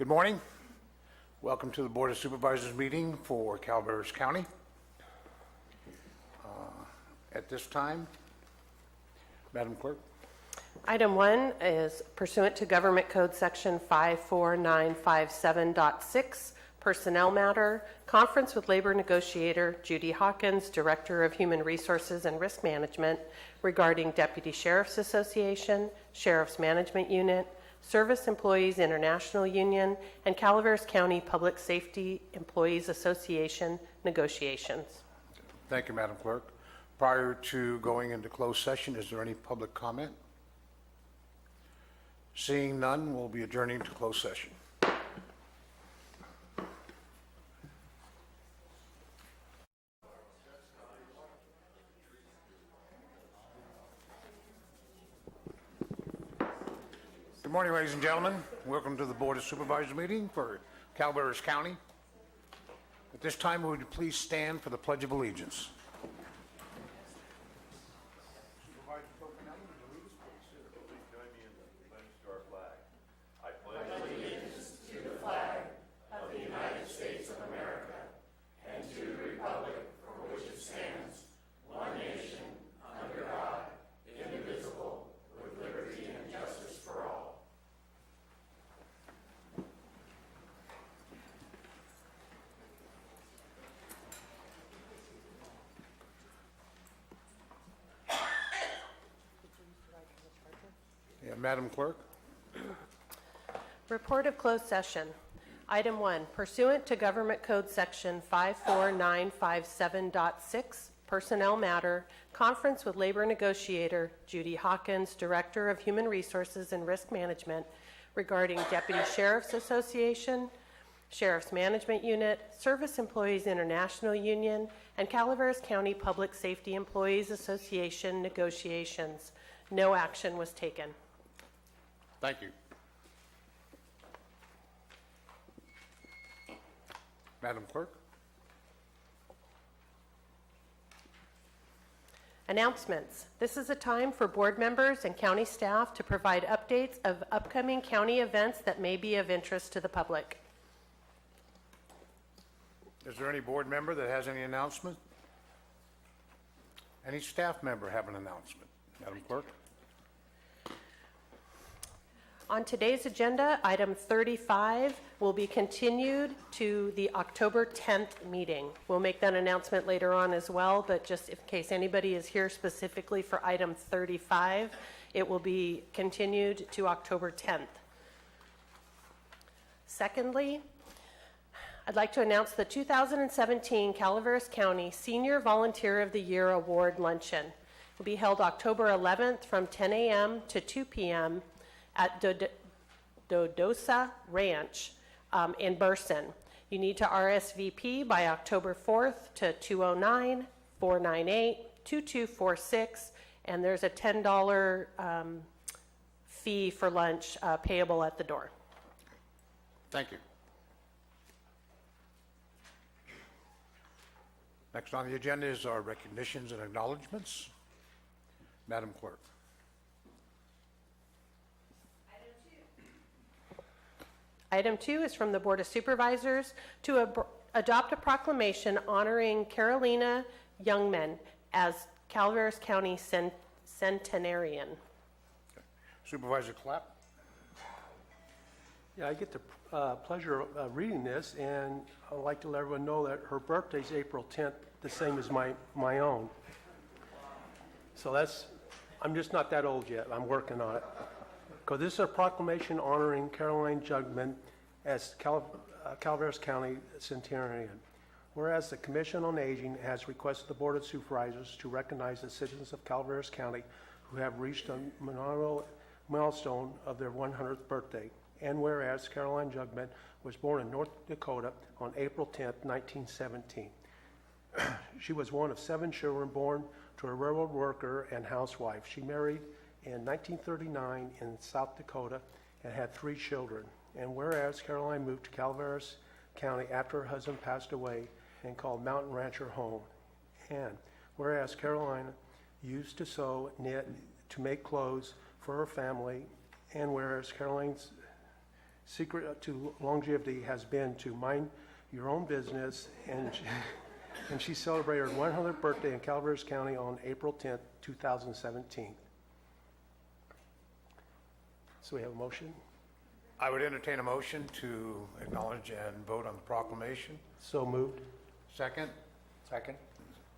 Good morning. Welcome to the Board of Supervisors meeting for Calaveras County. At this time, Madam Clerk. Item 1 is pursuant to Government Code Section 54957.6, Personnel Matter, Conference with Labor Negotiator Judy Hawkins, Director of Human Resources and Risk Management, regarding Deputy Sheriff's Association, Sheriff's Management Unit, Service Employees International Union, and Calaveras County Public Safety Employees Association negotiations. Thank you, Madam Clerk. Prior to going into closed session, is there any public comment? Seeing none, we'll be adjourning to closed session. Good morning, ladies and gentlemen. Welcome to the Board of Supervisors meeting for Calaveras County. At this time, would you please stand for the Pledge of Allegiance? Madam Clerk. Report of closed session. Item 1, pursuant to Government Code Section 54957.6, Personnel Matter, Conference with Labor Negotiator Judy Hawkins, Director of Human Resources and Risk Management, regarding Deputy Sheriff's Association, Sheriff's Management Unit, Service Employees International Union, and Calaveras County Public Safety Employees Association negotiations. No action was taken. Thank you. Madam Clerk. Announcements. This is a time for board members and county staff to provide updates of upcoming county events that may be of interest to the public. Is there any board member that has any announcement? Any staff member have an announcement? Madam Clerk. On today's agenda, item 35 will be continued to the October 10th meeting. We'll make that announcement later on as well, but just in case anybody is here specifically for item 35, it will be continued to October 10th. Secondly, I'd like to announce the 2017 Calaveras County Senior Volunteer of the Year Award Luncheon. It will be held October 11th from 10 a.m. to 2 p.m. at Dodosa Ranch in Burson. You need to RSVP by October 4th to 209-498-2246, and there's a $10 fee for lunch payable at the door. Thank you. Next on the agenda is our recognitions and acknowledgements. Madam Clerk. Item 2 is from the Board of Supervisors to adopt a proclamation honoring Carolina Youngman as Calaveras County centenarian. Okay. Supervisor Clapp. Yeah, I get the pleasure of reading this, and I'd like to let everyone know that her birthday's April 10th, the same as my own. So I'm just not that old yet. I'm working on it. Because this is a proclamation honoring Caroline Jugman as Calaveras County centenarian. Whereas the Commission on Aging has requested the Board of Supervisors to recognize the citizens of Calaveras County who have reached a milestone of their 100th birthday. And whereas Caroline Jugman was born in North Dakota on April 10th, 1917. She was one of 7 children born to a railroad worker and housewife. She married in 1939 in South Dakota and had 3 children. And whereas Caroline moved to Calaveras County after her husband passed away and called Mountain Ranch her home. And whereas Caroline used to sew, knit, to make clothes for her family, and whereas Caroline's Secret to longevity has been to mind your own business, and and she celebrated her 100th birthday in Calaveras County on April 10th, 2017. So we have a motion. I would entertain a motion to acknowledge and vote on the proclamation. So moved. Second? Second.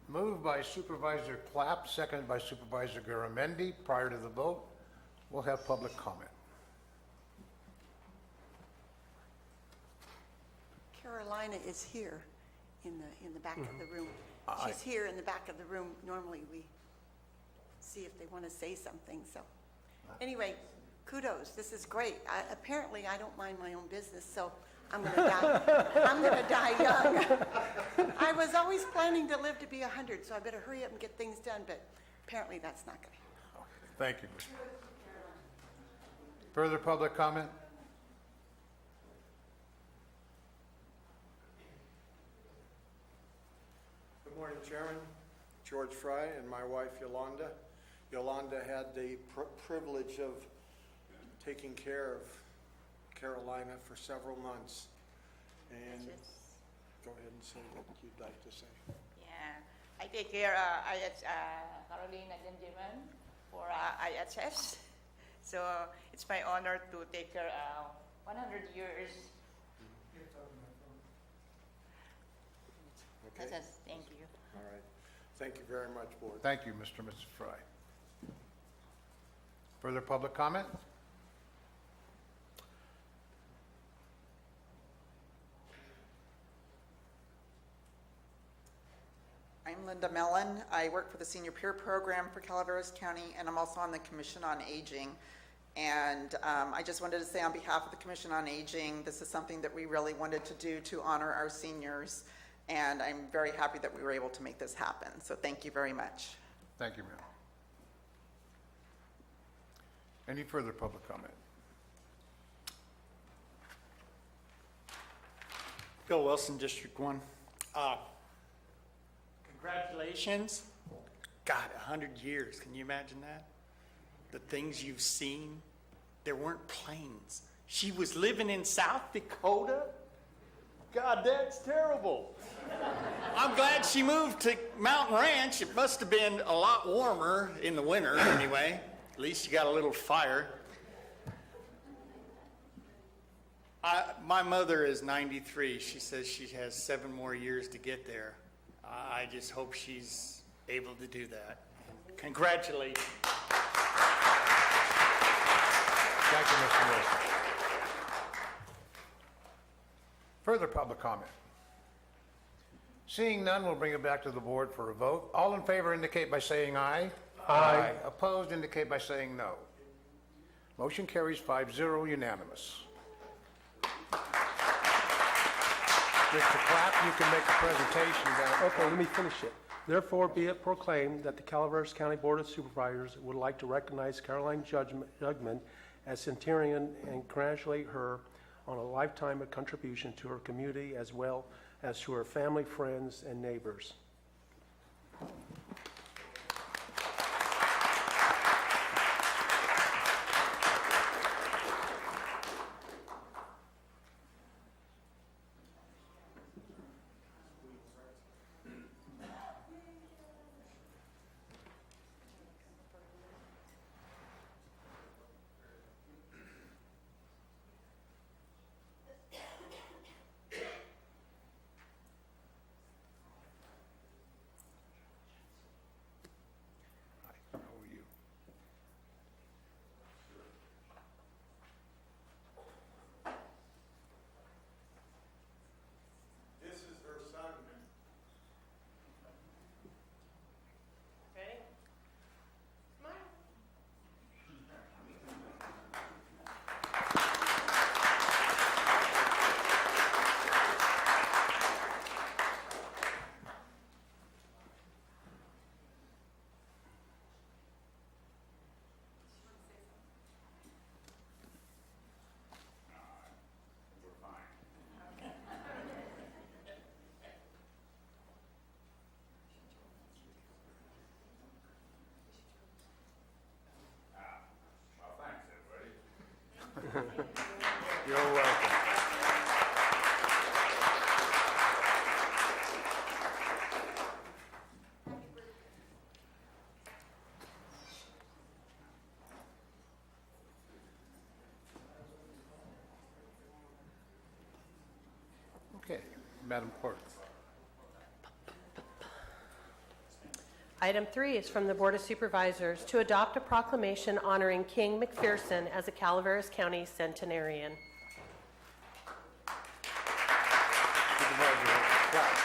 Moved by Supervisor Clapp, seconded by Supervisor Garamendi. Prior to the vote, we'll have public comment. Carolina is here in the back of the room. She's here in the back of the room. Normally, we see if they want to say something, so. Anyway, kudos, this is great. Apparently, I don't mind my own business, so I'm gonna die. I'm gonna die young. I was always planning to live to be 100, so I better hurry up and get things done, but apparently that's not gonna. Thank you. Further public comment? Good morning, Chairman. George Fry and my wife Yolanda. Yolanda had the privilege of taking care of Carolina for several months. And go ahead and say what you'd like to say. Yeah, I take care Carolina Gentleman for IHS. So it's my honor to take care 100 years. Okay? Thank you. All right. Thank you very much, Board. Thank you, Mr. and Mrs. Fry. Further public comment? I'm Linda Mellon. I work for the Senior Peer Program for Calaveras County, and I'm also on the Commission on Aging. And I just wanted to say on behalf of the Commission on Aging, this is something that we really wanted to do to honor our seniors. And I'm very happy that we were able to make this happen. So thank you very much. Thank you, ma'am. Any further public comment? Bill Wilson, District 1. Congratulations. God, 100 years. Can you imagine that? The things you've seen. There weren't planes. She was living in South Dakota? God, that's terrible. I'm glad she moved to Mountain Ranch. It must have been a lot warmer in the winter anyway. At least you got a little fire. My mother is 93. She says she has 7 more years to get there. I just hope she's able to do that. Congratulations. Thank you, Mr. Wilson. Further public comment? Seeing none, we'll bring it back to the board for a vote. All in favor indicate by saying aye. Aye. Opposed indicate by saying no. Motion carries 5-0 unanimous. Mr. Clapp, you can make a presentation down. Okay, let me finish it. Therefore, be it proclaimed that the Calaveras County Board of Supervisors would like to recognize Caroline Jugman as centenarian and congratulate her on a lifetime of contribution to her community as well as to her family, friends, and neighbors. Madam Clerk. Item 3 is from the Board of Supervisors to adopt a proclamation honoring King McPherson as a Calaveras County centenarian. Supervisor Clapp.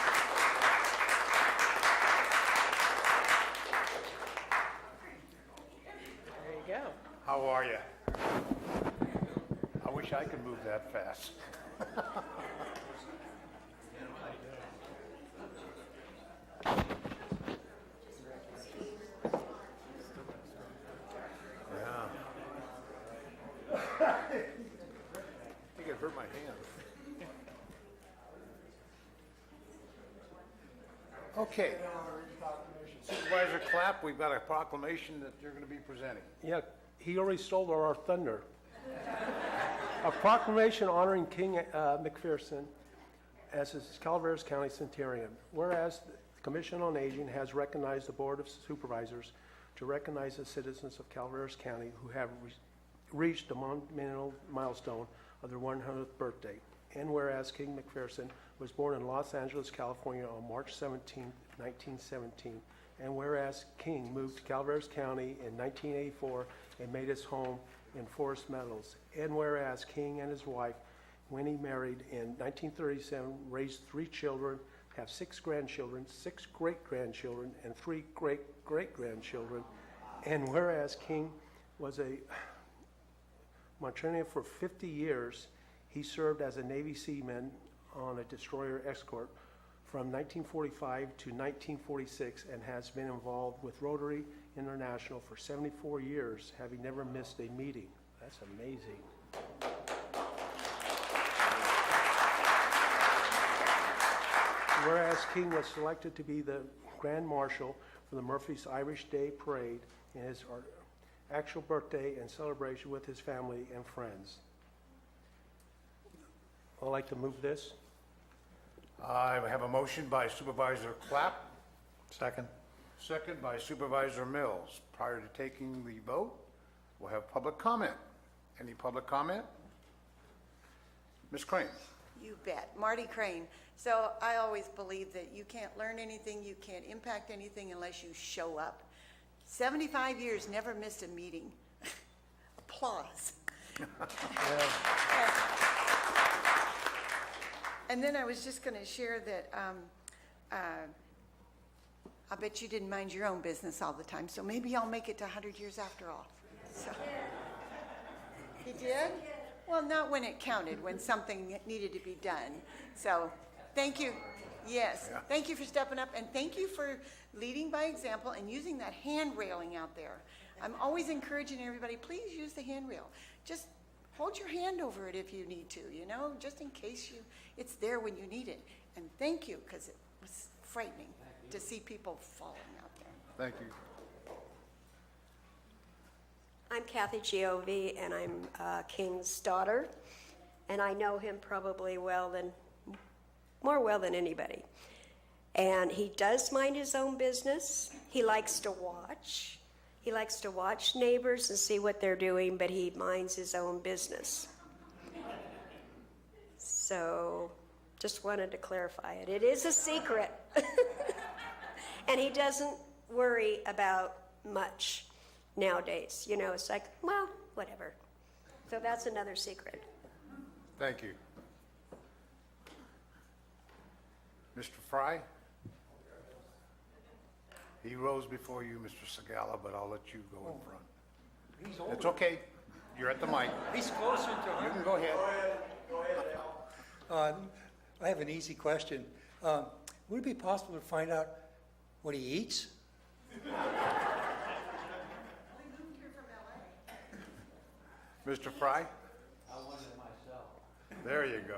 There you go. How are you? I wish I could move that fast. I think it hurt my hand. Okay. Supervisor Clapp, we've got a proclamation that you're going to be presenting. Yeah, he already stole our thunder. A proclamation honoring King McPherson as his Calaveras County centenarian. Whereas the Commission on Aging has recognized the Board of Supervisors to recognize the citizens of Calaveras County who have reached the monumental milestone of their 100th birthday. And whereas King McPherson was born in Los Angeles, California on March 17, 1917. And whereas King moved to Calaveras County in 1984 and made his home in Forest Meadows. And whereas King and his wife, when he married in 1937, raised 3 children, have 6 grandchildren, 6 great-grandchildren, and 3 great-great-grandchildren. And whereas King was a Montreal for 50 years, he served as a Navy seaman on a destroyer escort from 1945 to 1946 and has been involved with Rotary International for 74 years, having never missed a meeting. That's amazing. Whereas King was selected to be the Grand Marshal for the Murphy's Irish Day Parade in his actual birthday and celebration with his family and friends. I'd like to move this. I have a motion by Supervisor Clapp, Second. second by Supervisor Mills. Prior to taking the vote, we'll have public comment. Any public comment? Ms. Crane? You bet. Marty Crane. So I always believe that you can't learn anything, you can't impact anything unless you show up. 75 years, never missed a meeting. Applause. And then I was just going to share that I bet you didn't mind your own business all the time, so maybe I'll make it to 100 years after all. So. You did? Well, not when it counted, when something needed to be done. So, thank you. Yes, thank you for stepping up, and thank you for leading by example and using that hand railing out there. I'm always encouraging everybody, please use the handrail. Just hold your hand over it if you need to, you know, just in case it's there when you need it. And thank you, because it was frightening to see people falling out there. Thank you. I'm Kathy Giove, and I'm King's daughter, and I know him probably more well than anybody. And he does mind his own business. He likes to watch. He likes to watch neighbors and see what they're doing, but he minds his own business. So, just wanted to clarify it. It is a secret. And he doesn't worry about much nowadays. You know, it's like, well, whatever. So that's another secret. Thank you. Mr. Fry? He rose before you, Mr. Segala, but I'll let you go in front. He's older. It's okay. You're at the mic. He's closer to You him. can go ahead. I have an easy question. Would it be possible to find out what he eats? Mr. Fry? I wonder myself. There you go.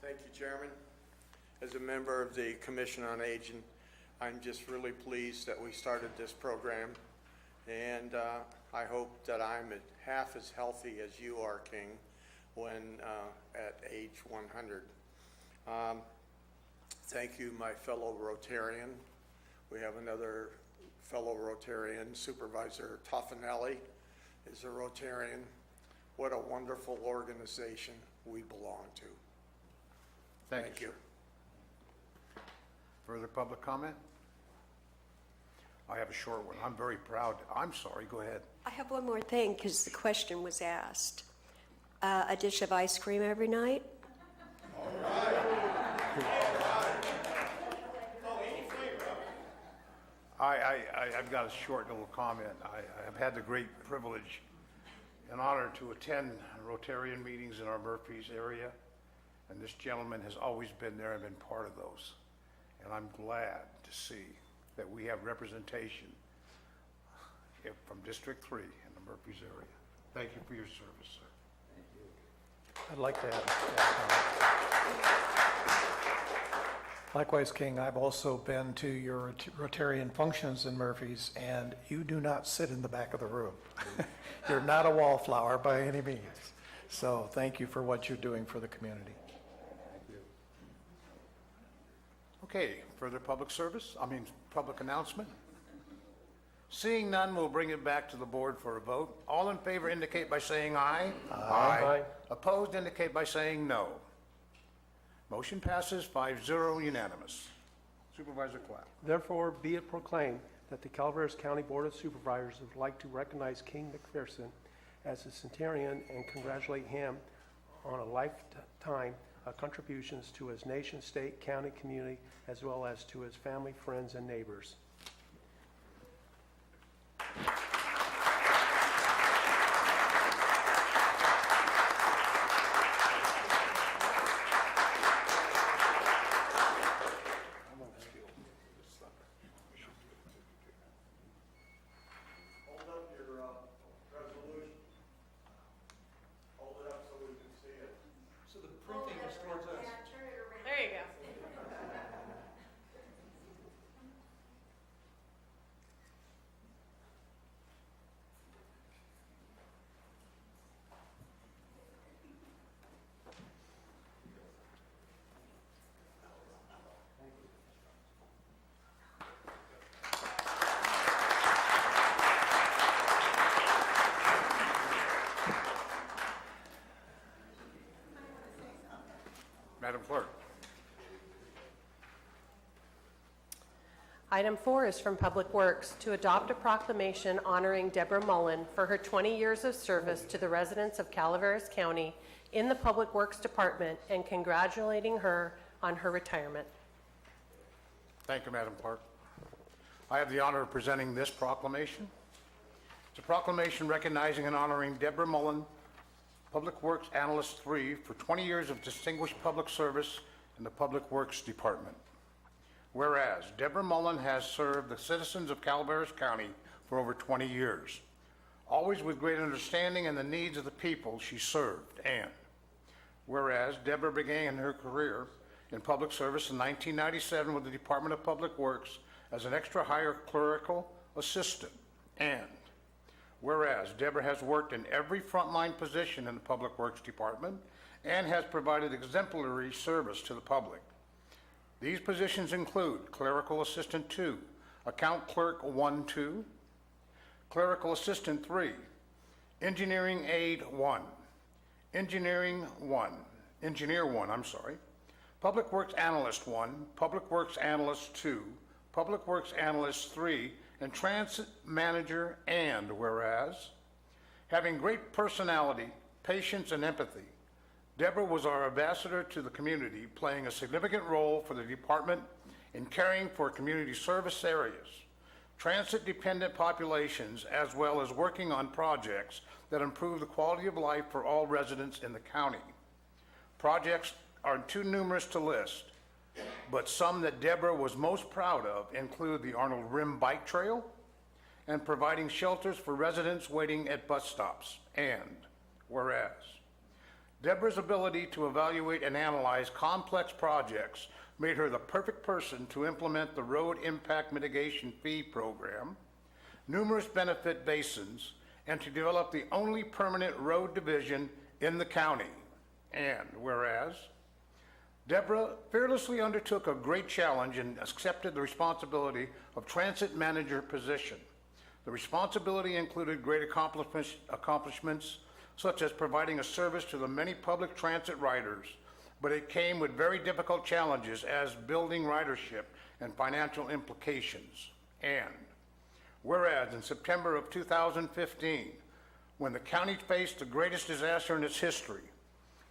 Thank you, Chairman. As a member of the Commission on Aging, I'm just really pleased that we started this program, and I hope that I'm half as healthy as you are, King, when at age 100. Thank you, my fellow Rotarian. We have another fellow Rotarian, Supervisor Toffanelli is a Rotarian. What a wonderful organization we belong to. Thank you. Further public comment? I have a short one. I'm very proud. I'm sorry, go ahead. I have one more thing, because the question was asked. A dish of ice cream every night? I've got a short little comment. I have had the great privilege and honor to attend Rotarian meetings in our Murphy's area, and this gentleman has always been there and been part of those. And I'm glad to see that we have representation from District 3 in the Murphy's area. Thank you for your service, sir. I'd like to add. Likewise, King, I've also been to your Rotarian functions in Murphy's, and you do not sit in the back of the room. You're not a wallflower by any means. So thank you for what you're doing for the community. Okay, further public announcement? Seeing none, we'll bring it back to the board for a vote. All in favor indicate by saying aye. Aye. Opposed indicate by saying no. Motion passes 5-0 unanimous. Supervisor Clapp. Therefore, be it proclaimed that the Calaveras County Board of Supervisors would like to recognize King McPherson as a centenarian and congratulate him on a lifetime of contributions to his nation, state, county, community, as well as to his family, friends, and neighbors. Hold up your resolution. Hold it up so we can see it. So the printing is towards us. There you go. Madam Clerk. Item 4 is from Public Works to adopt a proclamation honoring Deborah Mullen for her 20 years of service to the residents of Calaveras County in the Public Works Department and congratulating her on her retirement. Thank you, Madam Clerk. I have the honor of presenting this proclamation. It's a proclamation recognizing and honoring Deborah Mullen, Public Works Analyst 3, for 20 years of distinguished public service in the Public Works Department. Whereas Deborah Mullen has served the citizens of Calaveras County for over 20 years, always with great understanding and the needs of the people she served. And whereas Deborah began her career in public service in 1997 with the Department of Public Works as an extra hire clerical assistant. And whereas Deborah has worked in every frontline position in the Public Works Department and has provided exemplary service to the public. These positions include Clerical Assistant 2, Account Clerk 1-2, Clerical Assistant 3, Engineering Aide 1, Engineer 1, Public Works Analyst 1, Public Works Analyst 2, Public Works Analyst 3, and Transit Manager. And whereas, having great personality, patience, and empathy, Deborah was our ambassador to the community, playing a significant role for the department in caring for community service areas, transit-dependent populations, as well as working on projects that improve the quality of life for all residents in the county. Projects are too numerous to list, but some that Deborah was most proud of include the Arnold Rim Bike Trail and providing shelters for residents waiting at bus stops. And whereas, Deborah's ability to evaluate and analyze complex projects made her the perfect person to implement the Road Impact Mitigation Fee Program, numerous benefit basins, and to develop the only permanent road division in the county. And whereas, Deborah fearlessly undertook a great challenge and accepted the responsibility of transit manager position. The responsibility included great accomplishments such as providing a service to the many public transit riders, but it came with very difficult challenges as building ridership and financial implications. And whereas in September of 2015, when the county faced the greatest disaster in its history,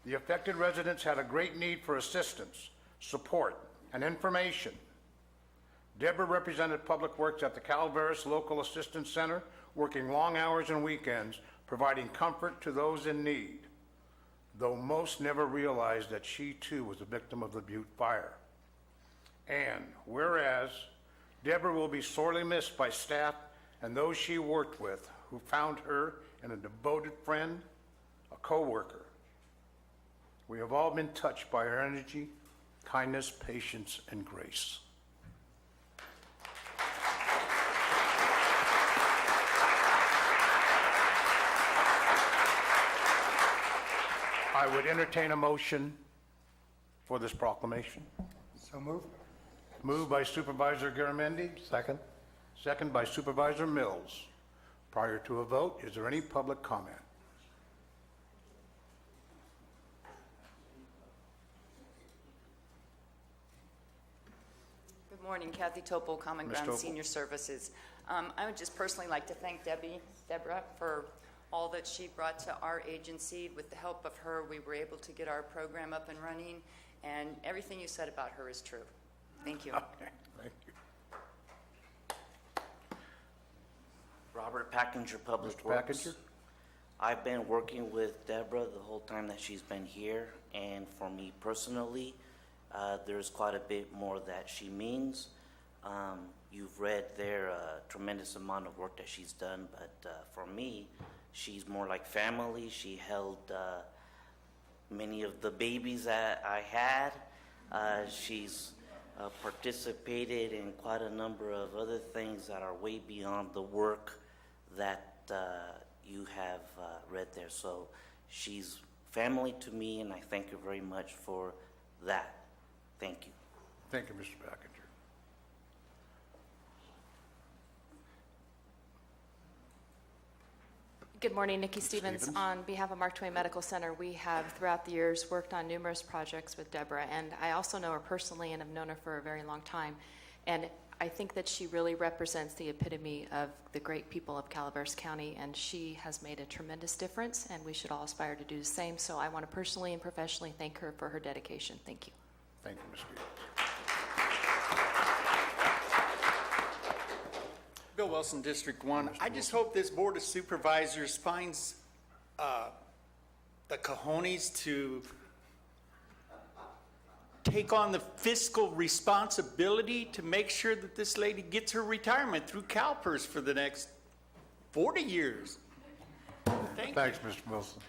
the affected residents had a great need for assistance, support, and information. Deborah represented Public Works at the Calaveras Local Assistance Center, working long hours and weekends, providing comfort to those in need, though most never realized that she too was a victim of the Butte fire. And whereas Deborah will be sorely missed by staff and those she worked with, who found her in a devoted friend, a co-worker. We have all been touched by her energy, kindness, patience, and grace. I would entertain a motion for this proclamation. So move. Moved by Supervisor Garamendi, Second? second by Supervisor Mills. Prior to a vote, is there any public comment? Good morning, Kathy Topol, Common Ms. Ground Topol. Senior Services. I would just personally like to thank Deborah, for all that she brought to our agency. With the help of her, we were able to get our program up and running, and everything you said about her is true. Thank you. Okay, thank you. Robert Packinger, Public Mr. Works. Packinger? I've been working with Deborah the whole time that she's been here, and for me personally, there's quite a bit more that she means. You've read there a tremendous amount of work that she's done, but for me, she's more like family. She held many of the babies that I had. She's participated in quite a number of other things that are way beyond the work that you have read there. So she's family to me, and I thank her very much for that. Thank you. Thank you, Mr. Packinger. Good morning, Nikki Stevens. On behalf of Mark Twain Medical Center, we have throughout the years worked on numerous projects with Deborah, and I also know her personally and have known her for a very long time. And I think that she really represents the epitome of the great people of Calaveras County, and she has made a tremendous difference, and we should all aspire to do the same. So I want to personally and professionally thank her for her dedication. Thank you. Thank you, Ms. Stevens. Bill Wilson, District 1. I just hope this Board of Supervisors finds the cojones to take on the fiscal responsibility to make sure that this lady gets her retirement through CalPERS for the next 40 years. Thank you. Thanks, Mr. Wilson.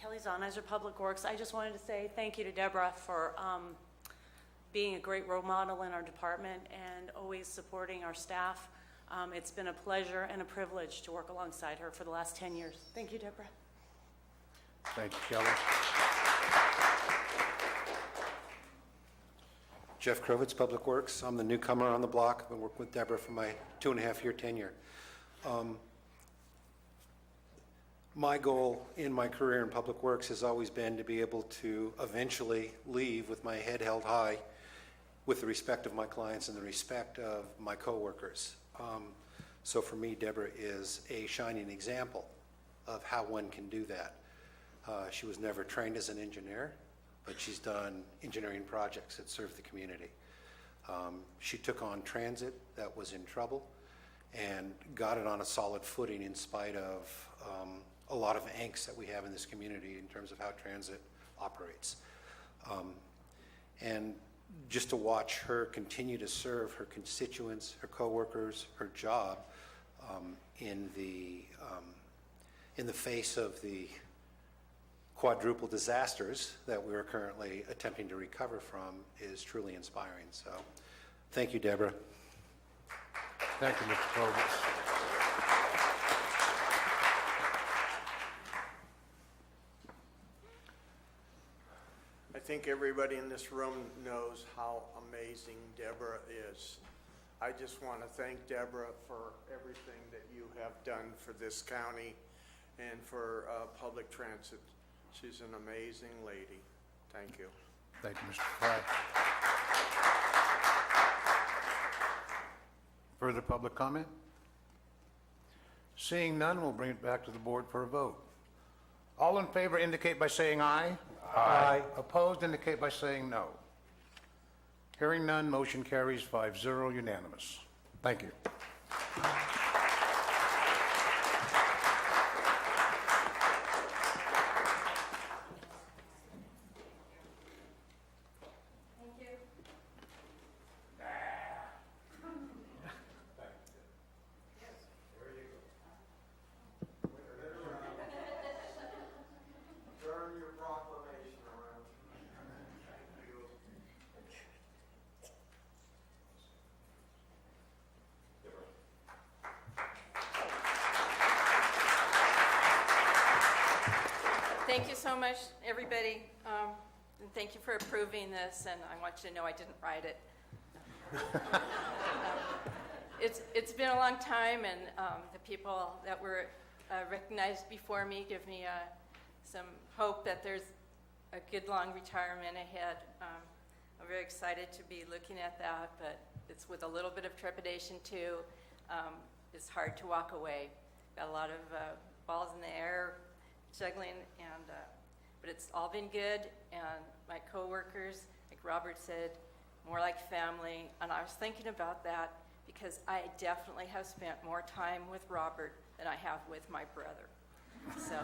Kelly Zonizer, Public Works. I just wanted to say thank you to Deborah for being a great role model in our department and always supporting our staff. It's been a pleasure and a privilege to work alongside her for the last 10 years. Thank you, Deborah. Thank you, Kelly. Jeff Krovitz, Public Works. I'm the newcomer on the block. I've been working with Deborah for my 2.5-year tenure. My goal in my career in Public Works has always been to be able to eventually leave with my head held high with the respect of my clients and the respect of my coworkers. So for me, Deborah is a shining example of how one can do that. She was never trained as an engineer, but she's done engineering projects that serve the community. She took on transit that was in trouble and got it on a solid footing in spite of a lot of angst that we have in this community in terms of how transit operates. And just to watch her continue to serve her constituents, her coworkers, her job in the face of the quadruple disasters that we're currently attempting to recover from is truly inspiring. So thank you, Deborah. Thank you, Mr. Krovitz. I think everybody in this room knows how amazing Deborah is. I just want to thank Deborah for everything that you have done for this county and for public transit She's an amazing lady. Thank you. Thank you, Mr. Fry. Further public comment? Seeing none, we'll bring it back to the board for a vote. All in favor indicate by saying aye. Aye. Opposed indicate by saying no. Hearing none, motion carries 5-0 unanimous. Thank you. Turn your proclamation around. Thank you so much, everybody. And thank you for approving this, and I want you to know I didn't write it. It's been a long time, and the people that were recognized before me give me some hope that there's a good long retirement ahead. I'm very excited to be looking at that, but it's with a little bit of trepidation too. It's hard to walk away. Got a lot of balls in the air, juggling, and but it's all been good. And my coworkers, like Robert said, more like family. And I was thinking about that because I definitely have spent more time with Robert than I have with my brother. So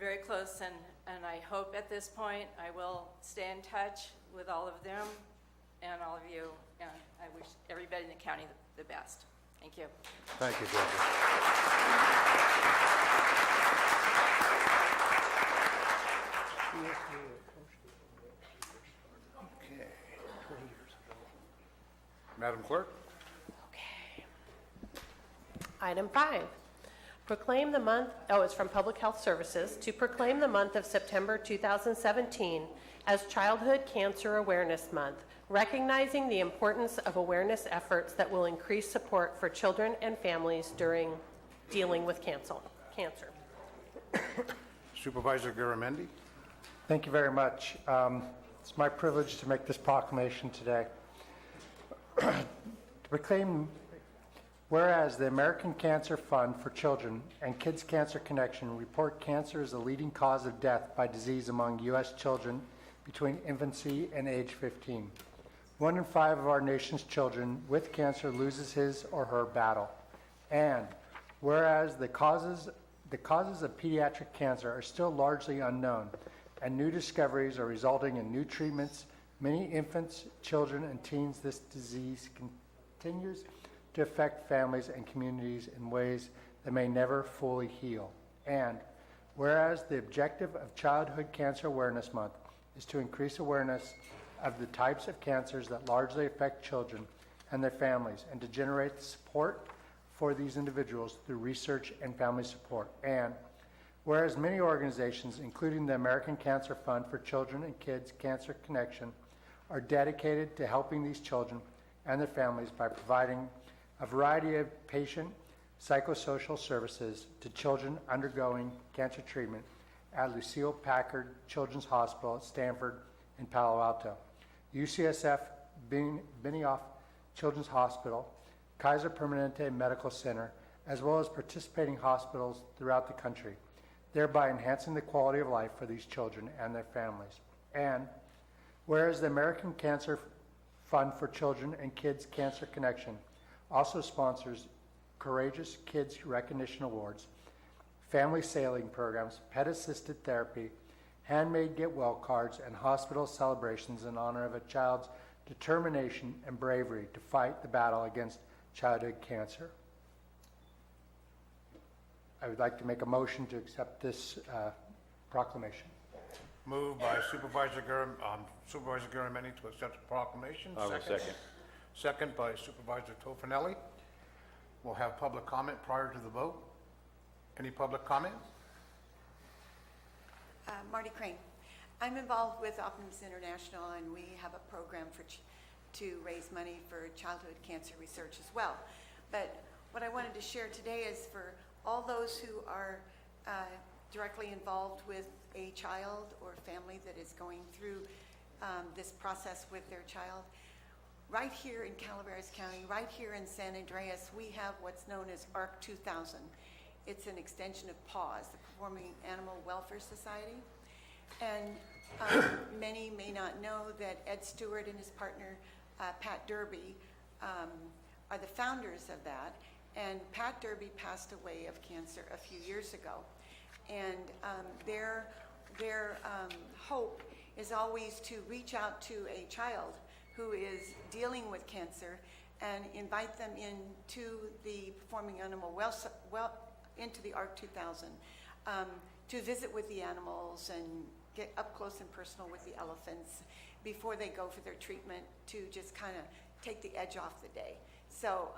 very close, and I hope at this point I will stay in touch with all of them and all of you, and I wish everybody in the county the best. Thank you. Thank you, Deborah. Okay. Madam Clerk? Item 5, proclaim the month, it's from Public Health Services, to proclaim the month of September 2017 as Childhood Cancer Awareness Month, recognizing the importance of awareness efforts that will increase support for children and families during dealing with cancer. Supervisor Garamendi? Thank you very much. It's my privilege to make this proclamation today. To proclaim, whereas the American Cancer Fund for Children and Kids Cancer Connection report cancer as the leading cause of death by disease among U.S. children between infancy and age 15. 1 in 5 of our nation's children with cancer loses his or her battle. And whereas the causes of pediatric cancer are still largely unknown, and new discoveries are resulting in new treatments, many infants, children, and teens, this disease continues to affect families and communities in ways that may never fully heal. And whereas the objective of Childhood Cancer Awareness Month is to increase awareness of the types of cancers that largely affect children and their families, and to generate support for these individuals through research and family support. And whereas many organizations, including the American Cancer Fund for Children and Kids Cancer Connection, are dedicated to helping these children and their families by providing a variety of patient psychosocial services to children undergoing cancer treatment at Lucille Packard Children's Hospital at Stanford in Palo Alto, UCSF Benioff Children's Hospital, Kaiser Permanente Medical Center, as well as participating hospitals throughout the country, thereby enhancing the quality of life for these children and their families. And whereas the American Cancer Fund for Children and Kids Cancer Connection also sponsors Courageous Kids Recognition Awards, family sailing programs, pet-assisted therapy, handmade get-well cards, and hospital celebrations in honor of a child's determination and bravery to fight the battle against childhood cancer. I would like to make a motion to accept this proclamation. Moved by Supervisor Garamendi to accept the proclamation. I will second. Second by Supervisor Tofinelli. We'll have public comment prior to the vote. Any public comment? Marty Crane. I'm involved with Optimus International, and we have a program to raise money for childhood cancer research as well. But what I wanted to share today is for all those who are directly involved with a child or family that is going through this process with their child, right here in Calaveras County, right here in San Andreas, we have what's known as ARC 2000. It's an extension of PAWS, the Performing Animal Welfare Society. And many may not know that Ed Stewart and his partner, Pat Derby, are the founders of that. And Pat Derby passed away of cancer a few years ago. And their hope is always to reach out to a child who is dealing with cancer and invite them into the Performing Animal into the ARC 2000 to visit with the animals and get up close and personal with the elephants before they go for their treatment, to just kind of take the edge off the day. So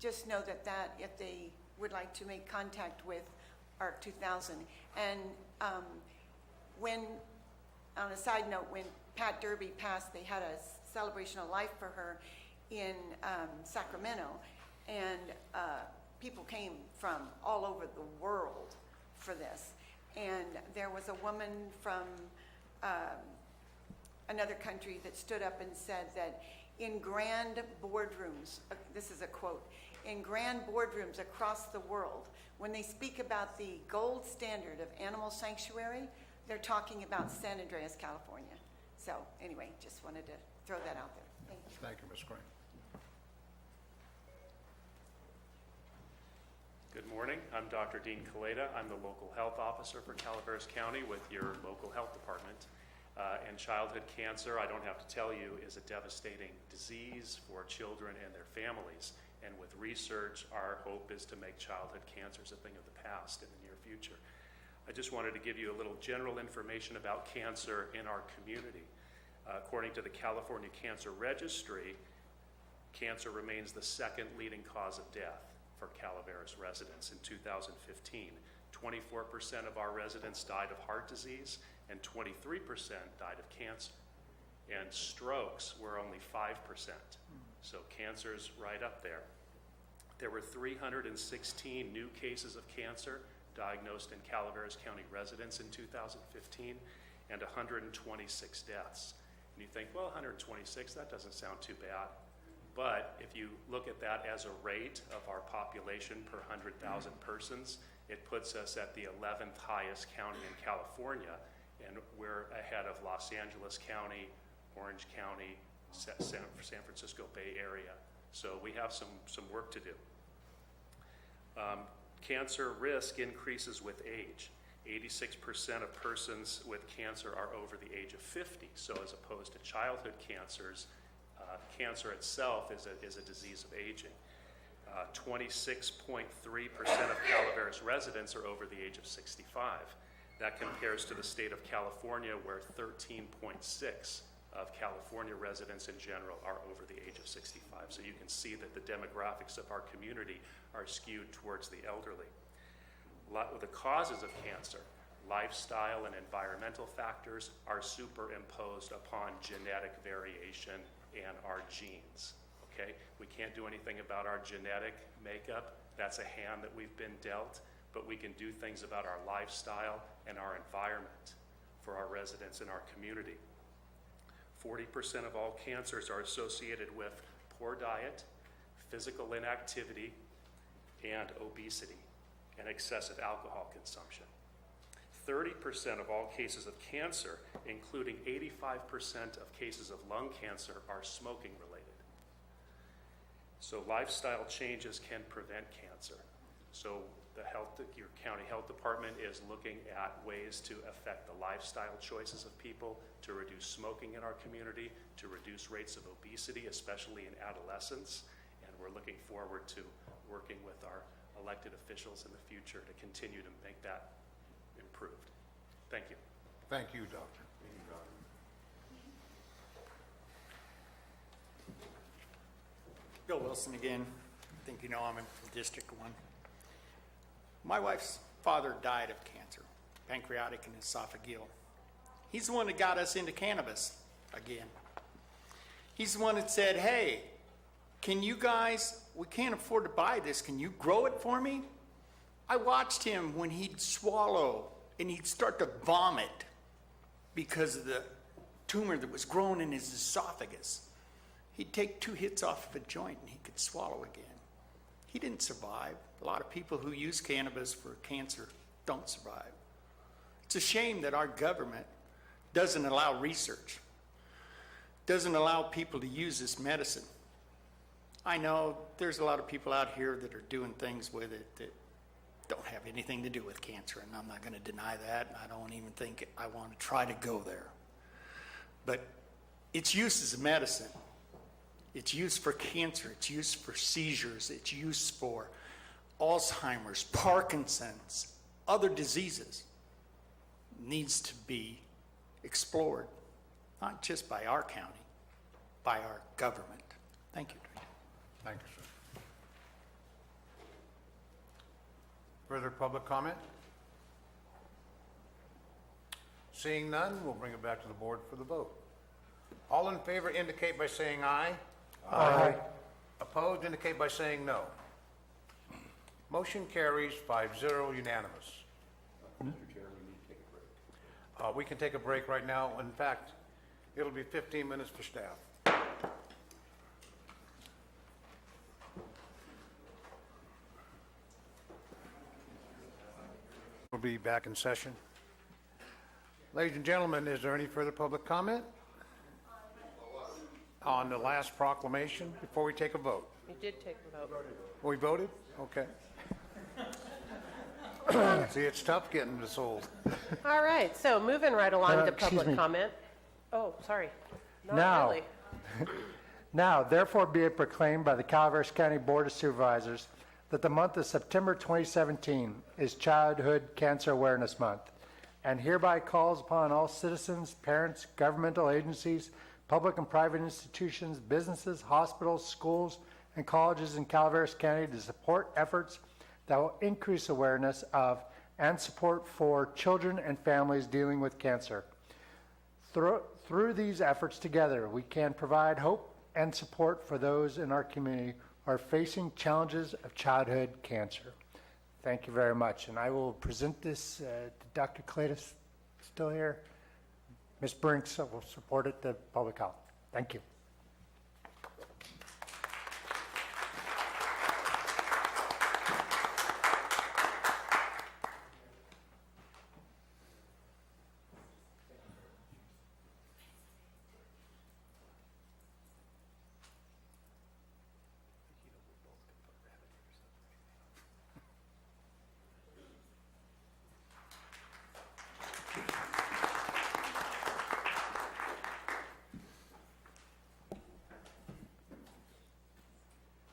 just know that if they would like to make contact with ARC 2000. And when, on a side note, when Pat Derby passed, they had a celebration of life for her in Sacramento, and people came from all over the world for this. And there was a woman from another country that stood up and said that in grand boardrooms, this is a quote, in grand boardrooms across the world, when they speak about the gold standard of animal sanctuary, they're talking about San Andreas, California. So anyway, just wanted to throw that out there. Thank you. Thank you, Ms. Green. Good morning. I'm Dr. Dean Kaleda. I'm the local health officer for Calaveras County with your local health department. And childhood cancer, I don't have to tell you, is a devastating disease for children and their families. And with research, our hope is to make childhood cancers a thing of the past in the near future. I just wanted to give you a little general information about cancer in our community. According to the California Cancer Registry, cancer remains the second leading cause of death for Calaveras residents in 2015. 24% of our residents died of heart disease, and 23% died of cancer. And strokes were only 5%. So cancer's right up there. There were 316 new cases of cancer diagnosed in Calaveras County residents in 2015, and 126 deaths. And you think, well, 126, that doesn't sound too bad. But if you look at that as a rate of our population per 100,000 persons, it puts us at the 11th highest county in California, and we're ahead of Los Angeles County, Orange County, San Francisco Bay Area. So we have some work to do. Cancer risk increases with age. 86% of persons with cancer are over the age of 50. So as opposed to childhood cancers, cancer itself is a disease of aging. 26.3% of Calaveras residents are over the age of 65. That compares to the state of California, where 13.6 of California residents in general are over the age of 65. So you can see that the demographics of our community are skewed towards the elderly. A lot of the causes of cancer, lifestyle and environmental factors, are superimposed upon genetic variation and our genes. Okay? We can't do anything about our genetic makeup. That's a hand that we've been dealt, but we can do things about our lifestyle and our environment for our residents in our community. 40% of all cancers are associated with poor diet, physical inactivity, and obesity, and excessive alcohol consumption. 30% of all cases of cancer, including 85% of cases of lung cancer, are smoking related. So lifestyle changes can prevent cancer. So your county health department is looking at ways to affect the lifestyle choices of people, to reduce smoking in our community, to reduce rates of obesity, especially in adolescents. And we're looking forward to working with our elected officials in the future to continue to make that improved. Thank you. Thank you, Doctor. Bill Wilson again. I think you know I'm in District 1. My wife's father died of cancer, pancreatic and esophageal. He's the one that got us into cannabis again. He's the one that said, hey, can you guys, we can't afford to buy this, can you grow it for me? I watched him when he'd swallow and he'd start to vomit because of the tumor that was growing in his esophagus. He'd take 2 hits off of a joint and he could swallow again. He didn't survive. A lot of people who use cannabis for cancer don't survive. It's a shame that our government doesn't allow research, doesn't allow people to use this medicine. I know there's a lot of people out here that are doing things with it that don't have anything to do with cancer, and I'm not going to deny that, and I don't even think I want to try to go there. But its use as a medicine, its use for cancer, its use for seizures, its use for Alzheimer's, Parkinson's, other diseases needs to be explored, not just by our county, by our government. Thank you. Thank you, sir. Further public comment? Seeing none, we'll bring it back to the board for the vote. All in favor indicate by saying aye. Aye. Opposed indicate by saying no. Motion carries 5-0 unanimous. Mr. Chair, we need to take a break. We can take a break right now. In fact, it'll be 15 minutes for staff. We'll be back in session. Ladies and gentlemen, is there any further public comment on the last proclamation before we take a vote? You did take a vote. We voted? Okay. See, it's tough getting this old. All right, so moving right along to excuse public me. comment. Oh, sorry. Not Now. really. Now, therefore be it proclaimed by the Calaveras County Board of Supervisors that the month of September 2017 is Childhood Cancer Awareness Month, and hereby calls upon all citizens, parents, governmental agencies, public and private institutions, businesses, hospitals, schools, and colleges in Calaveras County to support efforts that will increase awareness of and support for children and families dealing with cancer. Through these efforts together, we can provide hope and support for those in our community who are facing challenges of childhood cancer. Thank you very much. And I will present this to Dr. Cletus, still here. Ms. Brinks will support it to Public Health. Thank you.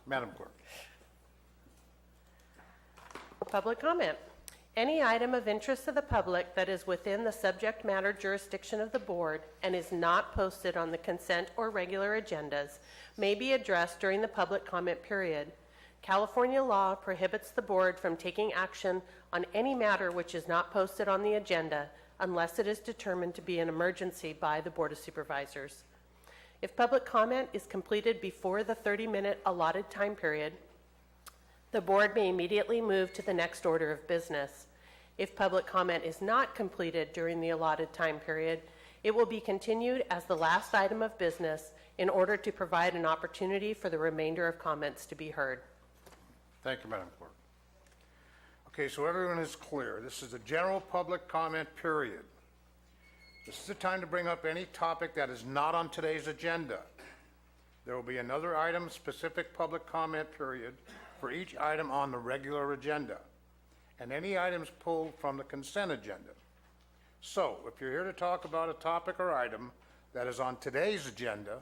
Madam Clerk. Public comment. Any item of interest to the public that is within the subject matter jurisdiction of the board and is not posted on the consent or regular agendas may be addressed during the public comment period. California law prohibits the board from taking action on any matter which is not posted on the agenda unless it is determined to be an emergency by the Board of Supervisors. If public comment is completed before the 30-minute allotted time period, the board may immediately move to the next order of business. If public comment is not completed during the allotted time period, it will be continued as the last item of business in order to provide an opportunity for the remainder of comments to be heard. Thank you, Madam Clerk. Okay, so everyone is clear. This is a general public comment period. This is the time to bring up any topic that is not on today's agenda. There will be another item specific public comment period for each item on the regular agenda, and any items pulled from the consent agenda. So, if you're here to talk about a topic or item that is on today's agenda,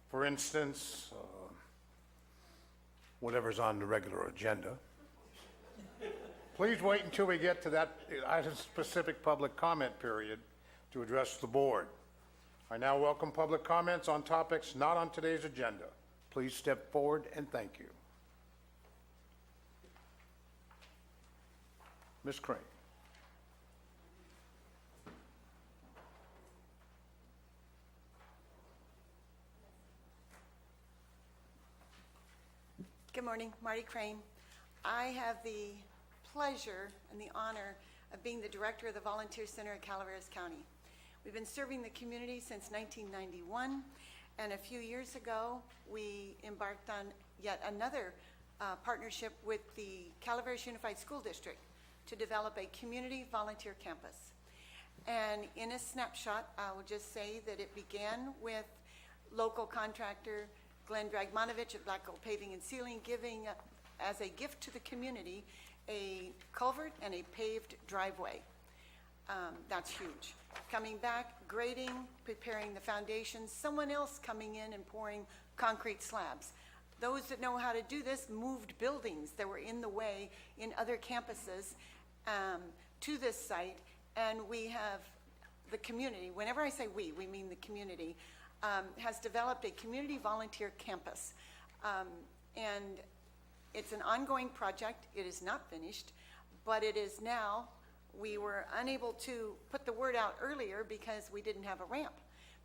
for instance, whatever's on the regular agenda, please wait until we get to that item-specific public comment period to address the board. I now welcome public comments on topics not on today's agenda. Please step forward and thank you. Ms. Crane. Good morning, Marty Crane. I have the pleasure and the honor of being the director of the Volunteer Center at Calaveras County. We've been serving the community since 1991, and a few years ago, we embarked on yet another partnership with the Calaveras Unified School District to develop a community volunteer campus. And in a snapshot, I will just say that it began with local contractor Glenn Dragmanovich at Black Gold Paving and Sealing giving as a gift to the community a culvert and a paved driveway. That's huge. Coming back, grading, preparing the foundations, someone else coming in and pouring concrete slabs. Those that know how to do this moved buildings that were in the way in other campuses to this site, and we have the community, whenever I say we mean the community, has developed a community volunteer campus. And it's an ongoing project. It is not finished, but it is now. We were unable to put the word out earlier because we didn't have a ramp,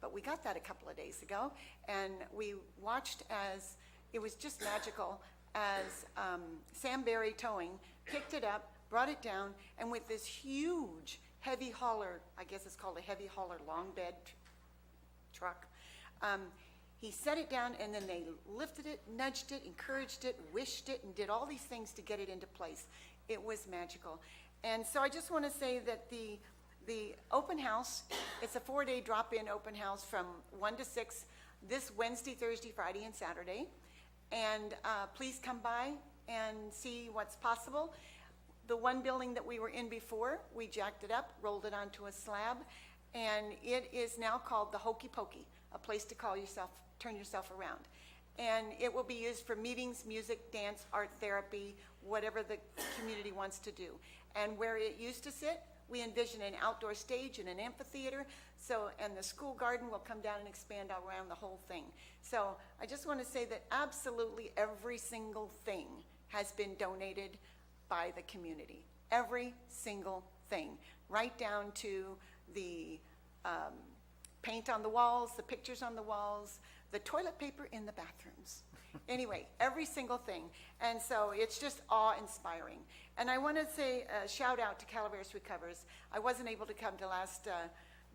but we got that a couple of days ago, and we watched as it was just magical as Sam Berry Towing picked it up, brought it down, and with this huge heavy hauler, I guess it's called a heavy hauler long bed truck, he set it down, and then they lifted it, nudged it, encouraged it, wished it, and did all these things to get it into place. It was magical. And so I just want to say that the open house, it's a 4-day drop-in open house from 1 to 6 this Wednesday, Thursday, Friday, and Saturday. And please come by and see what's possible. The one building that we were in before, we jacked it up, rolled it onto a slab, and it is now called the Hokey Pokey, a place to turn yourself around. And it will be used for meetings, music, dance, art therapy, whatever the community wants to do. And where it used to sit, we envision an outdoor stage and an amphitheater. And the school garden will come down and expand around the whole thing. So I just want to say that absolutely every single thing has been donated by the community. Every single thing, right down to the paint on the walls, the pictures on the walls, the toilet paper in the bathrooms. Anyway, every single thing. And so it's just awe-inspiring. And I want to say a shout out to Calaveras Recovers. I wasn't able to come to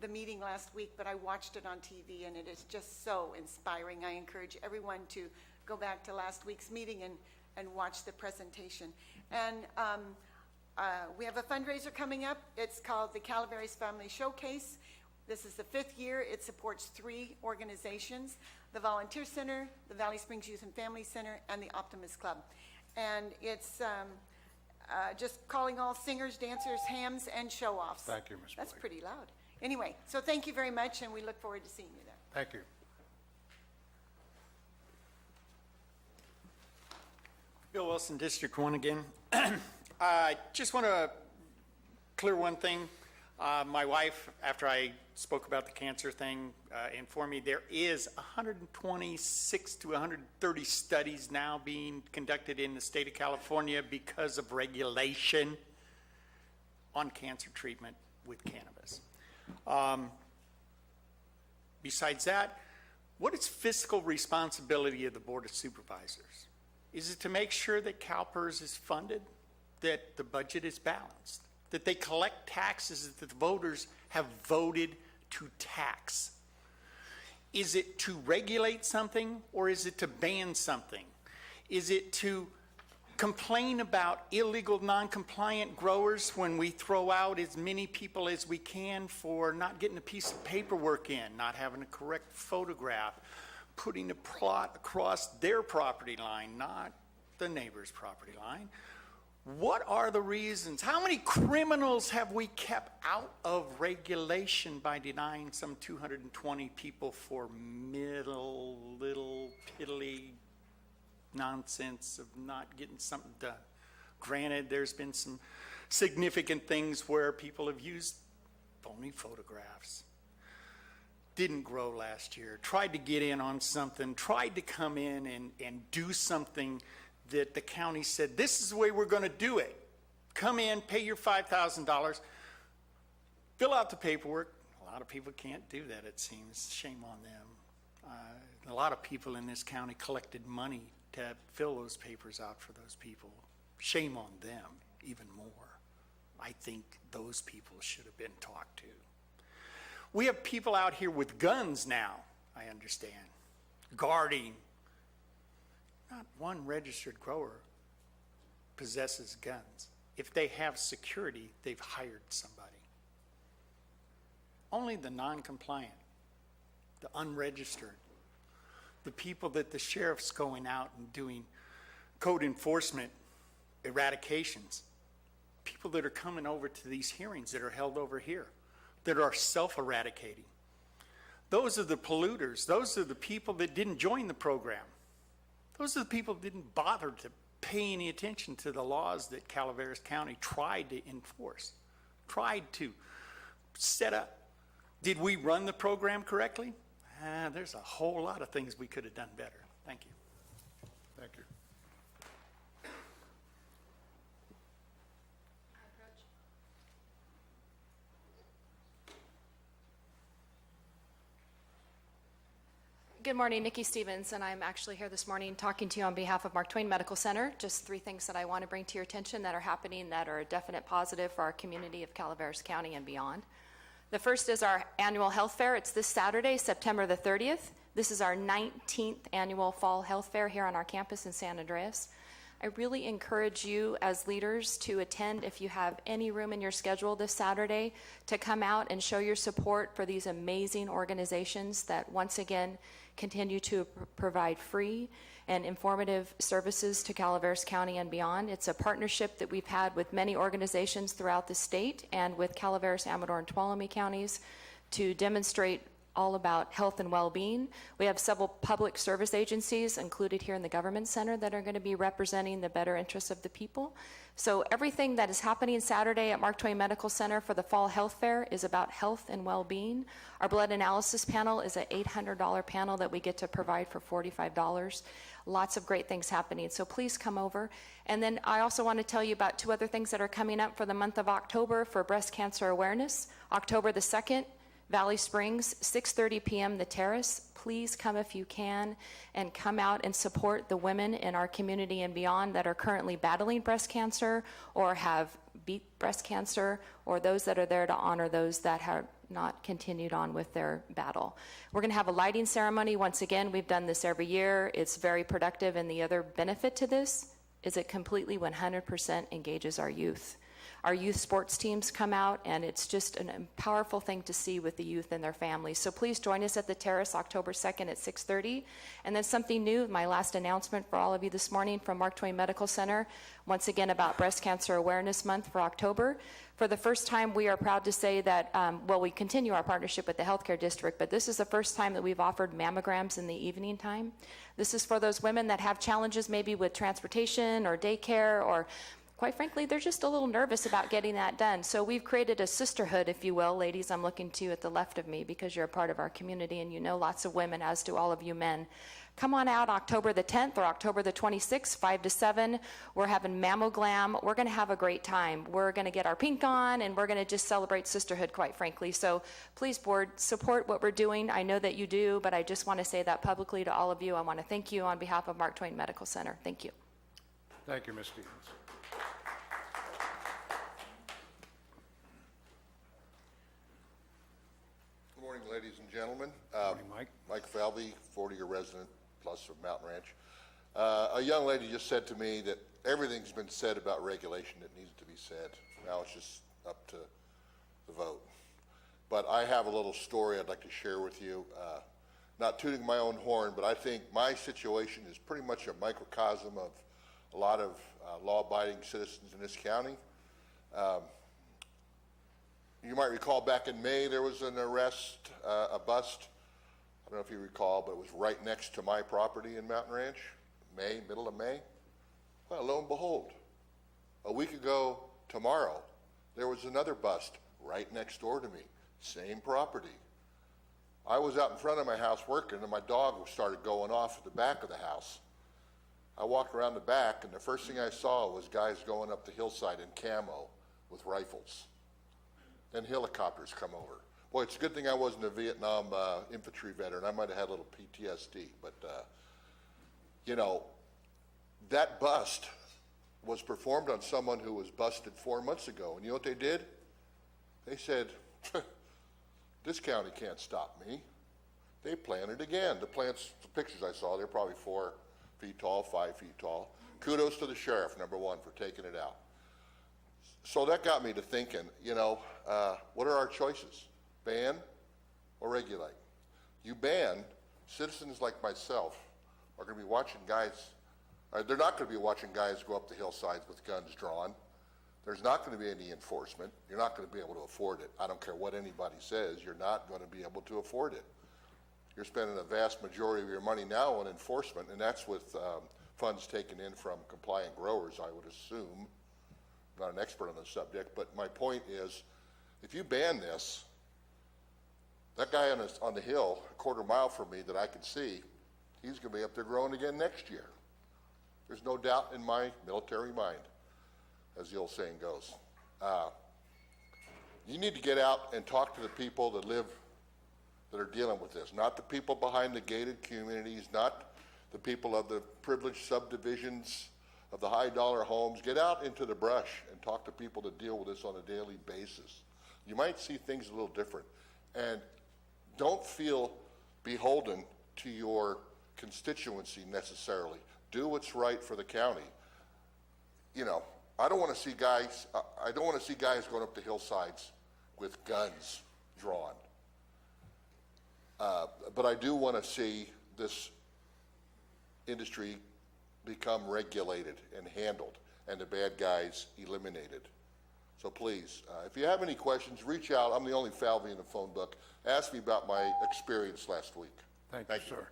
the meeting last week, but I watched it on TV, and it is just so inspiring. I encourage everyone to go back to last week's meeting and watch the presentation. And we have a fundraiser coming up. It's called the Calaveras Family Showcase. This is the 5th year. It supports 3 organizations: the Volunteer Center, the Valley Springs Youth and Family Center, and the Optimist Club. And it's just calling all singers, dancers, hams, and show-offs. Thank you, Ms. That's Boyd. pretty loud. Anyway, so thank you very much, and we look forward to seeing you there. Thank you. Bill Wilson, District 1 again. I just want to clear one thing. My wife, after I spoke about the cancer thing, informed me there is 126 to 130 studies now being conducted in the state of California because of regulation on cancer treatment with cannabis. Besides that, what is fiscal responsibility of the Board of Supervisors? Is it to make sure that CalPERS is funded, that the budget is balanced, that they collect taxes that the voters have voted to tax? Is it to regulate something, or is it to ban something? Is it to complain about illegal, non-compliant growers when we throw out as many people as we can for not getting a piece of paperwork in, not having a correct photograph, putting a plot across their property line, not the neighbor's property line? What are the reasons? How many criminals have we kept out of regulation by denying some 220 people for little piddly nonsense of not getting something done? Granted, there's been some significant things where people have used phony photographs. Didn't grow last year, tried to get in on something, tried to come in and do something that the county said, this is the way we're going to do it. Come in, pay your $5,000, fill out the paperwork. A lot of people can't do that, it seems. Shame on them. A lot of people in this county collected money to fill those papers out for those people. Shame on them, even more. I think those people should have been talked to. We have people out here with guns now, I understand, guarding. Not one registered grower possesses guns. If they have security, they've hired somebody. Only the non-compliant, the unregistered, the people that the sheriff's going out and doing code enforcement eradications, people that are coming over to these hearings that are held over here, that are self-eradicating. Those are the polluters. Those are the people that didn't join the program. Those are the people that didn't bother to pay any attention to the laws that Calaveras County tried to enforce, tried to set up. Did we run the program correctly? There's a whole lot of things we could have done better. Thank you. Thank you. Good morning, Nikki Stevens, and I'm actually here this morning talking to you on behalf of Mark Twain Medical Center. Just 3 things that I want to bring to your attention that are happening that are a definite positive for our community of Calaveras County and beyond. The first is our annual health fair. It's this Saturday, September the 30th. This is our 19th annual fall health fair here on our campus in San Andreas. I really encourage you as leaders to attend if you have any room in your schedule this Saturday, to come out and show your support for these amazing organizations that once again continue to provide free and informative services to Calaveras County and beyond. It's a partnership that we've had with many organizations throughout the state and with Calaveras, Amador, and Tuolumne counties to demonstrate all about health and well-being. We have several public service agencies included here in the Government Center that are going to be representing the better interests of the people. So everything that is happening Saturday at Mark Twain Medical Center for the Fall Health Fair is about health and well-being. Our blood analysis panel is an $800 panel that we get to provide for $45. Lots of great things happening, so please come over. And then I also want to tell you about 2 other things that are coming up for the month of October for breast cancer awareness. October the 2nd, Valley Springs, 6:30 p.m. The Terrace. Please come if you can and come out and support the women in our community and beyond that are currently battling breast cancer or have beat breast cancer, or those that are there to honor those that have not continued on with their battle. We're going to have a lighting ceremony. Once again, we've done this every year. It's very productive, and the other benefit to this is it completely 100% engages our youth. Our youth sports teams come out, and it's just a powerful thing to see with the youth and their families. So please join us at the Terrace October 2nd at 6:30. And then something new, my last announcement for all of you this morning from Mark Twain Medical Center, once again about Breast Cancer Awareness Month for October. For the first time, we are proud to say that, we continue our partnership with the Healthcare District, but this is the first time that we've offered mammograms in the evening time. This is for those women that have challenges maybe with transportation or daycare, or quite frankly, they're just a little nervous about getting that done. So we've created a sisterhood, if you will. Ladies, I'm looking to you at the left of me because you're a part of our community and you know lots of women, as do all of you men. Come on out October the 10th or October the 26th, 5 to 7. We're having Mammoglam. We're going to have a great time. We're going to get our pink on, and we're going to just celebrate sisterhood, quite frankly. So please, board, support what we're doing. I know that you do, but I just want to say that publicly to all of you. I want to thank you on behalf of Mark Twain Medical Center. Thank you. Thank you, Ms. Stevens. Good morning, ladies and gentlemen. Morning, Mike. Mike Falvey, 40-year resident plus of Mountain Ranch. A young lady just said to me that everything's been said about regulation that needs to be said. Now it's just up to the vote. But I have a little story I'd like to share with you. Not tooting my own horn, but I think my situation is pretty much a microcosm of a lot of law-abiding citizens in this county. You might recall back in May there was an arrest, a bust. I don't know if you recall, but it was right next to my property in Mountain Ranch, middle of May. Well, lo and behold, a week ago tomorrow, there was another bust right next door to me, same property. I was out in front of my house working, and my dog started going off at the back of the house. I walked around the back, and the first thing I saw was guys going up the hillside in camo with rifles. Then helicopters come over. Boy, it's a good thing I wasn't a Vietnam infantry veteran. I might have had a little PTSD. But, that bust was performed on someone who was busted 4 months ago. And you know what they did? They said, this county can't stop me. They planted again. The pictures I saw, they're probably 4 feet tall, 5 feet tall. Kudos to the sheriff, number one, for taking it out. So that got me to thinking, what are our choices? Ban or regulate? You ban, citizens like myself are going to be watching guys, they're not going to be watching guys go up the hillsides with guns drawn. There's not going to be any enforcement. You're not going to be able to afford it. I don't care what anybody says, you're not going to be able to afford it. You're spending a vast majority of your money now on enforcement, and that's with funds taken in from compliant growers, I would assume. I'm not an expert on the subject, but my point is, if you ban this, that guy on the hill, a quarter mile from me that I can see, he's going to be up there growing again next year. There's no doubt in my military mind, as the old saying goes. You need to get out and talk to the people that are dealing with this, not the people behind the gated communities, not the people of the privileged subdivisions of the high dollar homes. Get out into the brush and talk to people that deal with this on a daily basis. You might see things a little different. And don't feel beholden to your constituency necessarily. Do what's right for the county. I don't want to see guys going up the hillsides with guns drawn. But I do want to see this industry become regulated and handled and the bad guys eliminated. So please, if you have any questions, reach out. I'm the only Falvey in the phone book. Ask me about my experience last week. Thank you, sir.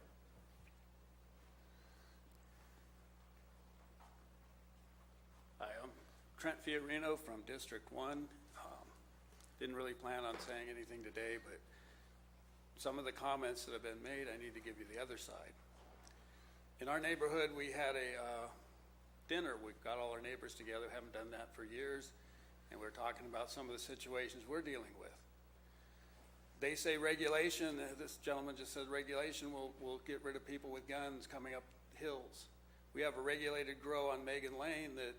Hi, I'm Trent Fiorino from District 1. Didn't really plan on saying anything today, but some of the comments that have been made, I need to give you the other side. In our neighborhood, we had a dinner. We've got all our neighbors together, haven't done that for years, and we're talking about some of the situations we're dealing with. They say regulation, this gentleman just said regulation will get rid of people with guns coming up hills. We have a regulated grow on Megan Lane that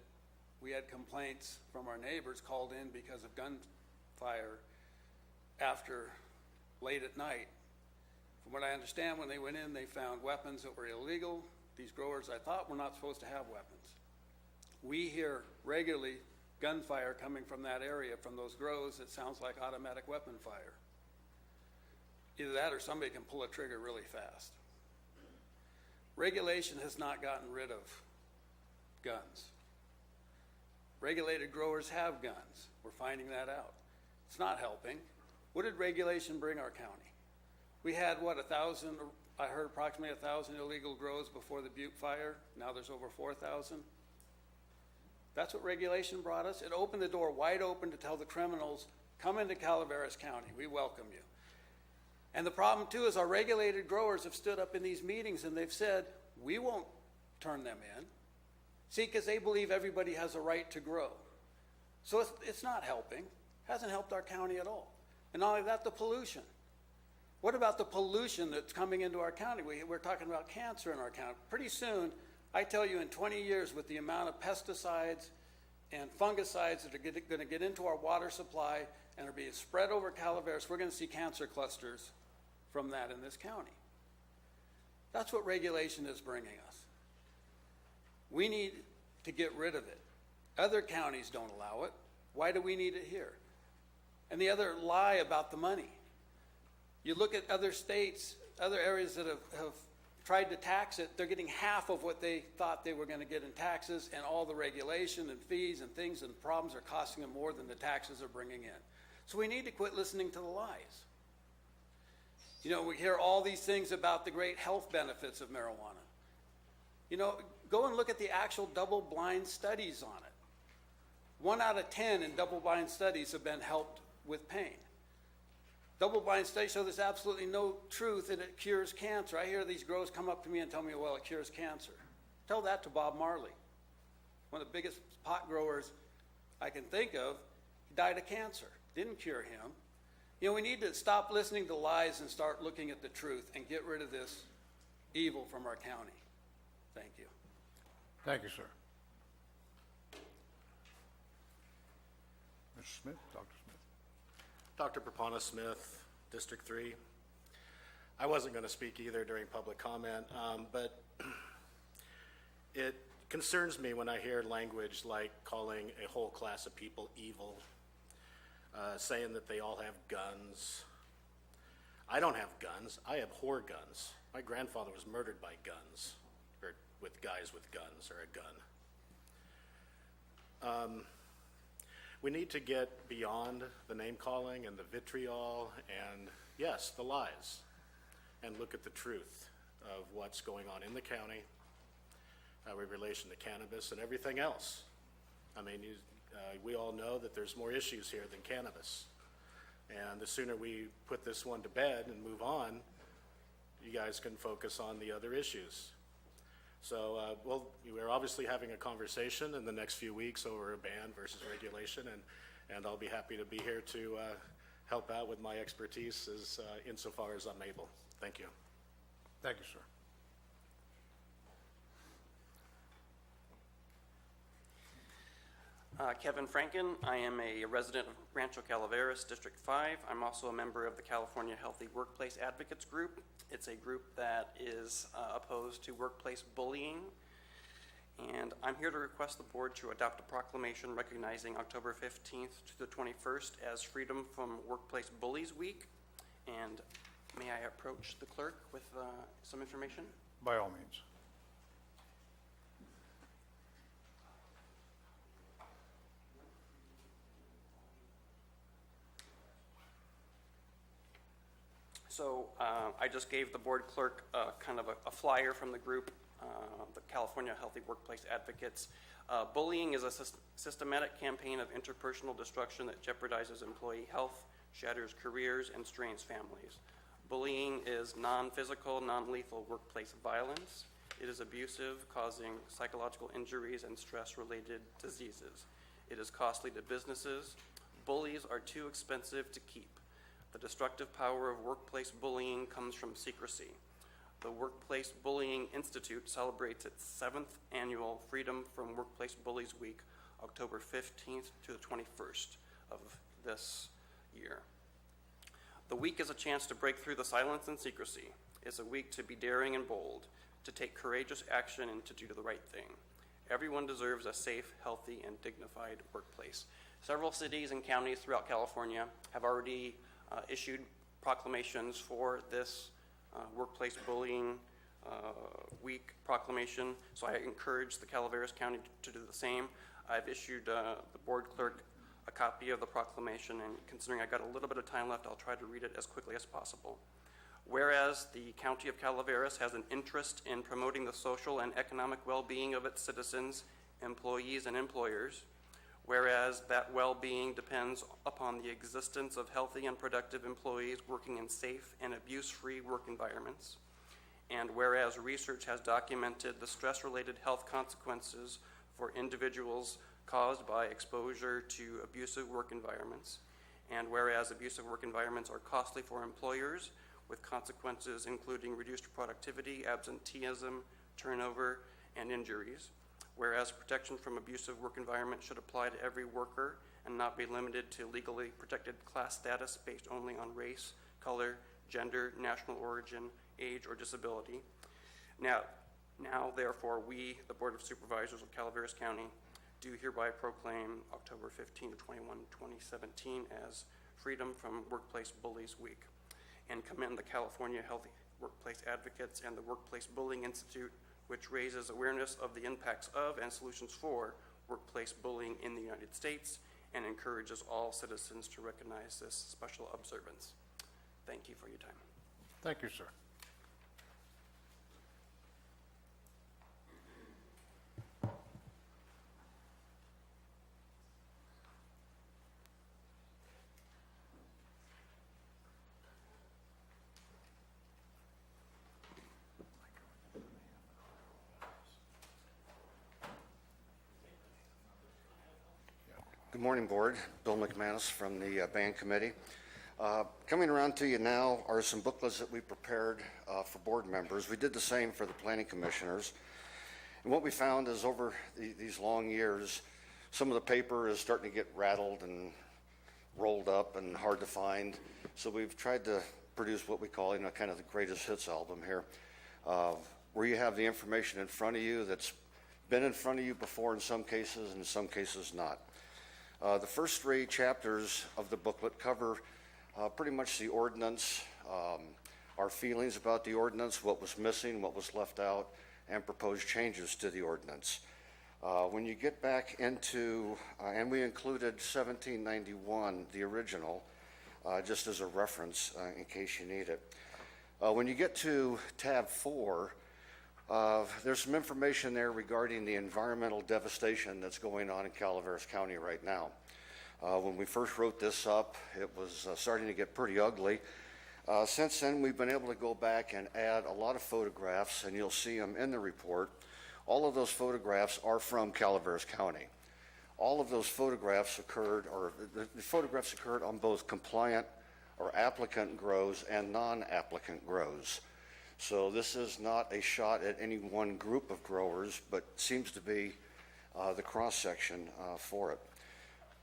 we had complaints from our neighbors called in because of gunfire after late at night. From what I understand, when they went in, they found weapons that were illegal. These growers, I thought, were not supposed to have weapons. We hear regularly gunfire coming from that area, from those grows. It sounds like automatic weapon fire. Either that or somebody can pull a trigger really fast. Regulation has not gotten rid of guns. Regulated growers have guns. We're finding that out. It's not helping. What did regulation bring our county? We had, 1,000, I heard approximately 1,000 illegal grows before the Butte fire. Now there's over 4,000. That's what regulation brought us. It opened the door wide open to tell the criminals, come into Calaveras County, we welcome you. And the problem too is our regulated growers have stood up in these meetings and they've said, we won't turn them in. See, because they believe everybody has a right to grow. So it's not helping. Hasn't helped our county at all. And not only that, the pollution. What about the pollution that's coming into our county? We're talking about cancer in our county. Pretty soon, I tell you, in 20 years, with the amount of pesticides and fungicides that are going to get into our water supply and are being spread over Calaveras, we're going to see cancer clusters from that in this county. That's what regulation is bringing us. We need to get rid of it. Other counties don't allow it. Why do we need it here? And the other lie about the money. You look at other states, other areas that have tried to tax it, they're getting half of what they thought they were going to get in taxes, and all the regulation and fees and things and problems are costing them more than the taxes are bringing in. So we need to quit listening to the lies. You know, we hear all these things about the great health benefits of marijuana. You know, go and look at the actual double-blind studies on it. 1 out of 10 in double-blind studies have been helped with pain. Double-blind studies show there's absolutely no truth that it cures cancer. I hear these growers come up to me and tell me, well, it cures cancer. Tell that to Bob Marley, one of the biggest pot growers I can think of. He died of cancer. Didn't cure him. You know, we need to stop listening to lies and start looking at the truth and get rid of this evil from our county. Thank you. Thank you, sir. Mr. Smith, Dr. Smith. Dr. Prapana Smith, District 3. I wasn't going to speak either during public comment, but it concerns me when I hear language like calling a whole class of people evil, saying that they all have guns. I don't have guns. I abhor guns. My grandfather was murdered by guns, or with guys with guns, or a gun. We need to get beyond the name calling and the vitriol and, yes, the lies, and look at the truth of what's going on in the county with relation to cannabis and everything else. I mean, we all know that there's more issues here than cannabis. And the sooner we put this one to bed and move on, you guys can focus on the other issues. So, we're obviously having a conversation in the next few weeks over a ban versus regulation, and I'll be happy to be here to help out with my expertise insofar as I'm able. Thank you. Thank you, sir. Kevin Franken. I am a resident of Rancho Calaveras, District 5. I'm also a member of the California Healthy Workplace Advocates Group. It's a group that is opposed to workplace bullying. And I'm here to request the board to adopt a proclamation recognizing October 15th to the 21st as Freedom from Workplace Bullies Week. And may I approach the clerk with some information? By all means. So I just gave the board clerk kind of a flyer from the group, the California Healthy Workplace Advocates. Bullying is a systematic campaign of interpersonal destruction that jeopardizes employee health, shatters careers, and strains families. Bullying is non-physical, non-lethal workplace violence. It is abusive, causing psychological injuries and stress-related diseases. It is costly to businesses. Bullies are too expensive to keep. The destructive power of workplace bullying comes from secrecy. The Workplace Bullying Institute celebrates its 7th annual Freedom from Workplace Bullies Week, October 15th to the 21st of this year. The week is a chance to break through the silence and secrecy. It's a week to be daring and bold, to take courageous action and to do the right thing. Everyone deserves a safe, healthy, and dignified workplace. Several cities and counties throughout California have already issued proclamations for this workplace bullying week proclamation, so I encourage the Calaveras County to do the same. I've issued the board clerk a copy of the proclamation, and considering I got a little bit of time left, I'll try to read it as quickly as possible. Whereas the County of Calaveras has an interest in promoting the social and economic well-being of its citizens, employees, and employers, whereas that well-being depends upon the existence of healthy and productive employees working in safe and abuse-free work environments, and whereas research has documented the stress-related health consequences for individuals caused by exposure to abusive work environments, and whereas abusive work environments are costly for employers with consequences including reduced productivity, absenteeism, turnover, and injuries, whereas protection from abusive work environment should apply to every worker and not be limited to legally protected class status based only on race, color, gender, national origin, age, or disability. Now, therefore, we, the Board of Supervisors of Calaveras County, do hereby proclaim October 15 to 21, 2017 as Freedom from Workplace Bullies Week, and commend the California Healthy Workplace Advocates and the Workplace Bullying Institute, which raises awareness of the impacts of and solutions for workplace bullying in the United States and encourages all citizens to recognize this special observance. Thank you for your time. Thank you, sir. Good morning, Board. Bill McManus from the Band Committee. Coming around to you now are some booklets that we prepared for board members. We did the same for the planning commissioners. And what we found is over these long years, some of the paper is starting to get rattled and rolled up and hard to find. So we've tried to produce what we call, kind of the greatest hits album here, where you have the information in front of you that's been in front of you before in some cases, and in some cases not. The first 3 chapters of the booklet cover pretty much the ordinance, our feelings about the ordinance, what was missing, what was left out, and proposed changes to the ordinance. When you get back into, and we included 1791, the original, just as a reference in case you need it. When you get to tab 4, there's some information there regarding the environmental devastation that's going on in Calaveras County right now. When we first wrote this up, it was starting to get pretty ugly. Since then, we've been able to go back and add a lot of photographs, and you'll see them in the report. All of those photographs are from Calaveras County. All of those photographs occurred, or the photographs occurred on both compliant or applicant grows and non-applicant grows. So this is not a shot at any one group of growers, but seems to be the cross-section for it.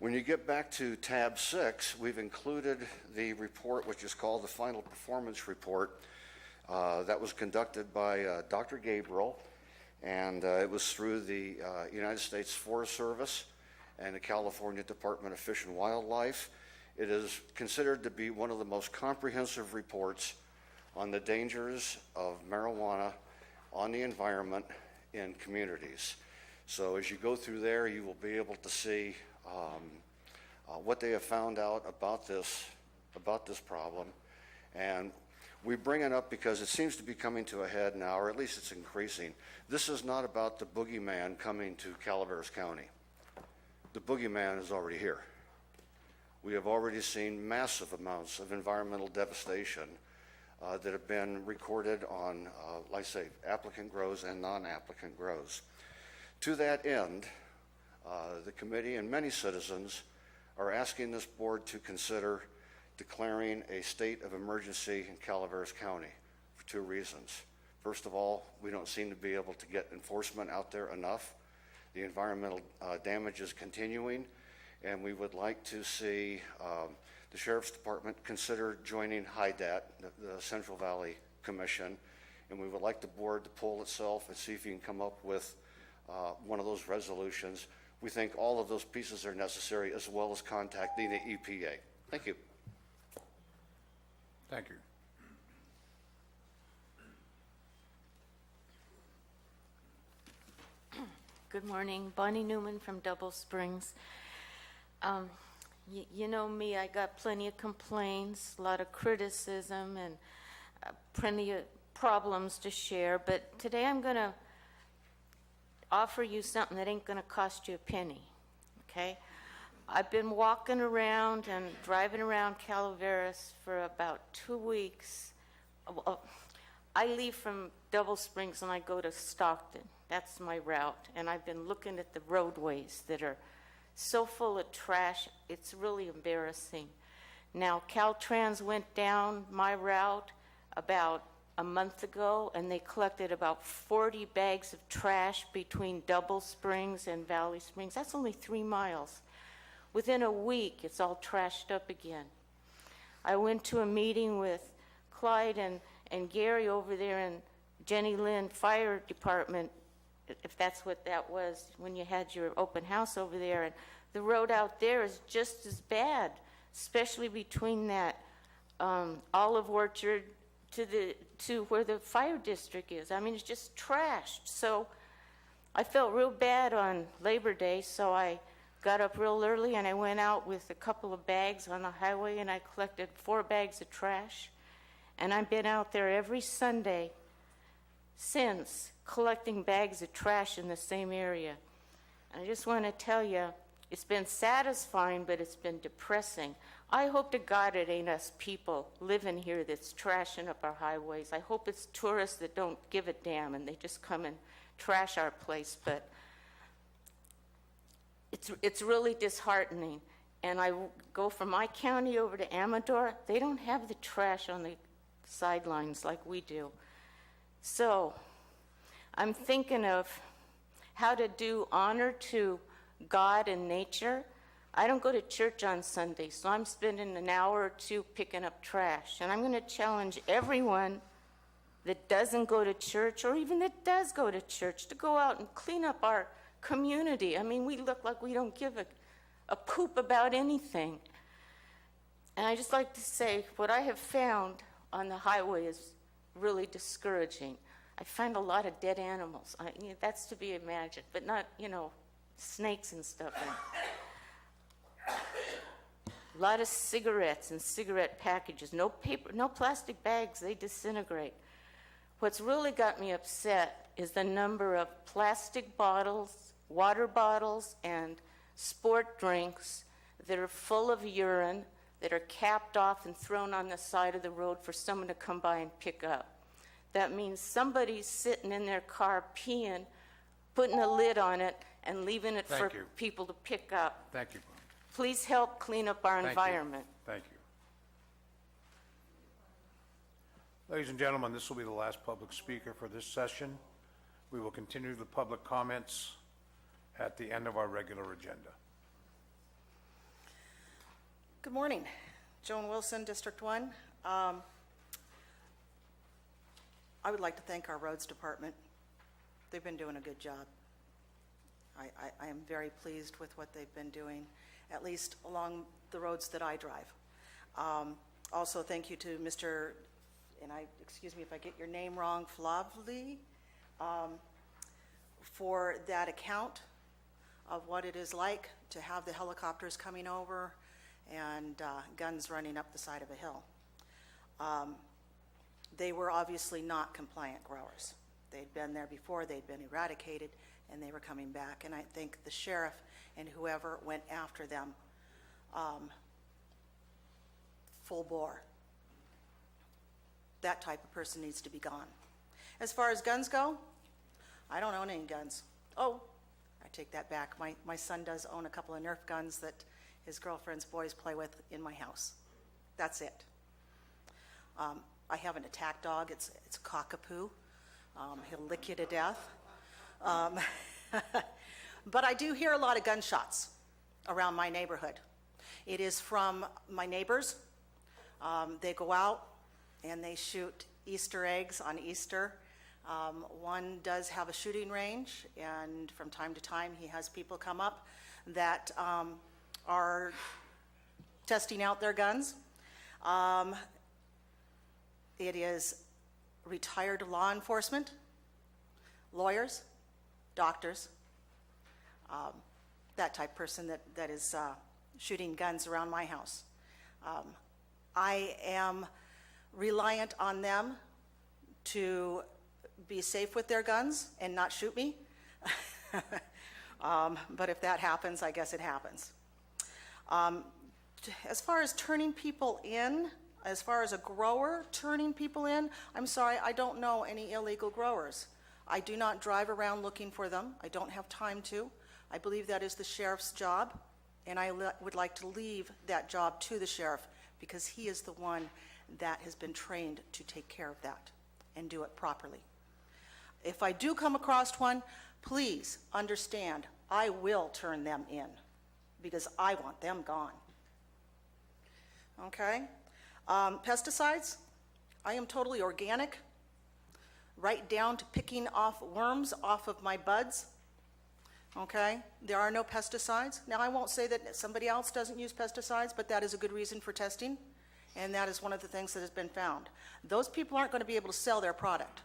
When you get back to tab 6, we've included the report, which is called the Final Performance Report. That was conducted by Dr. Gabriel, and it was through the United States Forest Service and the California Department of Fish and Wildlife. It is considered to be one of the most comprehensive reports on the dangers of marijuana on the environment in communities. So as you go through there, you will be able to see what they have found out about this problem. And we bring it up because it seems to be coming to a head now, or at least it's increasing. This is not about the boogeyman coming to Calaveras County. The boogeyman is already here. We have already seen massive amounts of environmental devastation that have been recorded on, like I say, applicant grows and non-applicant grows. To that end, the committee and many citizens are asking this board to consider declaring a state of emergency in Calaveras County for 2 reasons. First of all, we don't seem to be able to get enforcement out there enough. The environmental damage is continuing, and we would like to see the Sheriff's Department consider joining HIDAT, the Central Valley Commission, and we would like the board to poll itself and see if you can come up with one of those resolutions. We think all of those pieces are necessary, as well as contacting the EPA. Thank you. Thank you. Good morning, Bonnie Newman from Double Springs. You know me, I got plenty of complaints, a lot of criticism, and plenty of problems to share, but today I'm going to offer you something that ain't going to cost you a penny, okay? I've been walking around and driving around Calaveras for about 2 weeks. I leave from Double Springs and I go to Stockton. That's my route, and I've been looking at the roadways that are so full of trash, it's really embarrassing. Now, Caltrans went down my route about a month ago, and they collected about 40 bags of trash between Double Springs and Valley Springs. That's only 3 miles. Within a week, it's all trashed up again. I went to a meeting with Clyde and Gary over there in Jenny Lynn Fire Department, if that's what that was, when you had your open house over there. And the road out there is just as bad, especially between that olive orchard to where the fire district is. I mean, it's just trashed. So I felt real bad on Labor Day, so I got up real early and I went out with a couple of bags on the highway and I collected 4 bags of trash. And I've been out there every Sunday since, collecting bags of trash in the same area. And I just want to tell you, it's been satisfying, but it's been depressing. I hope to God it ain't us people living here that's trashing up our highways. I hope it's tourists that don't give a damn and they just come and trash our place. But it's really disheartening. And I go from my county over to Amador. They don't have the trash on the sidelines like we do. So I'm thinking of how to do honor to God and nature I don't go to church on Sunday, so I'm spending an hour or two picking up trash. And I'm going to challenge everyone that doesn't go to church, or even that does go to church, to go out and clean up our community. I mean, we look like we don't give a poop about anything. And I just like to say, what I have found on the highway is really discouraging. I find a lot of dead animals. That's to be imagined, but not, snakes and stuff. A lot of cigarettes and cigarette packages. No paper, no plastic bags, they disintegrate. What's really got me upset is the number of plastic bottles, water bottles, and sport drinks that are full of urine, that are capped off and thrown on the side of the road for someone to come by and pick up. That means somebody's sitting in their car peeing, putting a lid on it, and leaving it for people to pick up. Thank you. Please help clean up our environment. Thank you. Ladies and gentlemen, this will be the last public speaker for this session. We will continue the public comments at the end of our regular agenda. Good morning. Joan Wilson, District 1. I would like to thank our roads department. They've been doing a good job. I am very pleased with what they've been doing, at least along the roads that I drive. Also, thank you to Mr., excuse me if I get your name wrong, Flavli, for that account of what it is like to have the helicopters coming over and guns running up the side of a hill. They were obviously not compliant growers. They'd been there before, they'd been eradicated, and they were coming back. And I think the sheriff and whoever went after them full bore. That type of person needs to be gone. As far as guns go, I don't own any guns. Oh, I take that back. My son does own a couple of Nerf guns that his girlfriend's boys play with in my house. That's it. I have an attack dog. It's a cockapoo. He'll lick you to death. But I do hear a lot of gunshots around my neighborhood. It is from my neighbors. They go out and they shoot Easter eggs on Easter. One does have a shooting range, and from time to time he has people come up that are testing out their guns. It is retired law enforcement, lawyers, doctors, that type of person that is shooting guns around my house. I am reliant on them to be safe with their guns and not shoot me. But if that happens, I guess it happens. As far as turning people in, as far as a grower turning people in, I'm sorry, I don't know any illegal growers. I do not drive around looking for them. I don't have time to. I believe that is the sheriff's job, and I would like to leave that job to the sheriff because he is the one that has been trained to take care of that and do it properly. If I do come across one, please understand, I will turn them in because I want them gone. Okay? Pesticides, I am totally organic, right down to picking off worms off of my buds. Okay? There are no pesticides. Now, I won't say that somebody else doesn't use pesticides, but that is a good reason for testing, and that is one of the things that has been found. Those people aren't going to be able to sell their product,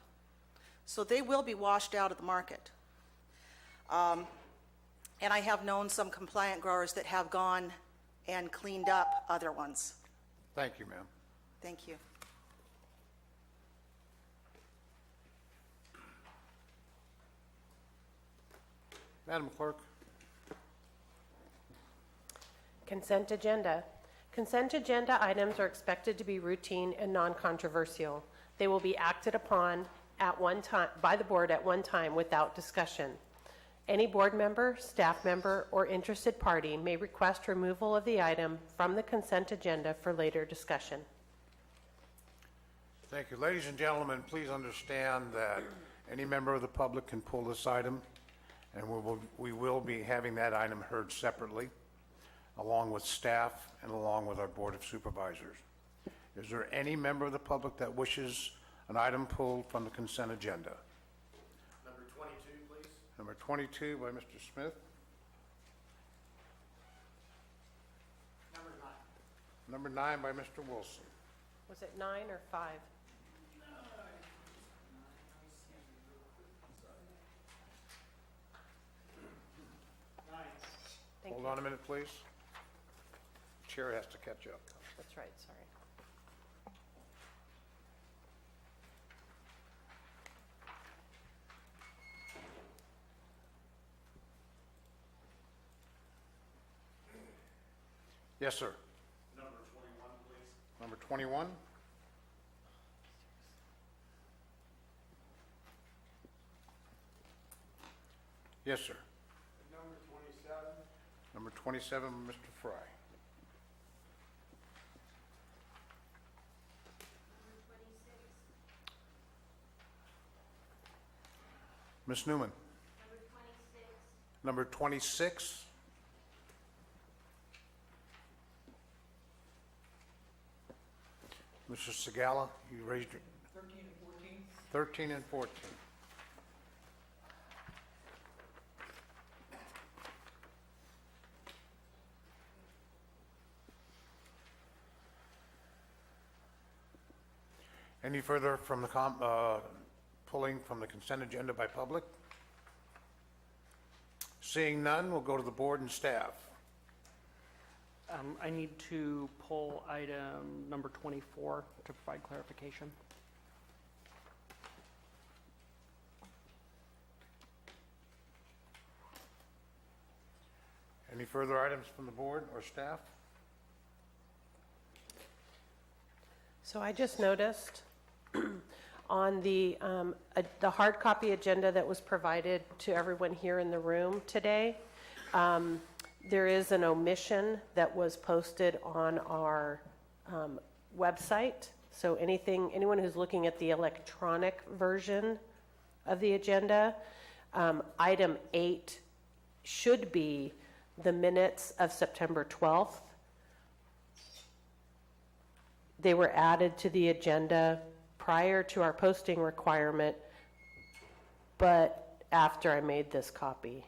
so they will be washed out of the market. And I have known some compliant growers that have gone and cleaned up other ones. Thank you, ma'am. Thank you. Madam Clerk. Consent agenda. Consent agenda items are expected to be routine and non-controversial. They will be acted upon at one time by the board at one time without discussion. Any board member, staff member, or interested party may request removal of the item from the consent agenda for later discussion. Thank you. Ladies and gentlemen, please understand that any member of the public can pull this item, and we will be having that item heard separately. along with staff and along with our Board of Supervisors. Is there any member of the public that wishes an item pulled from the consent agenda? Number 22, please. Number 22 by Mr. Smith. Number 9 by Mr. Wilson. Was it 9 or 5? Thank Hold you. on a minute, please. Chair has to catch up. That's right, sorry. Yes, sir. Number 21, please. Number 21. Yes, sir. Number 27. Number 27, Mr. Fry. Ms. Newman. Number 26. Mr. Segala, you raised your... 13 and 14. 13 and 14. Any further from the pulling from the consent agenda by public? Seeing none, we'll go to the board and staff. I need to pull item number 24 to provide clarification. Any further items from the board or staff? So I just noticed on the hard copy agenda that was provided to everyone here in the room today, there is an omission that was posted on our website. So anyone who's looking at the electronic version of the agenda, item 8 should be the minutes of September 12th. They were added to the agenda prior to our posting requirement, but after I made this copy.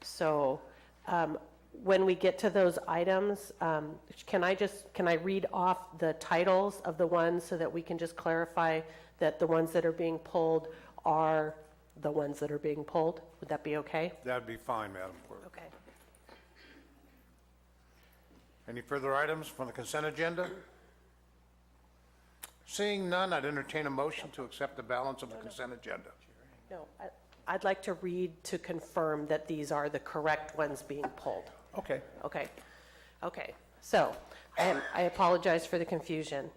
So when we get to those items, can I read off the titles of the ones so that we can just clarify that the ones that are being pulled are the ones that are being pulled? Would that be okay? That'd be fine, Madam Clerk. Okay. Any further items from the consent agenda? Seeing none, I'd entertain a motion to accept the balance of the consent agenda. No, I'd like to read to confirm that these are the correct ones being pulled. Okay. Okay. Okay. So I apologize for the confusion.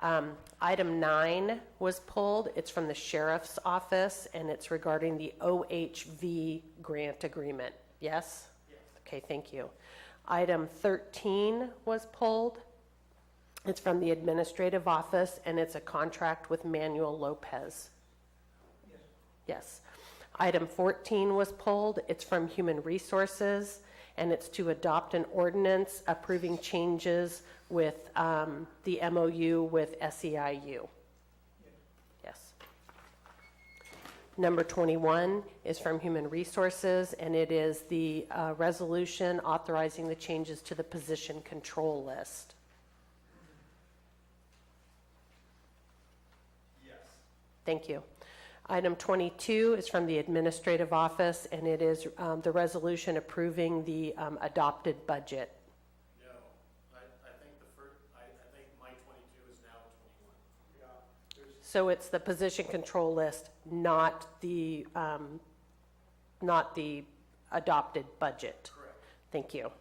Item 9 was pulled. It's from the sheriff's office, and it's regarding the OHV grant agreement. Yes? Yes. Okay, thank you. Item 13 was pulled. It's from the administrative office, and it's a contract with Manuel Lopez. Yes. Yes. Item 14 was pulled. It's from Human Resources, and it's to adopt an ordinance approving changes with the MOU with SEIU. Yes. Number 21 is from Human Resources, and it is the resolution authorizing the changes to the position control list. Yes. Thank you. Item 22 is from the administrative office, and it is the resolution approving the adopted budget. No, I think my 22 is now 21. Yeah. So it's the position control list, not the adopted budget. Correct. Thank you.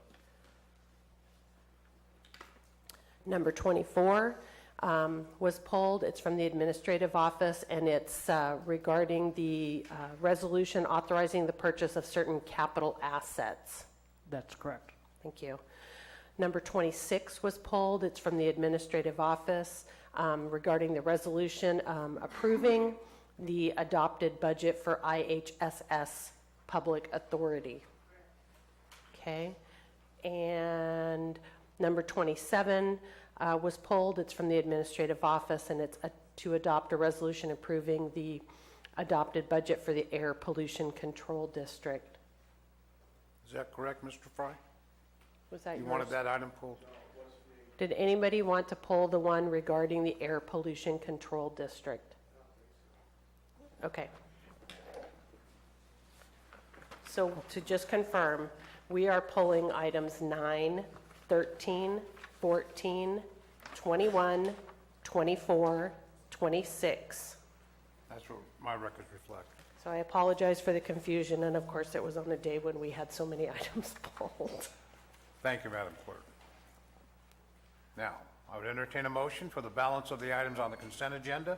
Number 24 was pulled. It's from the administrative office, and it's regarding the resolution authorizing the purchase of certain capital assets. That's correct. Thank you. Number 26 was pulled. It's from the administrative office regarding the resolution approving the adopted budget for IHSS Public Authority. Okay. And number 27 was pulled. It's from the administrative office, and it's to adopt a resolution approving the adopted budget for the Air Pollution Control District. Is that correct, Mr. Fry? Was that You yours? wanted that item pulled? Did anybody want to pull the one regarding the Air Pollution Control District? Okay. So to just confirm, we are pulling items 9, 13, 14, 21, 24, 26. That's what my records reflect. So I apologize for the confusion, and of course, it was on a day when we had so many items pulled. Thank you, Madam Clerk. Now, I would entertain a motion for the balance of the items on the consent agenda.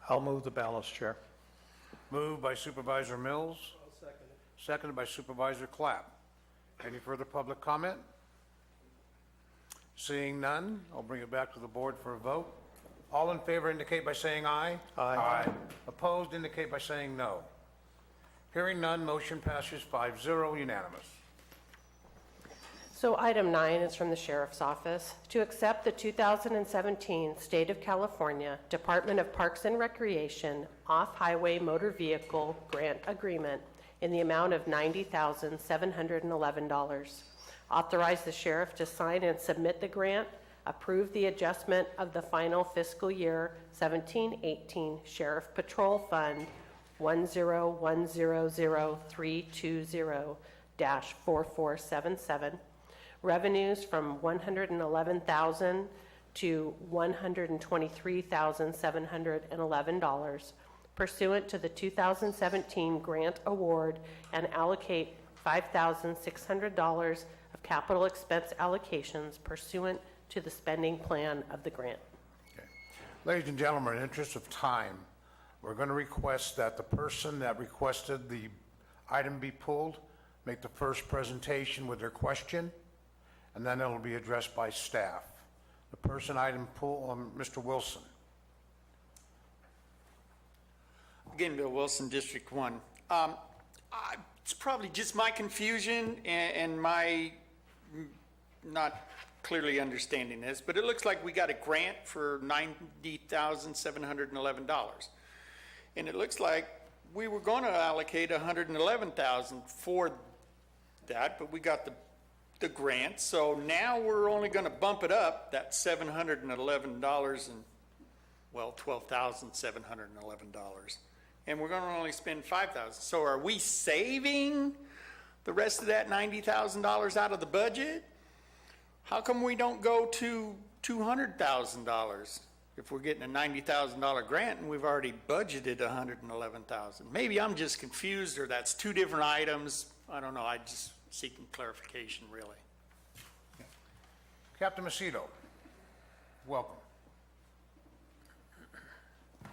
I'll move the balance, Chair. Moved by Supervisor Mills. Seconded by Supervisor Clapp. Any further public comment? Seeing none, I'll bring it back to the board for a vote. All in favor indicate by saying aye. Aye. Opposed indicate by saying no. Hearing none, motion passes 5-0, unanimous. So item 9 is from the Sheriff's Office. To accept the 2017 State of California Department of Parks and Recreation Off-Highway Motor Vehicle Grant Agreement in the amount of $90,711. Authorize the sheriff to sign and submit the grant. Approve the adjustment of the final fiscal year 17-18 Sheriff Patrol Fund 101000320-4477. Revenues from $111,000 to $123,711 pursuant to the 2017 grant award, and allocate $5,600 of capital expense allocations pursuant to the spending plan of the grant. Okay. Ladies and gentlemen, in the interest of time, we're going to request that the person that requested the item be pulled make the first presentation with their question, and then it'll be addressed by staff. The person item pulled, Mr. Wilson. Again, Bill Wilson, District 1. It's probably just my confusion and my not clearly understanding this, but it looks like we got a grant for $90,711. And it looks like we were going to allocate $111,000 for that, but we got the grant. So now we're only going to bump it up, that $711 and, well, $12,711. And we're going to only spend $5,000. So are we saving the rest of that $90,000 out of the budget? How come we don't go to $200,000 if we're getting a $90,000 grant and we've already budgeted $111,000? Maybe I'm just confused, or that's two different items. I don't know. I just seeking clarification, really. Captain Macedo, welcome.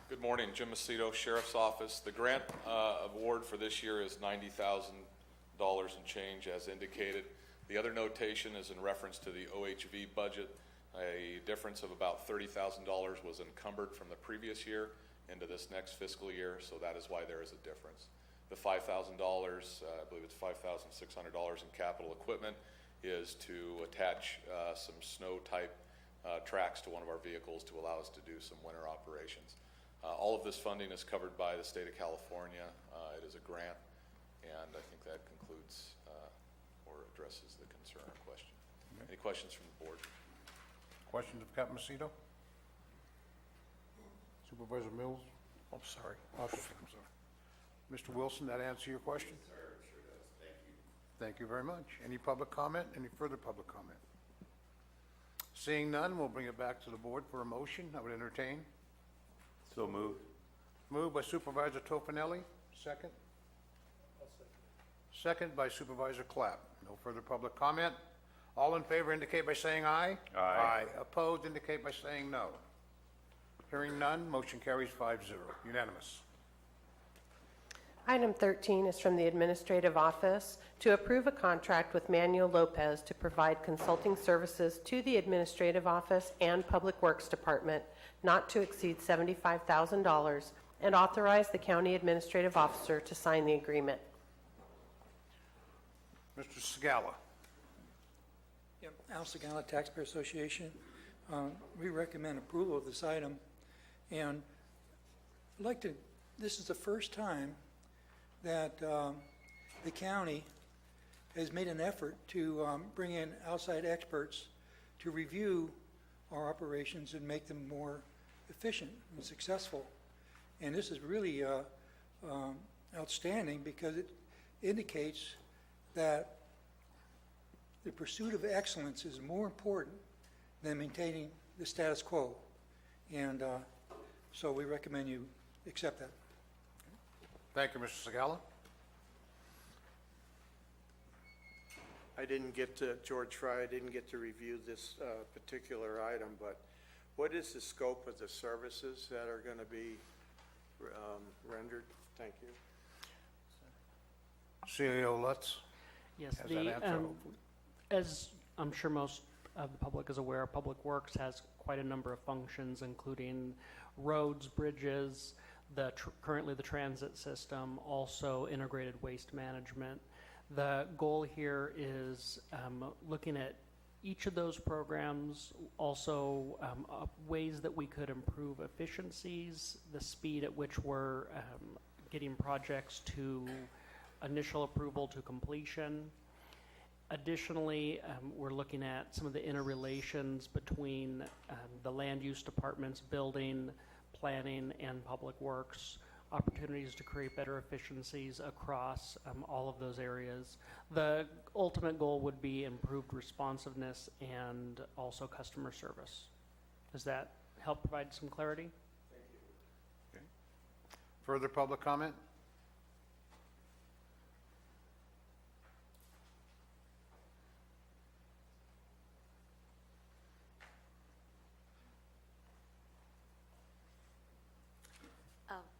Good morning, Jim Macedo, Sheriff's Office. The grant award for this year is $90,000 and change as indicated. The other notation is in reference to the OHV budget. A difference of about $30,000 was encumbered from the previous year into this next fiscal year, so that is why there is a difference. The $5,000, I believe it's $5,600 in capital equipment, is to attach some snow-type tracks to one of our vehicles to allow us to do some winter operations. All of this funding is covered by the state of California. It is a grant, and I think that concludes or addresses the concern or question. Any questions from the board? Questions of Captain Macedo? Supervisor Mills? I'm sorry. I'm sorry. Mr. Wilson, that answer your question? Sir, it sure does. Thank you. Thank you very much. Any public comment? Any further public comment? Seeing none, we'll bring it back to the board for a motion. I would entertain. So moved. Moved by Supervisor Tofinelli. Second? Second by Supervisor Clapp. No further public comment. All in favor indicate by saying aye. Aye. Opposed indicate by saying no. Hearing none, motion carries 5-0. Unanimous. Item 13 is from the Administrative Office to approve a contract with Manuel Lopez to provide consulting services to the Administrative Office and Public Works Department not to exceed $75,000, and authorize the County Administrative Officer to sign the agreement. Mr. Segala. Yep, Al Sagala, Taxpayer Association. We recommend approval of this item, and I'd like to, this is the first time that the county has made an effort to bring in outside experts to review our operations and make them more efficient and successful. And this is really outstanding because it indicates that the pursuit of excellence is more important than maintaining the status quo. And so we recommend you accept that. Thank you, Mr. Segala. I didn't get to, George Fry, I didn't get to review this particular item, but what is the scope of the services that are going to be rendered? Thank you. CEO Lutz? Yes, Has that answer, hopefully? as I'm sure most of the public is aware, Public Works has quite a number of functions, including roads, bridges, currently the transit system, also integrated waste management. The goal here is looking at each of those programs, also ways that we could improve efficiencies, the speed at which we're getting projects to initial approval to completion. Additionally, we're looking at some of the interrelations between the land use departments, building, planning, and public works, opportunities to create better efficiencies across all of those areas. The ultimate goal would be improved responsiveness and also customer service. Does that help provide some clarity? Thank you. Okay. Further public comment?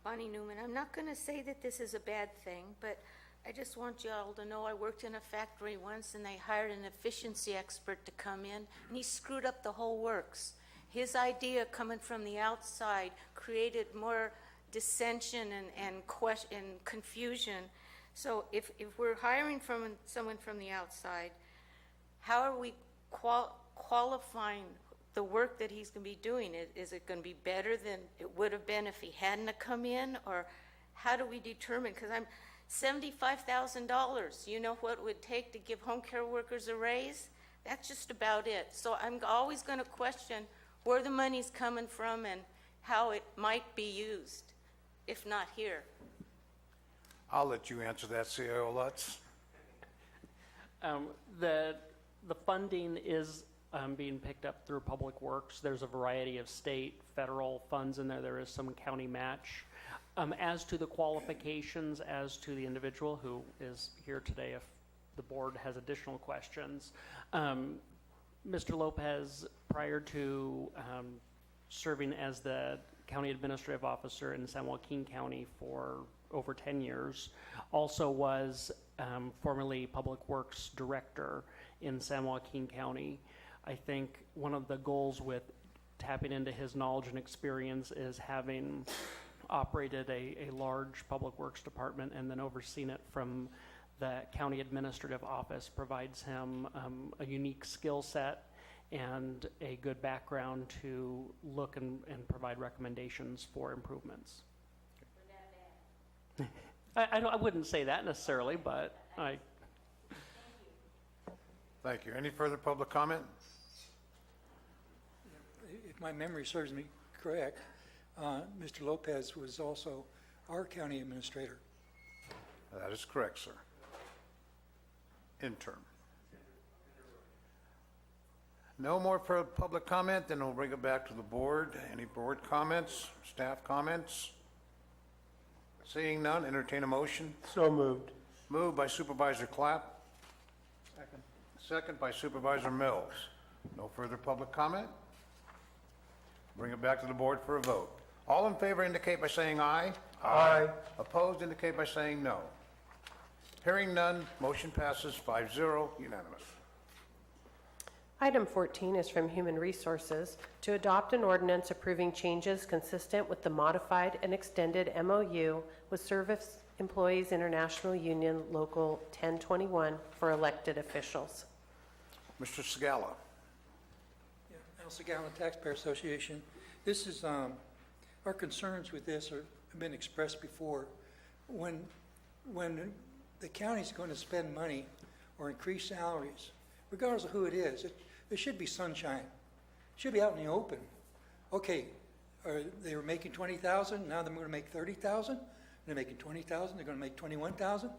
Bonnie Newman, I'm not going to say that this is a bad thing, but I just want you all to know I worked in a factory once and they hired an efficiency expert to come in and he screwed up the whole works. His idea coming from the outside created more dissension and confusion. So if we're hiring someone from the outside, how are we qualifying the work that he's going to be doing? Is it going to be better than it would have been if he hadn't have come in? Or how do we determine? Because I'm $75,000. You know what it would take to give home care workers a raise? That's just about it. So I'm always going to question where the money's coming from and how it might be used, if not here. I'll let you answer that, CEO Lutz. The funding is being picked up through Public Works. There's a variety of state, federal funds in there. There is some county match. As to the qualifications, as to the individual who is here today, if the board has additional questions, Mr. Lopez, prior to serving as the county administrative officer in San Joaquin County for over 10 years, also was formerly Public Works Director in San Joaquin County. I think one of the goals with tapping into his knowledge and experience is having operated a large public works department and then overseen it from the county administrative office provides him a unique skill set and a good background to look and provide recommendations for improvements. I wouldn't say that necessarily, but Thank you. Any further public comment? If my memory serves me correct, Mr. Lopez was also our county administrator. That is correct, sir. Interim. No more public comment, then we'll bring it back to the board. Any board comments, staff comments? Seeing none, entertain a motion. So moved. Moved by Supervisor Clapp, Second. second by Supervisor Mills. No further public comment? Bring it back to the board for a vote. All in favor indicate by saying aye. Aye. Opposed indicate by saying no. Hearing none, motion passes 5-0, unanimous. Item 14 is from Human Resources to adopt an ordinance approving changes consistent with the modified and extended MOU with Service Employees International Union Local 1021 for elected officials. Mr. Segala. Al Sagala Taxpayer Association. This is, our concerns with this have been expressed before. When the county's going to spend money or increase salaries, regardless of who it is, there should be sunshine. It should be out in the open. Okay, they were making 20,000, now they're going to make 30,000. They're making 20,000, they're going to make 21,000.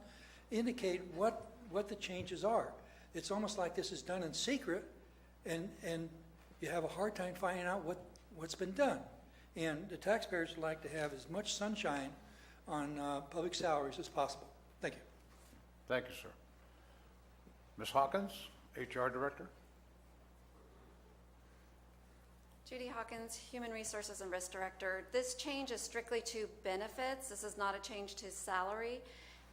Indicate what the changes are. It's almost like this is done in secret, and you have a hard time finding out what's been done. And the taxpayers would like to have as much sunshine on public salaries as possible. Thank you. Thank you, sir. Ms. Hawkins, HR Director. Judy Hawkins, Human Resources and Risk Director. This change is strictly to benefits. This is not a change to salary.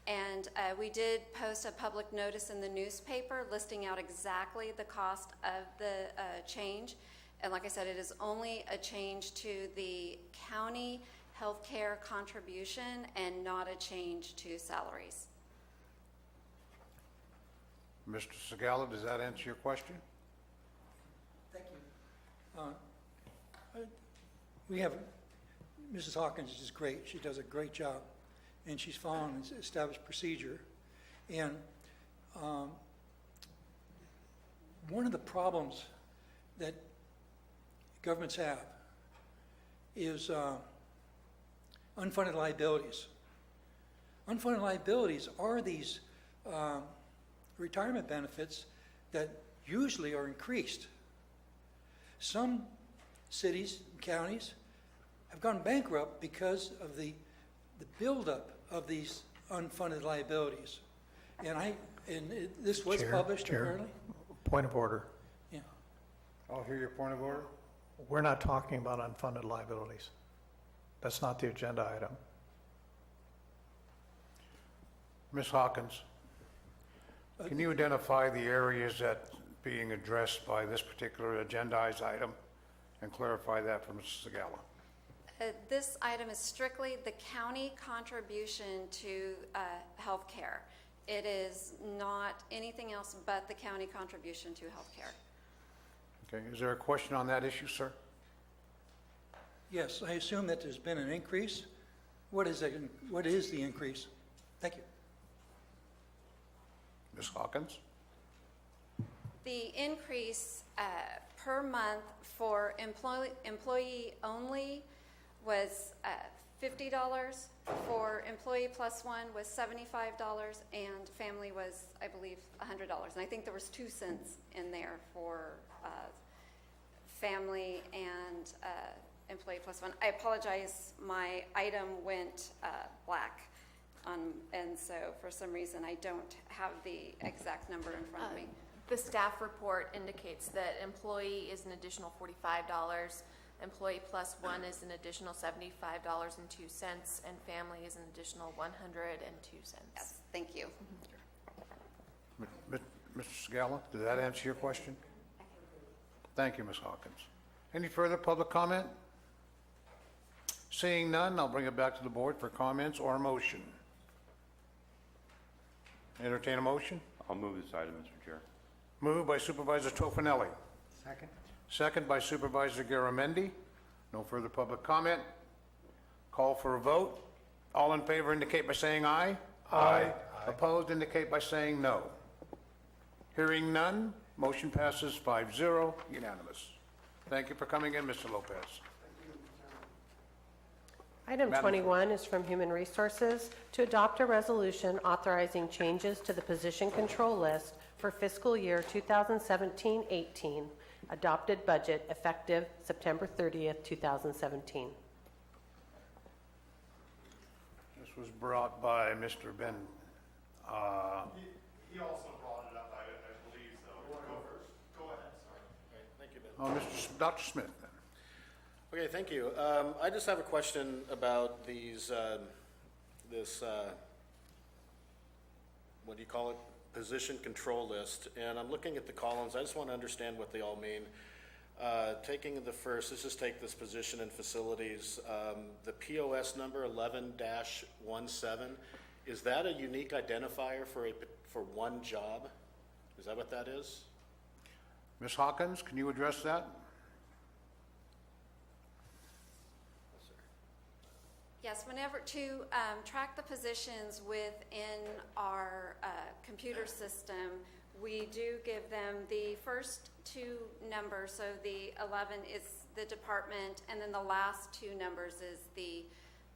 And we did post a public notice in the newspaper listing out exactly the cost of the change. And like I said, it is only a change to the county healthcare contribution and not a change to salaries. Mr. Segala, does that answer your question? Thank you. We have, Mrs. Hawkins is great. She does a great job. And she's following an established procedure. And one of the problems that governments have is unfunded liabilities. Unfunded liabilities are these retirement benefits that usually are increased. Some cities and counties have gone bankrupt because of the buildup of these unfunded liabilities. This was published apparently. Point of order. Yeah. I'll hear your point of order. We're not talking about unfunded liabilities. That's not the agenda item. Ms. Hawkins, can you identify the areas that being addressed by this particular agendized item and clarify that for Mr. Segala? This item is strictly the county contribution to health care. It is not anything else but the county contribution to health care. Okay, is there a question on that issue, sir? Yes, I assume that there's been an increase. What is the increase? Thank you. Ms. Hawkins? The increase per month for employee only was $50. For employee plus one was $75, and family was, I believe, $100. And I think there was 2 cents in there for family and employee plus one. I apologize, my item went black. And so for some reason, I don't have the exact number in front of me. The staff report indicates that employee is an additional $45, employee plus one is an additional $75.02, and family is an additional $102. Yes, thank you. Mr. Segala, did that answer your question? Thank you, Ms. Hawkins. Any further public comment? Seeing none, I'll bring it back to the board for comments or a motion. Entertain a motion? I'll move this item, Mr. Chair. Moved by Supervisor Tofinelli. Second. Second by Supervisor Garamendi. No further public comment. Call for a vote. All in favor indicate by saying aye. Aye. Opposed indicate by saying no. Hearing none, motion passes 5-0, unanimous. Thank you for coming in, Mr. Lopez. Item Madam 21 is from Human Resources to adopt a resolution authorizing changes to the position control list for fiscal year 2017-18, adopted budget effective September 30th, 2017. This was brought by Mr. Ben. He also brought it up, I believe, so. Go first. Go ahead, sorry. Thank you, Ben. Dr. Smith, then. Okay, thank you. I just have a question about these, what do you call it? Position control list. And I'm looking at the columns. I just want to understand what they all mean. Taking the first, let's just take this position in facilities. The POS number 11-17, is that a unique identifier for one job? Is that what that is? Ms. Hawkins, can you address that? Yes, whenever to track the positions within our computer system, we do give them the first two numbers. So the 11 is the department, and then the last two numbers is the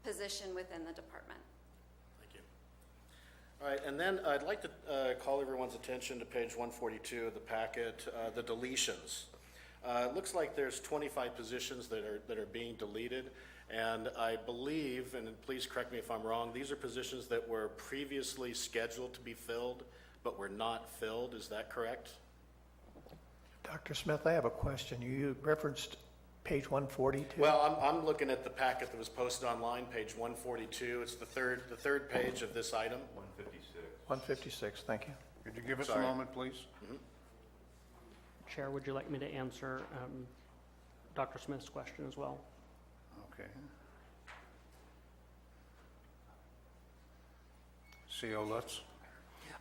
position within the department. Thank you. All right, and then I'd like to call everyone's attention to page 142 of the packet, the deletions. It looks like there's 25 positions that are being deleted, and I believe, and please correct me if I'm wrong, these are positions that were previously scheduled to be filled, but were not filled. Is that correct? Dr. Smith, I have a question. You referenced page 142? Well, I'm looking at the packet that was posted online, page 142. It's the third page of this item. 156. 156, thank you. Could you give us Sorry. a moment, please? Chair, would you like me to answer Dr. Smith's question as well? Okay. CO Lutz?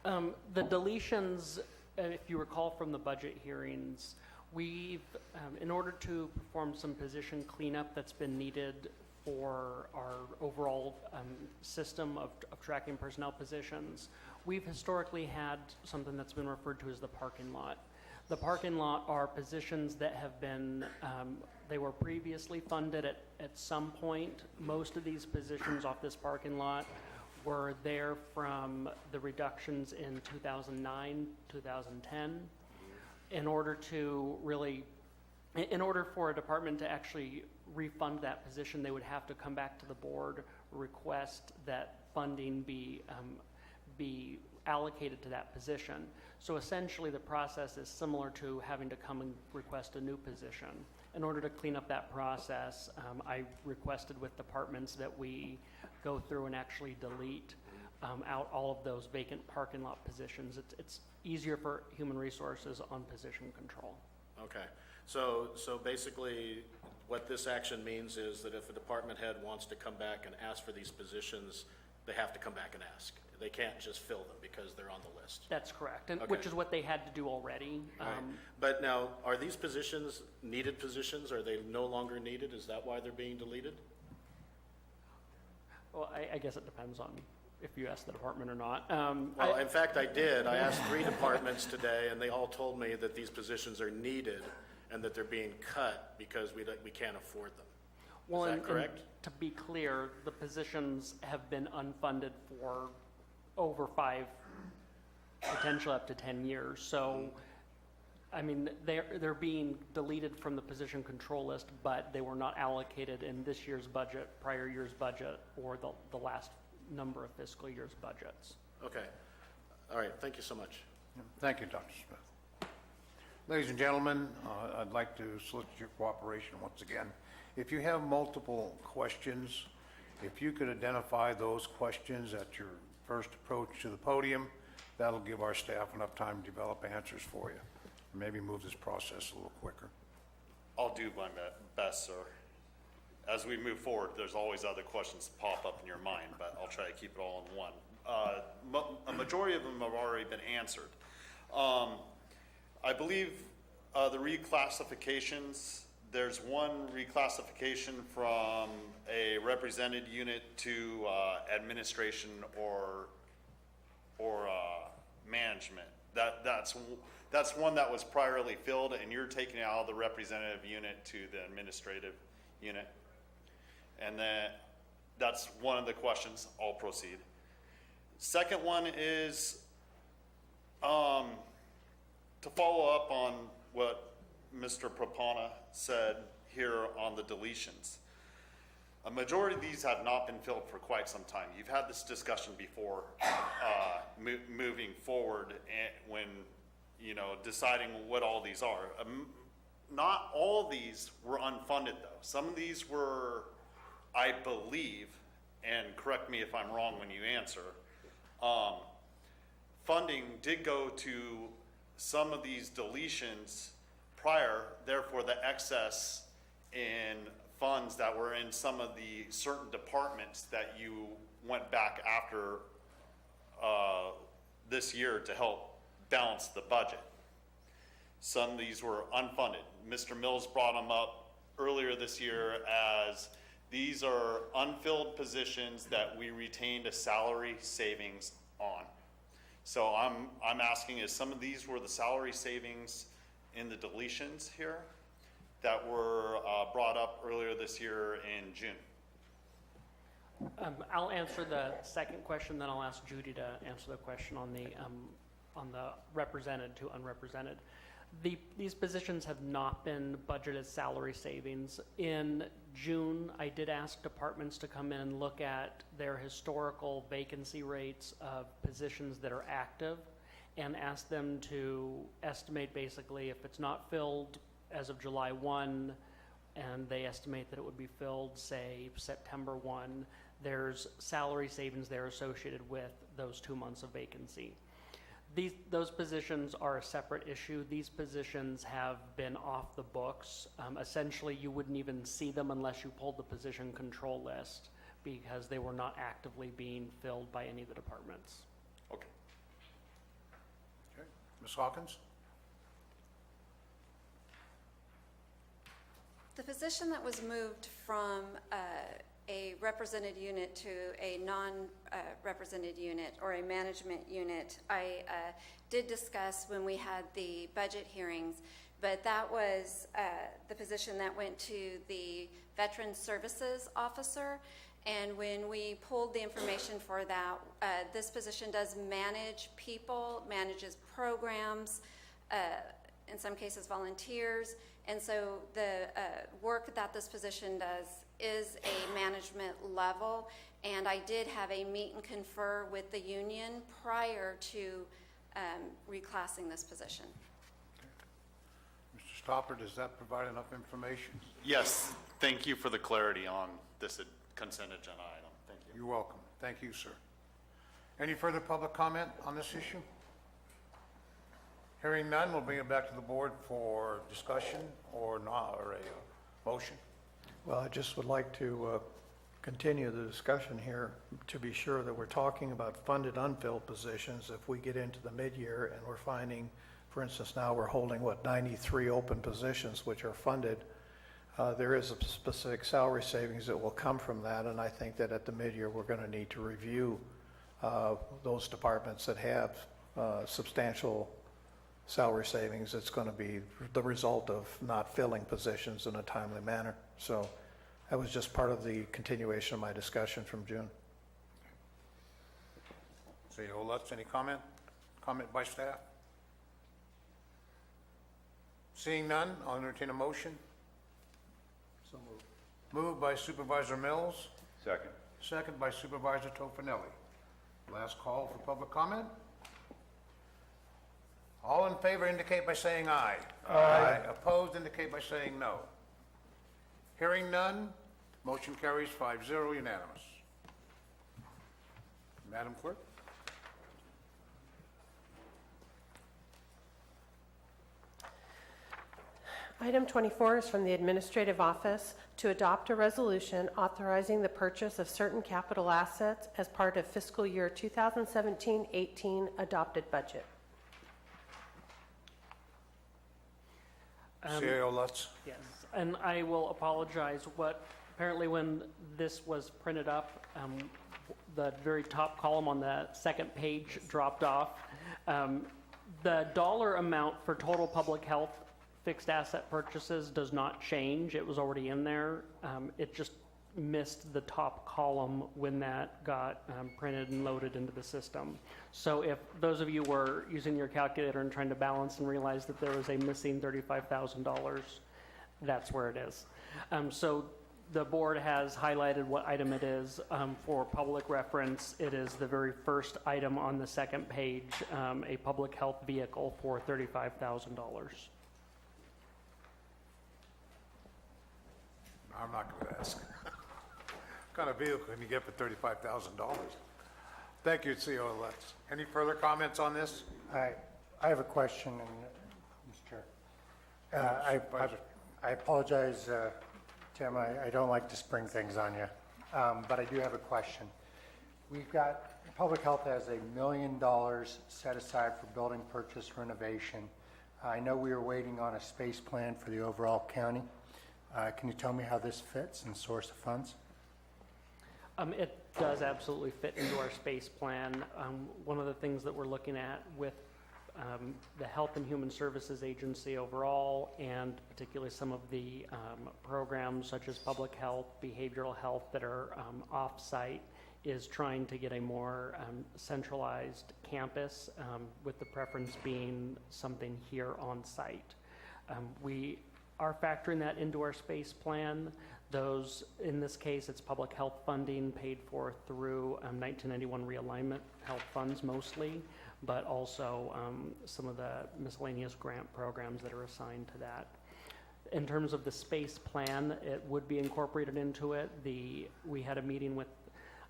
The deletions, if you recall from the budget hearings, we've, in order to perform some position cleanup that's been needed for our overall system of tracking personnel positions, we've historically had something that's been referred to as the parking lot. The parking lot are positions that have been, they were previously funded at some point. Most of these positions off this parking lot were there from the reductions in 2009, 2010. In order for a department to actually refund that position, they would have to come back to the board, request that funding be allocated to that position. So essentially the process is similar to having to come and request a new position. In order to clean up that process, I requested with departments that we go through and actually delete out all of those vacant parking lot positions. It's easier for human resources on position control. Okay. So basically, what this action means is that if a department head wants to come back and ask for these positions, they have to come back and ask. They can't just fill them because they're on the list. That's correct, and Okay. which is what they had to do already. Right. But now, are these positions needed positions? Are they no longer needed? Is that why they're being deleted? Well, I guess it depends on if you ask the department or not. Well, in fact, I did. I asked 3 departments today, and they all told me that these positions are needed and that they're being cut because we can't afford them. Well, Is that and correct? to be clear, the positions have been unfunded for over 5, potentially up to 10 years. So, I mean, they're being deleted from the position control list, but they were not allocated in this year's budget, prior year's budget, or the last number of fiscal years' budgets. Okay. All right. Thank you so much. Thank you, Dr. Smith. Ladies and gentlemen, I'd like to solicit your cooperation once again. If you have multiple questions, if you could identify those questions at your first approach to the podium, that'll give our staff enough time to develop answers for you. Maybe move this process a little quicker. I'll do my best, sir. As we move forward, there's always other questions that pop up in your mind, but I'll try to keep it all in one. A majority of them have already been answered. I believe the reclassifications, there's one reclassification from a represented unit to administration or management. That's one that was priorly filled, and you're taking it out of the representative unit to the administrative unit. And that's one of the questions. I'll proceed. Second one is to follow up on what Mr. Propana said here on the deletions. A majority of these have not been filled for quite some time. You've had this discussion before, moving forward when, deciding what all these are. Not all these were unfunded, though. Some of these were, I believe, and correct me if I'm wrong when you answer, funding did go to some of these deletions prior, therefore the excess in funds that were in some of the certain departments that you went back after this year to help balance the budget. Some of these were unfunded. Mr. Mills brought them up earlier this year as these are unfilled positions that we retained a salary savings on. So I'm asking, is some of these were the salary savings in the deletions here that were brought up earlier this year in June? I'll answer the second question, then I'll ask Judy to answer the question on the represented to unrepresented. These positions have not been budgeted salary savings. In June, I did ask departments to come in and look at their historical vacancy rates of positions that are active and ask them to estimate basically if it's not filled as of July 1 and they estimate that it would be filled, say, September 1, there's salary savings there associated with those 2 months of vacancy. Those positions are a separate issue. These positions have been off the books. Essentially, you wouldn't even see them unless you pulled the position control list because they were not actively being filled by any of the departments. Okay. Okay. Ms. Hawkins? The position that was moved from a represented unit to a non-represented unit or a management unit, I did discuss when we had the budget hearings, but that was the position that went to the Veteran Services Officer. And when we pulled the information for that, this position does manage people, manages programs, in some cases volunteers. And so the work that this position does is a management level, and I did have a meet and confer with the union prior to reclassing this position. Mr. Stopper, does that provide enough information? Yes, thank you for the clarity on this consent agenda item. Thank you. You're welcome. Thank you, sir. Any further public comment on this issue? Hearing none, we'll bring it back to the board for discussion or not, or a motion. Well, I just would like to continue the discussion here to be sure that we're talking about funded unfilled positions. If we get into the mid-year and we're finding, for instance, now we're holding, 93 open positions which are funded, there is a specific salary savings that will come from that, and I think that at the mid-year we're going to need to review those departments that have substantial salary savings. It's going to be the result of not filling positions in a timely manner. So that was just part of the continuation of my discussion from June. CEO Lutz, any comment? Comment by staff? Seeing none, I'll entertain a motion. So moved. Moved by Supervisor Mills, Second. second by Supervisor Tofinelli. Last call for public comment. All in favor indicate by saying aye. Aye. Opposed indicate by saying no. Hearing none, motion carries 5-0 unanimous. Madam Clerk? Item 24 is from the Administrative Office to adopt a resolution authorizing the purchase of certain capital assets as part of fiscal year 2017-18 adopted budget. CEO Lutz? Yes, and I will apologize. Apparently when this was printed up, the very top column on the second page dropped off. The dollar amount for total public health fixed asset purchases does not change. It was already in there. It just missed the top column when that got printed and loaded into the system. So if those of you were using your calculator and trying to balance and realize that there was a missing $35,000, that's where it is. So the board has highlighted what item it is for public reference. It is the very first item on the second page, a public health vehicle for $35,000. I'm not going to ask. What kind of vehicle can you get for $35,000? Thank you, CEO Lutz. Any further comments on this? I have a question, Mr. Chair. I apologize, Tim. I don't like to spring things on you, but I do have a question. We've got, public health has $1 million set aside for building purchase renovation. I know we are waiting on a space plan for the overall county. Can you tell me how this fits and source of funds? It does absolutely fit into our space plan. One of the things that we're looking at with the Health and Human Services Agency overall, and particularly some of the programs such as public health, behavioral health that are off-site, is trying to get a more centralized campus, with the preference being something here on site. We are factoring that into our space plan. Those, in this case, it's public health funding paid for through 1991 realignment health funds mostly, but also some of the miscellaneous grant programs that are assigned to that. In terms of the space plan, it would be incorporated into it. We had a meeting with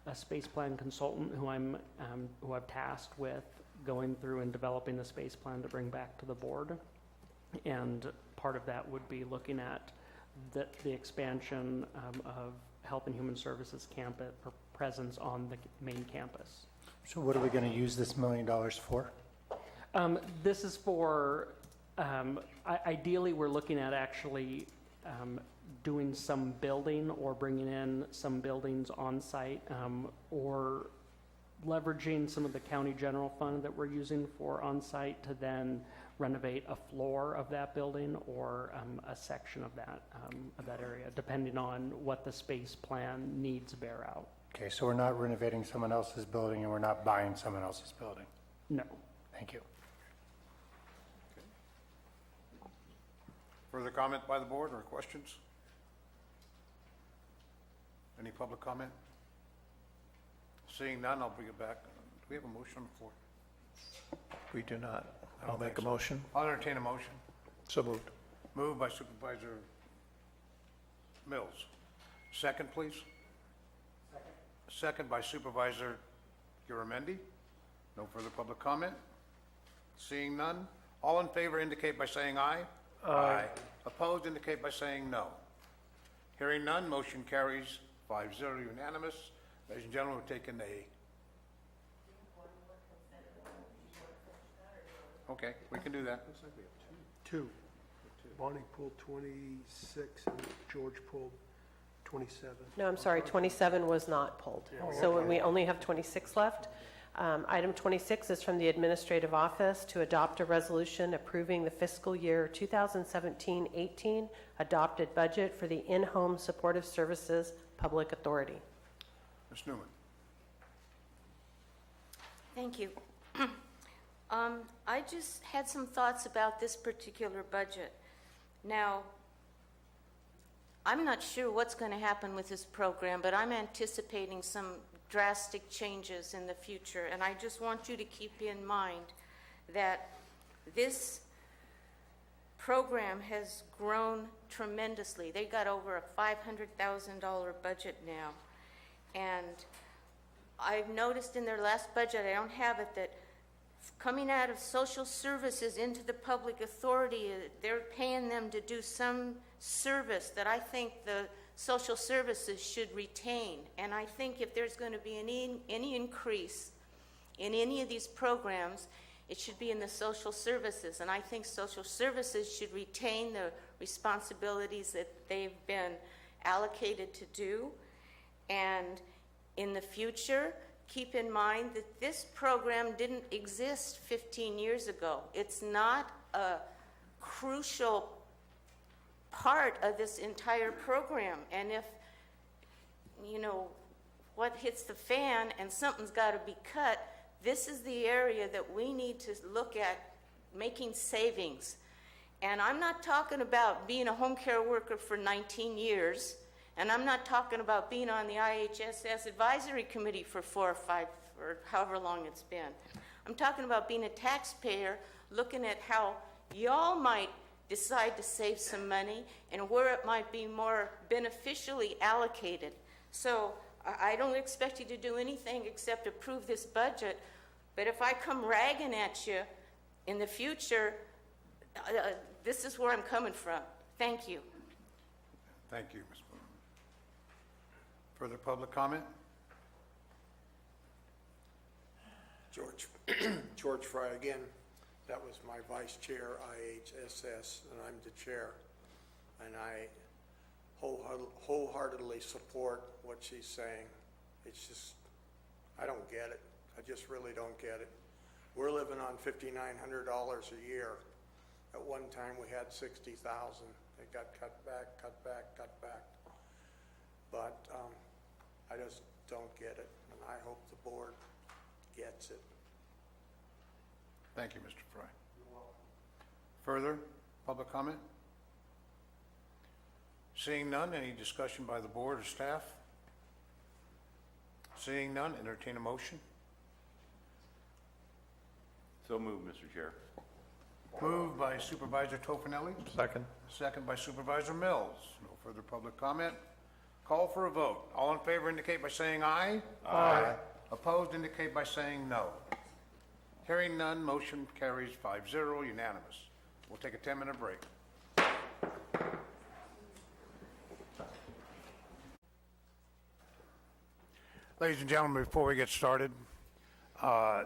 a space plan consultant who I've tasked with going through and developing the space plan to bring back to the board. And part of that would be looking at the expansion of Health and Human Services campus presence on the main campus. So what are we going to use this $1 million for? This is for, ideally, we're looking at actually doing some building or bringing in some buildings on site, or leveraging some of the county general fund that we're using for on site to then renovate a floor of that building or a section of that area, depending on what the space plan needs bear out. Okay, so we're not renovating someone else's building and we're not buying someone else's building? No. Thank you. Further comment by the board or questions? Any public comment? Seeing none, I'll bring it back. Do we have a motion on the floor? We do not. I don't I'll make think a so. motion. I'll entertain a motion. So moved. Moved by Supervisor Mills. Second, please. Second by Supervisor Garamendi. No further public comment. Seeing none. All in favor indicate by saying aye. Aye. Opposed indicate by saying no. Hearing none, motion carries 5-0 unanimous. Ladies and gentlemen, we're taking a... Okay, we can do that. Looks like we have two. Bonnie pulled 26 and George pulled 27. No, I'm sorry, 27 was not pulled. So we only have 26 left. Item 26 is from the Administrative Office to adopt a resolution approving the fiscal year 2017-18 adopted budget for the In-Home Supportive Services Public Authority. Ms. Newman. Thank you. I just had some thoughts about this particular budget. Now, I'm not sure what's going to happen with this program, but I'm anticipating some drastic changes in the future, and I just want you to keep in mind that this program has grown tremendously. They got over a $500,000 budget now, and I've noticed in their last budget, I don't have it, that coming out of social services into the public authority, they're paying them to do some service that I think the social services should retain. And I think if there's going to be any increase in any of these programs, it should be in the social services. And I think social services should retain the responsibilities that they've been allocated to do. And in the future, keep in mind that this program didn't exist 15 years ago. It's not a crucial part of this entire program. And if, what hits the fan and something's got to be cut, this is the area that we need to look at making savings. And I'm not talking about being a home care worker for 19 years. And I'm not talking about being on the IHSS advisory committee for 4 or 5 or however long it's been. I'm talking about being a taxpayer, looking at how y'all might decide to save some money and where it might be more beneficially allocated. So I don't expect you to do anything except approve this budget. But if I come ragging at you in the future, this is where I'm coming from. Thank you. Thank you, Ms. Boone. Further public comment? George Fry again. That was my vice chair, IHSS, and I'm the chair. And I wholeheartedly support what she's saying. It's just, I don't get it. I just really don't get it. We're living on $5,900 a year. At one time, we had 60,000. It got cut back. But I just don't get it, and I hope the board gets it. Thank you, Mr. Fry. Further public comment? Seeing none, any discussion by the board or staff? Seeing none, entertain a motion. So moved, Mr. Chair. Moved by Supervisor Tofinelli. Second. Second by Supervisor Mills. No further public comment. Call for a vote. All in favor indicate by saying aye. Aye. Opposed indicate by saying no. Hearing none, motion carries 5-0, unanimous. We'll take a 10-minute break. Ladies and gentlemen, before we get started,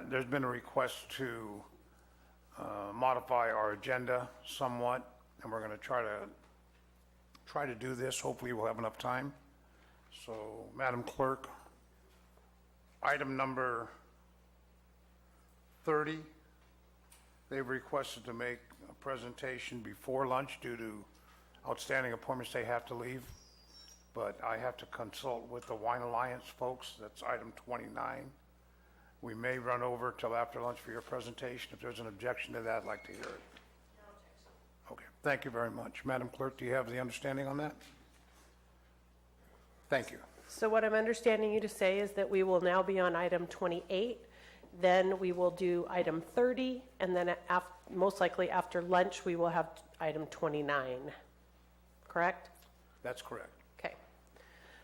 there's been a request to modify our agenda somewhat, and we're going to try to do this. Hopefully we'll have enough time. So, Madam Clerk, item number 30, they've requested to make a presentation before lunch due to outstanding appointments they have to leave. But I have to consult with the Wine Alliance folks. That's item 29. We may run over till after lunch for your presentation. If there's an objection to that, I'd like to hear it. Okay, thank you very much. Madam Clerk, do you have the understanding on that? Thank you. So what I'm understanding you to say is that we will now be on item 28, then we will do item 30, and then most likely after lunch, we will have item 29. Correct? That's correct. Okay.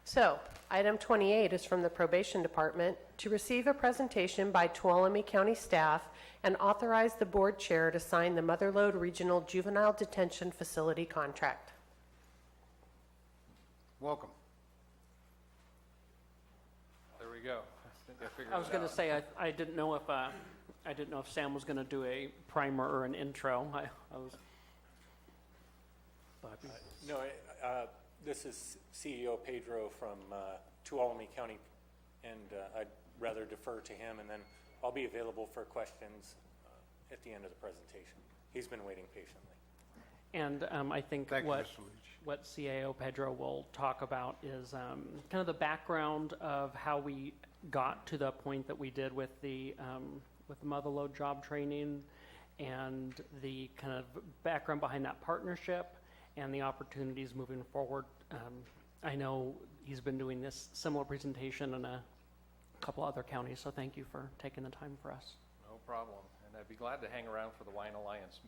So, item 28 is from the Probation Department to receive a presentation by Tuolumne County staff and authorize the board chair to sign the Motherlode Regional Juvenile Detention Facility contract. Welcome. There we go. I was going to say I didn't know if Sam was going to do a primer or an intro. I was. No, this is CEO Pedro from Tuolumne County, and I'd rather defer to him, and then I'll be available for questions at the end of the presentation. He's been waiting patiently. And I think what CAO Pedro will talk about is kind of the background of how we got to the point that we did with the Motherlode job training, and the kind of background behind that partnership and the opportunities moving forward. I know he's been doing this similar presentation in a couple other counties, so thank you for taking the time for us. No problem. And I'd be glad to hang around for the Wine Alliance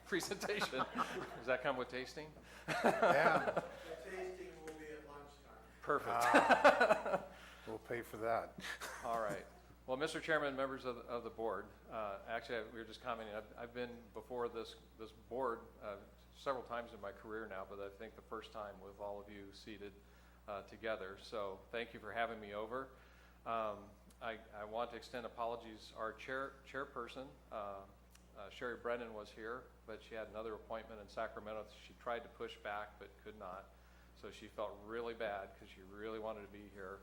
presentation. Does that come with tasting? Yeah. The tasting will be at lunchtime. Perfect. We'll pay for that. All right. Well, Mr. Chairman, members of the board, actually, we were just commenting, I've been before this board several times in my career now, but I think the first time with all of you seated together. So thank you for having me over. I want to extend apologies. Our chairperson, Sherry Brennan, was here, but she had another appointment in Sacramento. She tried to push back, but could not. So she felt really bad because she really wanted to be here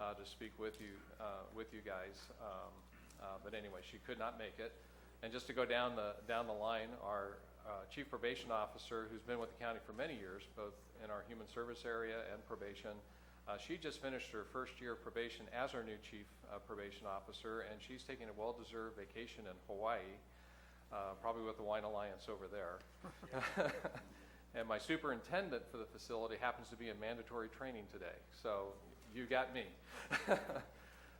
to speak with you guys. But anyway, she could not make it. And just to go down the line, our Chief Probation Officer, who's been with the county for many years, both in our human service area and probation, she just finished her first year of probation as our new Chief Probation Officer, and she's taking a well-deserved vacation in Hawaii, probably with the Wine Alliance over there. And my superintendent for the facility happens to be in mandatory training today, so you got me.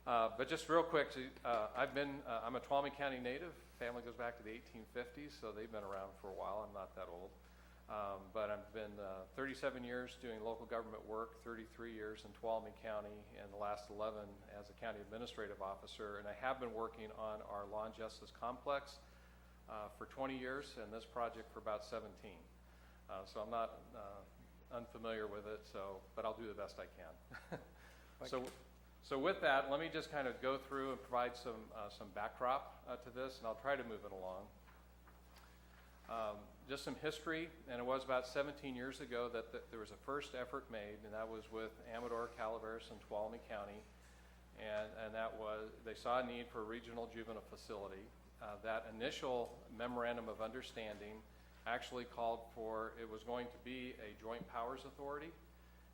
But just real quick, I'm a Tuolumne County native. Family goes back to the 1850s, so they've been around for a while. I'm not that old. But I've been 37 years doing local government work, 33 years in Tuolumne County, and the last 11 as a county administrative officer. And I have been working on our law and justice complex for 20 years, and this project for about 17. So I'm not unfamiliar with it, but I'll do the best I can. So with that, let me just kind of go through and provide some backdrop to this, and I'll try to move it along. Just some history, and it was about 17 years ago that there was a first effort made, and that was with Amador, Calaveras, and Tuolumne County, and that was, they saw a need for a regional juvenile facility. That initial memorandum of understanding actually called for, it was going to be a joint powers authority,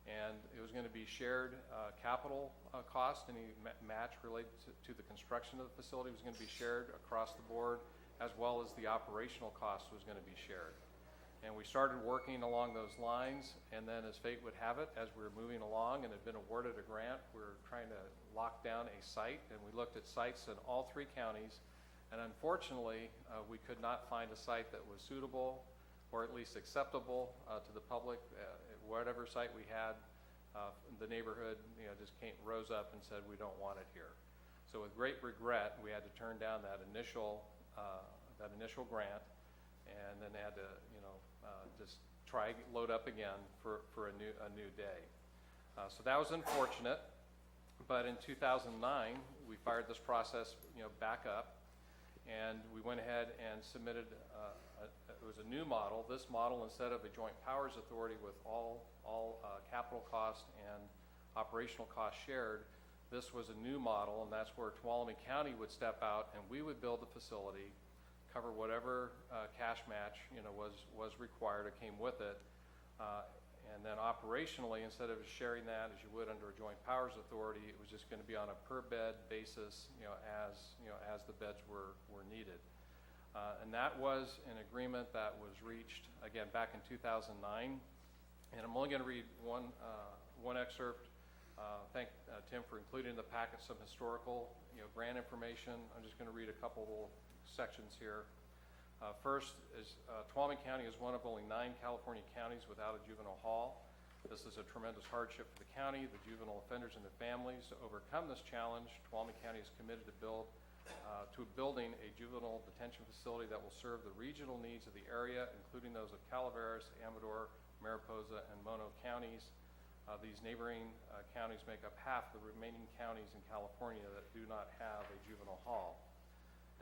and it was going to be shared capital cost. Any match related to the construction of the facility was going to be shared across the board, as well as the operational cost was going to be shared. And we started working along those lines, and then as fate would have it, as we were moving along and had been awarded a grant, we were trying to lock down a site, and we looked at sites in all 3 counties, and unfortunately, we could not find a site that was suitable or at least acceptable to the public. Whatever site we had, the neighborhood just rose up and said, we don't want it here. So with great regret, we had to turn down that initial grant, and then they had to just try load up again for a new day. So that was unfortunate, but in 2009 we fired this process back up, and we went ahead and submitted it was a new model. This model, instead of a joint powers authority with all capital cost and operational cost shared, this was a new model, and that's where Tuolumne County would step out and we would build the facility, cover whatever cash match was required or came with it, and then operationally, instead of sharing that as you would under a joint powers authority, it was just going to be on a per bed basis, as the beds were needed. And that was an agreement that was reached again back in 2009. And I'm only going to read one excerpt. Thank Tim for including in the packet some historical grant information. I'm just going to read a couple little sections here. First is Tuolumne County is one of only 9 California counties without a juvenile hall. This is a tremendous hardship for the county, the juvenile offenders, and their families. To overcome this challenge, Tuolumne County is committed to building a juvenile detention facility that will serve the regional needs of the area, including those of Calaveras, Amador, Mariposa, and Mono counties. These neighboring counties make up half the remaining counties in California that do not have a juvenile hall.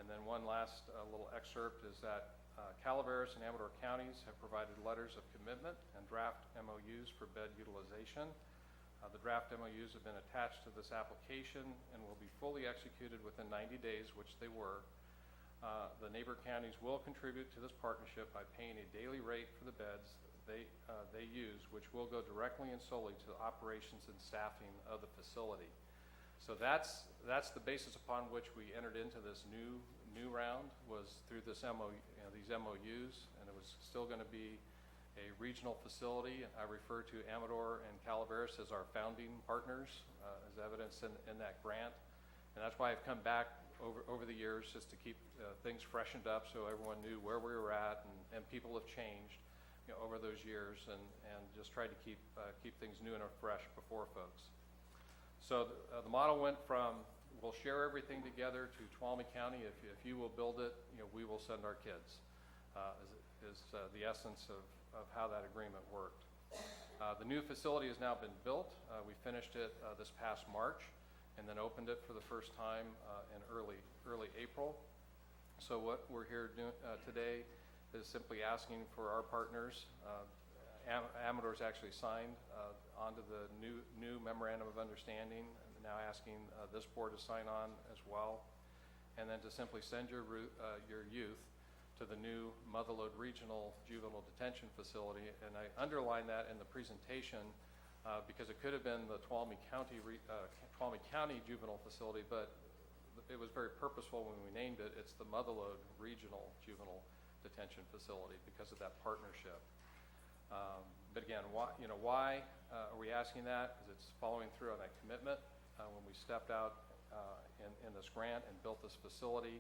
And then one last little excerpt is that Calaveras and Amador counties have provided letters of commitment and draft MOUs for bed utilization. The draft MOUs have been attached to this application and will be fully executed within 90 days, which they were. The neighbor counties will contribute to this partnership by paying a daily rate for the beds they use, which will go directly and solely to the operations and staffing of the facility. So that's the basis upon which we entered into this new round, was through this these MOUs, and it was still going to be a regional facility. I refer to Amador and Calaveras as our founding partners, as evidenced in that grant, and that's why I've come back over the years just to keep things freshened up so everyone knew where we were at, and people have changed over those years, and just tried to keep things new and fresh before folks. So the model went from we'll share everything together to Tuolumne County. If you will build it, we will send our kids. Is the essence of how that agreement worked. The new facility has now been built. We finished it this past March, and then opened it for the first time in early April. So what we're here doing today is simply asking for our partners. Amador's actually signed onto the new memorandum of understanding, and now asking this board to sign on as well, and then to simply send your youth to the new Motherlode Regional Juvenile Detention Facility. And I underline that in the presentation because it could have been the Tuolumne County Juvenile Facility, but it was very purposeful when we named it. It's the Motherlode Regional Juvenile Detention Facility because of that partnership. But again, why are we asking that? Because it's following through on that commitment when we stepped out in this grant and built this facility.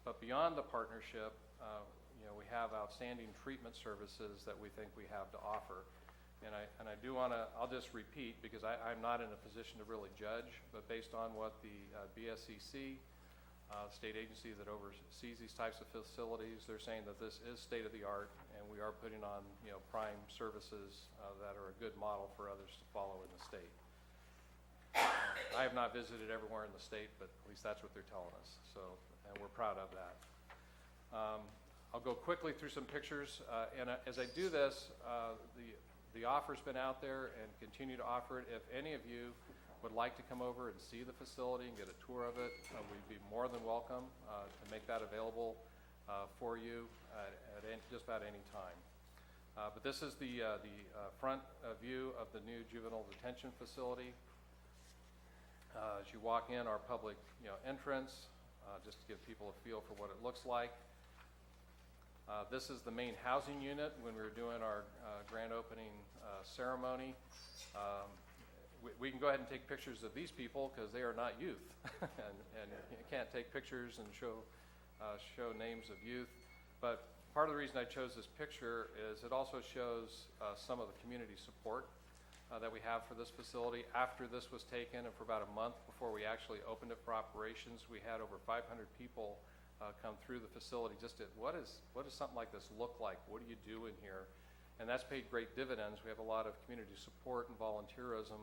But beyond the partnership, we have outstanding treatment services that we think we have to offer. And I do want to, I'll just repeat because I'm not in a position to really judge, but based on what the BSCC, state agency that oversees these types of facilities, they're saying that this is state of the art, and we are putting on prime services that are a good model for others to follow in the state. I have not visited everywhere in the state, but at least that's what they're telling us. So, and we're proud of that. I'll go quickly through some pictures, and as I do this, the offer's been out there and continue to offer it. If any of you would like to come over and see the facility and get a tour of it, we'd be more than welcome to make that available for you at just about any time. But this is the front view of the new juvenile detention facility. As you walk in, our public entrance, just to give people a feel for what it looks like. This is the main housing unit when we were doing our grand opening ceremony. We can go ahead and take pictures of these people because they are not youth, and you can't take pictures and show names of youth. But part of the reason I chose this picture is it also shows some of the community support that we have for this facility. After this was taken, and for about a month before we actually opened it for operations, we had over 500 people come through the facility just at what does something like this look like? What do you do in here? And that's paid great dividends. We have a lot of community support and volunteerism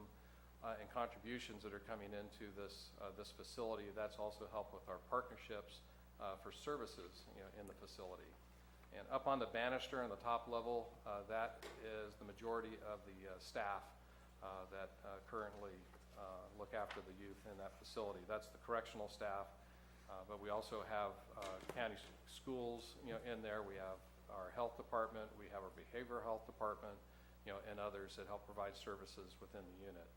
and contributions that are coming into this facility. That's also helped with our partnerships for services in the facility. And up on the banister on the top level, that is the majority of the staff that currently look after the youth in that facility. That's the correctional staff, but we also have county schools in there. We have our health department, we have our behavioral health department, and others that help provide services within the unit.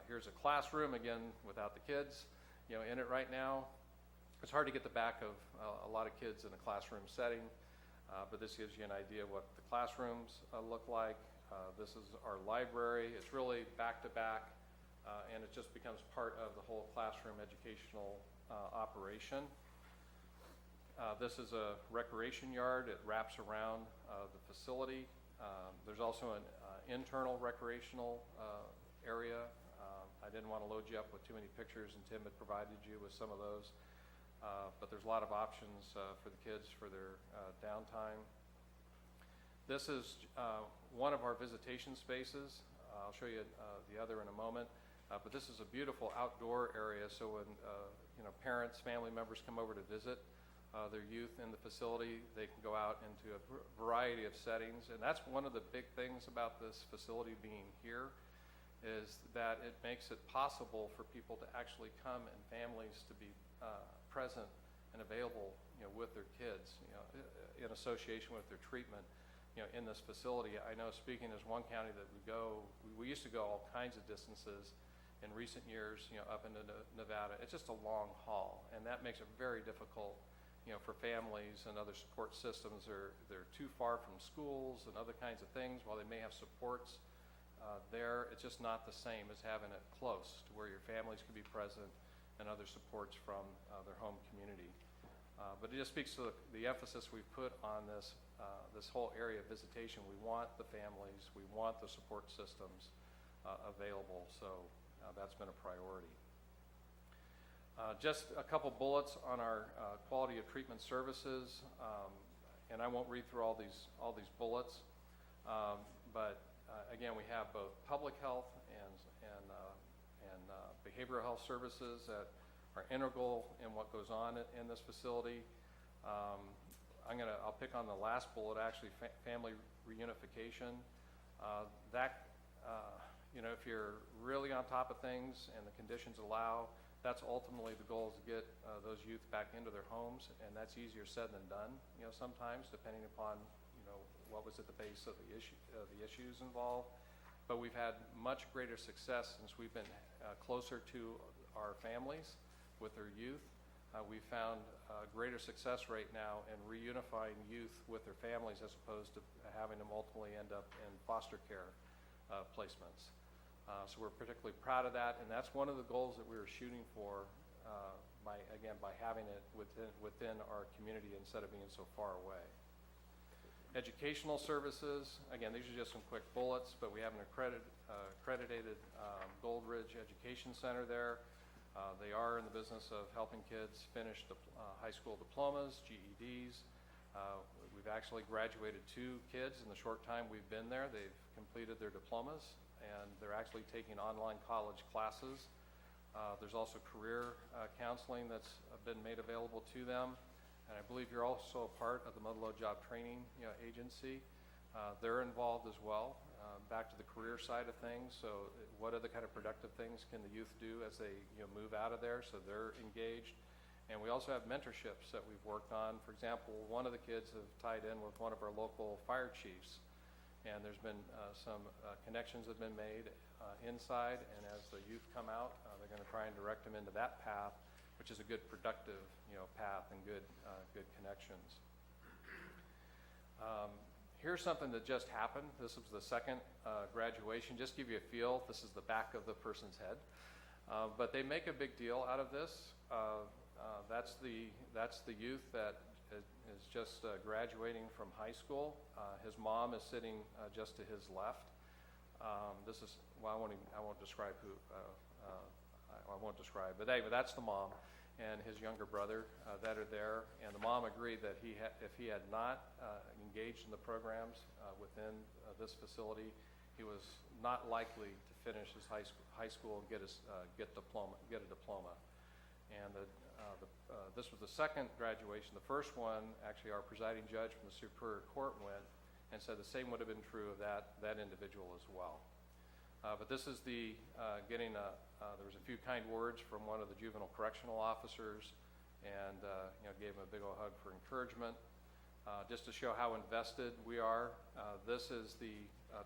Here's a classroom, again, without the kids in it right now. It's hard to get the back of a lot of kids in a classroom setting, but this gives you an idea of what the classrooms look like. This is our library. It's really back-to-back, and it just becomes part of the whole classroom educational operation. This is a recreation yard. It wraps around the facility. There's also an internal recreational area. I didn't want to load you up with too many pictures, and Tim had provided you with some of those. But there's a lot of options for the kids for their downtime. This is one of our visitation spaces. I'll show you the other in a moment. But this is a beautiful outdoor area, so when parents, family members come over to visit their youth in the facility, they can go out into a variety of settings. And that's one of the big things about this facility being here, is that it makes it possible for people to actually come and families to be present and available with their kids in association with their treatment in this facility. I know, speaking as one county that we used to go all kinds of distances in recent years up into Nevada. It's just a long haul, and that makes it very difficult for families and other support systems. They're too far from schools and other kinds of things. While they may have supports there, it's just not the same as having it close to where your families can be present and other supports from their home community. But it just speaks to the emphasis we've put on this whole area of visitation. We want the families, we want the support systems available, so that's been a priority. Just a couple bullets on our quality of treatment services, and I won't read through all these bullets, but again, we have both public health and behavioral health services that are integral in what goes on in this facility. I'll pick on the last bullet, actually, family reunification. If you're really on top of things and the conditions allow, that's ultimately the goal, is to get those youth back into their homes, and that's easier said than done, sometimes, depending upon, what was at the base of the issues involved. But we've had much greater success since we've been closer to our families with their youth. We found a greater success rate now in reunifying youth with their families, as opposed to having them ultimately end up in foster care placements. So we're particularly proud of that, and that's one of the goals that we were shooting for by having it within our community instead of being so far away. Educational services, again, these are just some quick bullets, but we have an accredited Gold Ridge Education Center there. They are in the business of helping kids finish high school diplomas, GEDs. We've actually graduated 2 kids in the short time we've been there. They've completed their diplomas, and they're actually taking online college classes. There's also career counseling that's been made available to them. And I believe you're also a part of the Motherlode Job Training Agency. They're involved as well. Back to the career side of things, so what other kind of productive things can the youth do as they move out of there, so they're engaged. And we also have mentorships that we've worked on. For example, one of the kids have tied in with one of our local fire chiefs, and there's been some connections that have been made inside, and as the youth come out, they're going to try and direct them into that path, which is a good productive path and good connections. Here's something that just happened. This was the second graduation. Just to give you a feel, this is the back of the person's head. But they make a big deal out of this. That's the youth that is just graduating from high school. His mom is sitting just to his left. This is, well, I won't describe who, I won't describe, but anyway, that's the mom and his younger brother that are there. And the mom agreed that if he had not engaged in the programs within this facility, he was not likely to finish his high school and get a diploma. And this was the second graduation. The first one, actually, our presiding judge from the Superior Court went and said the same would have been true of that individual as well. But this is the there was a few kind words from one of the juvenile correctional officers, and gave him a big old hug for encouragement. Just to show how invested we are, this is the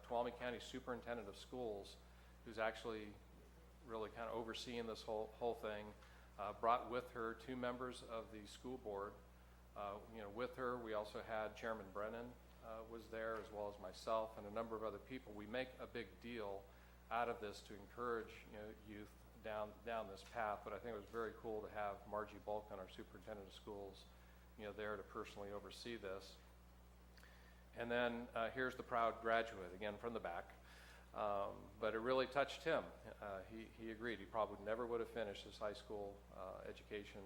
Tuolumne County Superintendent of Schools, who's actually really kind of overseeing this whole thing. Brought with her 2 members of the school board. With her, we also had Chairman Brennan was there, as well as myself and a number of other people. We make a big deal out of this to encourage youth down this path, but I think it was very cool to have Margie Bulkin, our superintendent of schools, there to personally oversee this. And then here's the proud graduate, again from the back. But it really touched him. He agreed. He probably never would have finished his high school education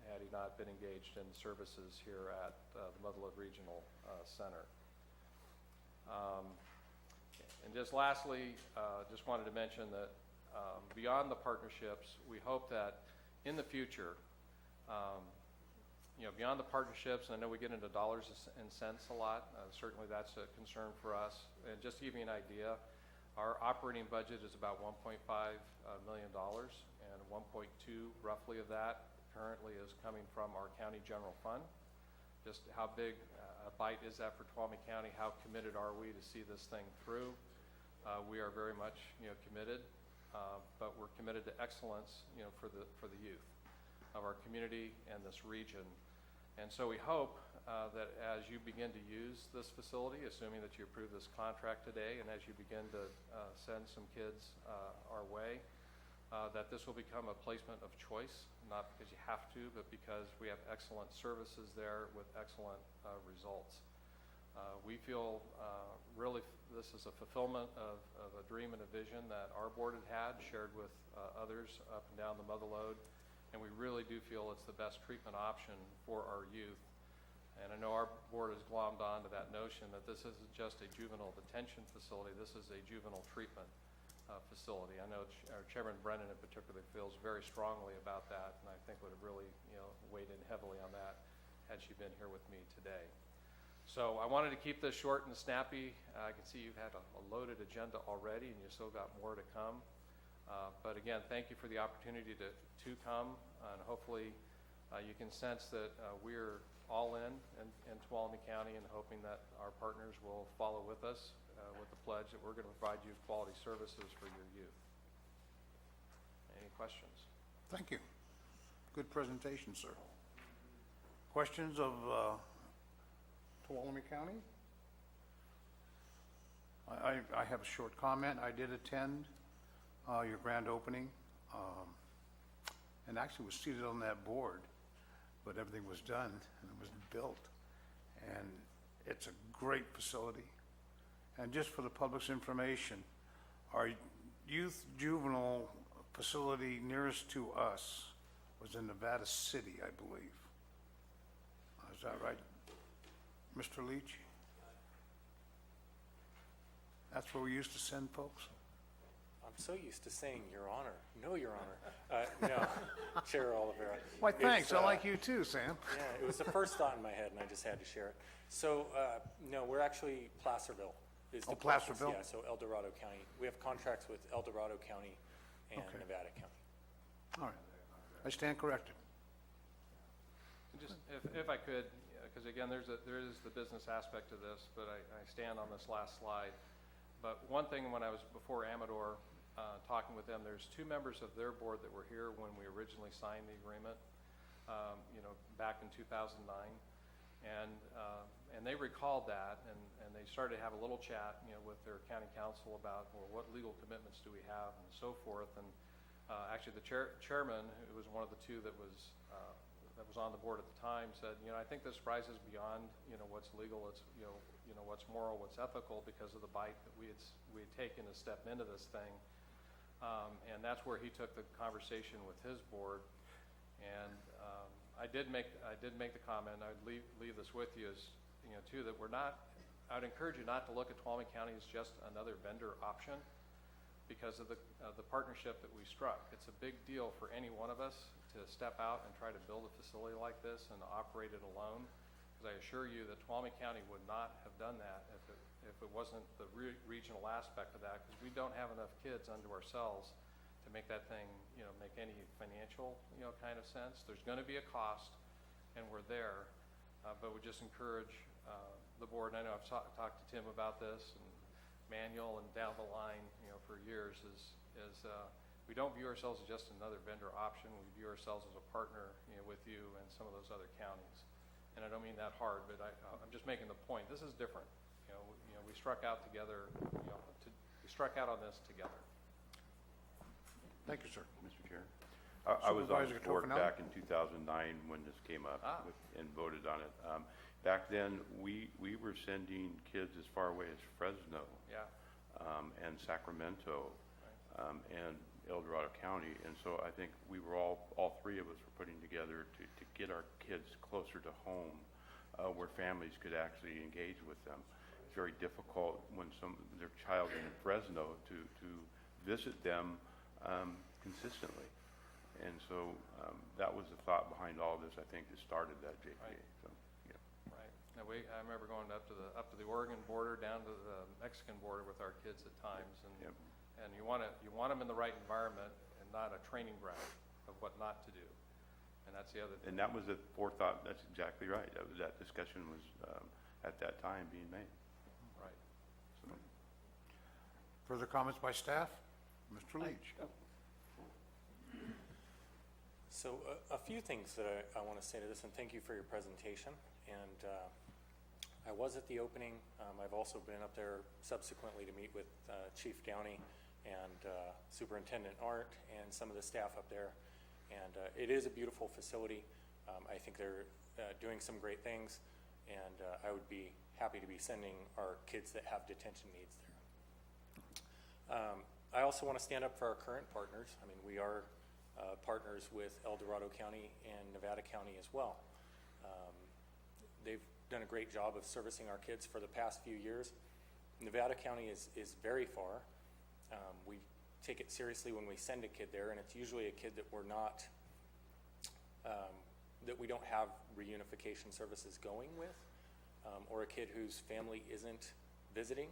had he not been engaged in services here at the Motherlode Regional Center. And just lastly, just wanted to mention that beyond the partnerships, we hope that in the future, beyond the partnerships, and I know we get into dollars and cents a lot, certainly that's a concern for us. And just to give you an idea, our operating budget is about $1.5 million, and 1.2 roughly of that currently is coming from our county general fund. Just how big a bite is that for Tuolumne County? How committed are we to see this thing through? We are very much committed, but we're committed to excellence for the youth of our community and this region. And so we hope that as you begin to use this facility, assuming that you approve this contract today, and as you begin to send some kids our way, that this will become a placement of choice, not because you have to, but because we have excellent services there with excellent results. We feel really this is a fulfillment of a dream and a vision that our board had shared with others up and down the Motherlode, and we really do feel it's the best treatment option for our youth. And I know our board has glommed on to that notion that this isn't just a juvenile detention facility, this is a juvenile treatment facility. I know our Chairman Brennan in particular feels very strongly about that, and I think would have really weighed in heavily on that had she been here with me today. So I wanted to keep this short and snappy. I can see you've had a loaded agenda already, and you still got more to come. But again, thank you for the opportunity to come, and hopefully you can sense that we're all in Tuolumne County, and hoping that our partners will follow with us with the pledge that we're going to provide you quality services for your youth. Any questions? Thank you. Good presentation, sir. Questions of Tuolumne County? I have a short comment. I did attend your grand opening, and actually was seated on that board, but everything was done and it was built, and it's a great facility. And just for the public's information, our youth juvenile facility nearest to us was in Nevada City, I believe. Is that right, Mr. Leach? That's where we used to send folks? I'm so used to saying Your Honor. No, Your Honor. No, Chair Oliveira. Why, thanks. It's, I like you too, Sam. Yeah, it was the first thought in my head, and I just had to share it. So, no, we're actually Placerville. Is the closest, Placerville? Yeah, so El Dorado County. We have contracts with El Dorado County and Okay. Nevada County. All right. I stand corrected. Just, if I could, because again, there is the business aspect to this, but I stand on this last slide. But one thing, when I was before Amador, talking with them, there's 2 members of their board that were here when we originally signed the agreement, back in 2009. And they recalled that, and they started to have a little chat, with their county council about, well, what legal commitments do we have, and so forth. And actually, the chairman, who was one of the 2 that was on the board at the time, said, I think this rises beyond, what's legal. It's what's moral, what's ethical, because of the bite that we had taken to step into this thing. And that's where he took the conversation with his board. And I did make the comment. I'd leave this with you, as too, that we're not. I would encourage you not to look at Tuolumne County as just another vendor option, because of the partnership that we struck. It's a big deal for any one of us to step out and try to build a facility like this and operate it alone. Because I assure you that Tuolumne County would not have done that if it wasn't the regional aspect of that. Because we don't have enough kids unto ourselves to make that thing, make any financial, kind of sense. There's going to be a cost, and we're there. But we just encourage the board, and I know I've talked to Tim about this, and Manuel, and down the line, for years, is we don't view ourselves as just another vendor option. We view ourselves as a partner, with you and some of those other counties. And I don't mean that hard, but I'm just making the point. This is different. We struck out together. We struck out on this together. Thank you, sir. Mr. Chair. I was on Supervisor the board Toffenau? back in 2009 when this came up and voted on it. Back then, we were sending kids as far away as Fresno. Yeah. And Sacramento, and El Dorado County. And so I think we were all 3 of us were putting together to get our kids closer to home, where families could actually engage with them. It's very difficult when their child is in Fresno to visit them consistently. And so that was the thought behind all this, I think, that started that JPA. Right. So, yeah. Right. Now I remember going up to the Oregon border, down to the Mexican border with our kids at times, and and you want them in the right environment and not a training ground of what not to do. And that's the other thing. And that was the forethought. That's exactly right. That discussion was at that time being made. Right. So. Further comments by staff? Mr. Leach. So a few things that I want to say to this, and thank you for your presentation. And I was at the opening. I've also been up there subsequently to meet with Chief Downey and Superintendent Art and some of the staff up there. And it is a beautiful facility. I think they're doing some great things, and I would be happy to be sending our kids that have detention needs there. I also want to stand up for our current partners. I mean, we are partners with El Dorado County and Nevada County as well. They've done a great job of servicing our kids for the past few years. Nevada County is very far. We take it seriously when we send a kid there, and it's usually a kid that we're not, that we don't have reunification services going with, or a kid whose family isn't visiting.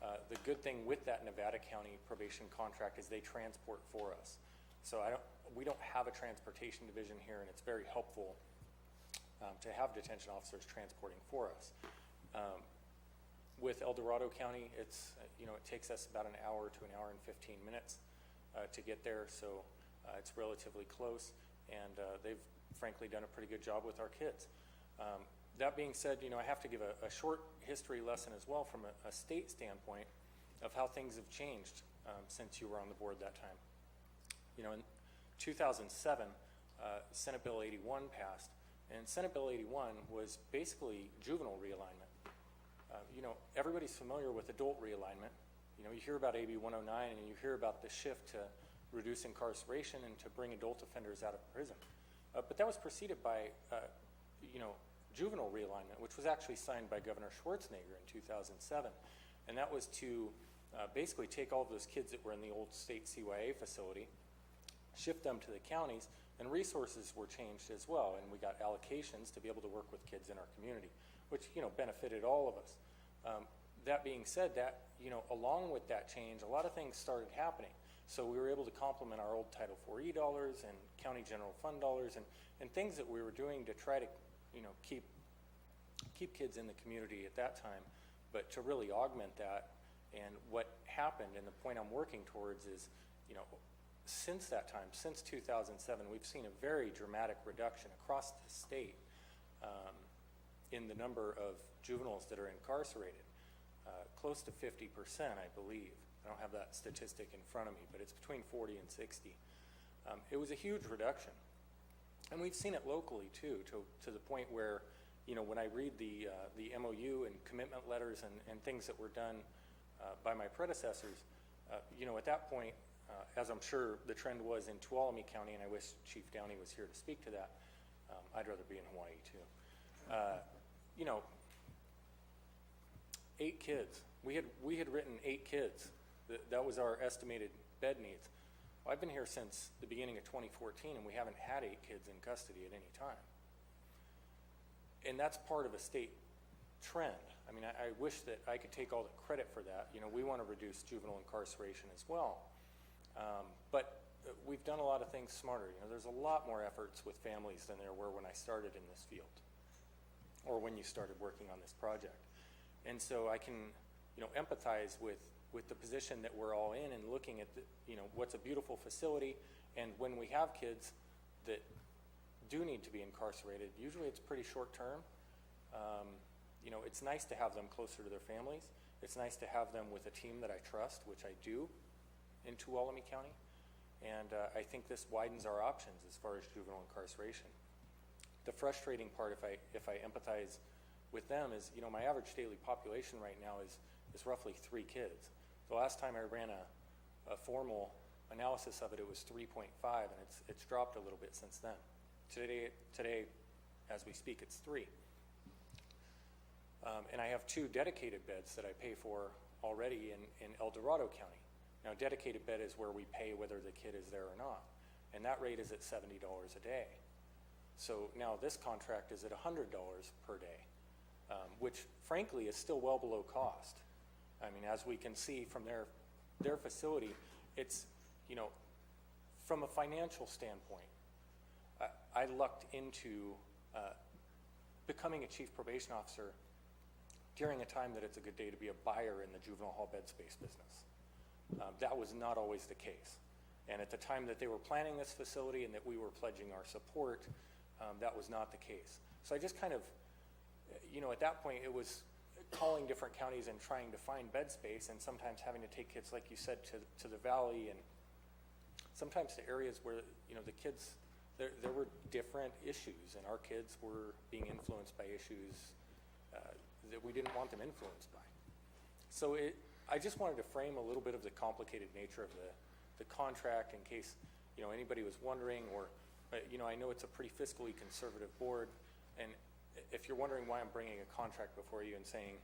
The good thing with that Nevada County probation contract is they transport for us. So we don't have a transportation division here, and it's very helpful to have detention officers transporting for us. With El Dorado County, it's it takes us about an hour to an hour and 15 minutes to get there, so it's relatively close, and they've frankly done a pretty good job with our kids. That being said, I have to give a short history lesson as well from a state standpoint of how things have changed since you were on the board that time. In 2007, Senate Bill 81 passed, and Senate Bill 81 was basically juvenile realignment. Everybody's familiar with adult realignment. You hear about AB 109 and you hear about the shift to reduce incarceration and to bring adult offenders out of prison. But that was preceded by, juvenile realignment, which was actually signed by Governor Schwarzenegger in 2007. And that was to basically take all of those kids that were in the old state CYA facility, shift them to the counties, and resources were changed as well, and we got allocations to be able to work with kids in our community, which, benefited all of us. That being said, that, along with that change, a lot of things started happening. So we were able to complement our old Title IV dollars and county general fund dollars and things that we were doing to try to, keep kids in the community at that time, but to really augment that. And what happened, and the point I'm working towards is, since that time, since 2007, we've seen a very dramatic reduction across the state in the number of juveniles that are incarcerated, close to 50%, I believe. I don't have that statistic in front of me, but it's between 40 and 60. It was a huge reduction. And we've seen it locally, too, to the point where, when I read the MOU and commitment letters and things that were done by my predecessors, at that point, as I'm sure the trend was in Tuolumne County, and I wish Chief Downey was here to speak to that. I'd rather be in Hawaii, too. 8 kids. We had written 8 kids. That was our estimated bed needs. Well, I've been here since the beginning of 2014, and we haven't had 8 kids in custody at any time. And that's part of a state trend. I mean, I wish that I could take all the credit for that. We want to reduce juvenile incarceration as well. But we've done a lot of things smarter. There's a lot more efforts with families than there were when I started in this field, or when you started working on this project. And so I can, empathize with the position that we're all in and looking at what's a beautiful facility. And when we have kids that do need to be incarcerated, usually it's pretty short term. It's nice to have them closer to their families. It's nice to have them with a team that I trust, which I do in Tuolumne County. And I think this widens our options as far as juvenile incarceration. The frustrating part, if I empathize with them, is my average daily population right now is roughly 3 kids. The last time I ran a formal analysis of it, it was 3.5, and it's dropped a little bit since then. Today, as we speak, it's 3. And I have 2 dedicated beds that I pay for already in El Dorado County. Now, dedicated bed is where we pay whether the kid is there or not, and that rate is at $70 a day. So now this contract is at $100 per day, which frankly is still well below cost. I mean, as we can see from their facility, it's, from a financial standpoint, I lucked into becoming a chief probation officer during a time that it's a good day to be a buyer in the juvenile hall bed space business. That was not always the case. And at the time that they were planning this facility and that we were pledging our support, that was not the case. So I just kind of, at that point, it was calling different counties and trying to find bed space, and sometimes having to take kids, like you said, to the valley, and sometimes to areas where, the kids, there were different issues, and our kids were being influenced by issues that we didn't want them influenced by. So I just wanted to frame a little bit of the complicated nature of the contract in case, anybody was wondering, or, I know it's a pretty fiscally conservative board, and if you're wondering why I'm bringing a contract before you and saying,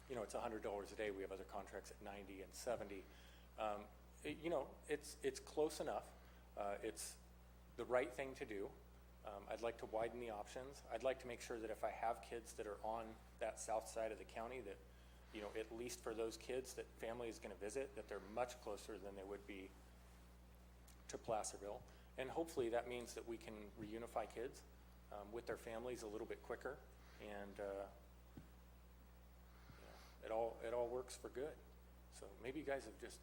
it's $100 a day, we have other contracts at 90 and 70, it's close enough. It's the right thing to do. I'd like to widen the options. I'd like to make sure that if I have kids that are on that south side of the county, that, at least for those kids that family is going to visit, that they're much closer than they would be to Placerville. And hopefully that means that we can reunify kids with their families a little bit quicker, and it all works for good. So maybe you guys have just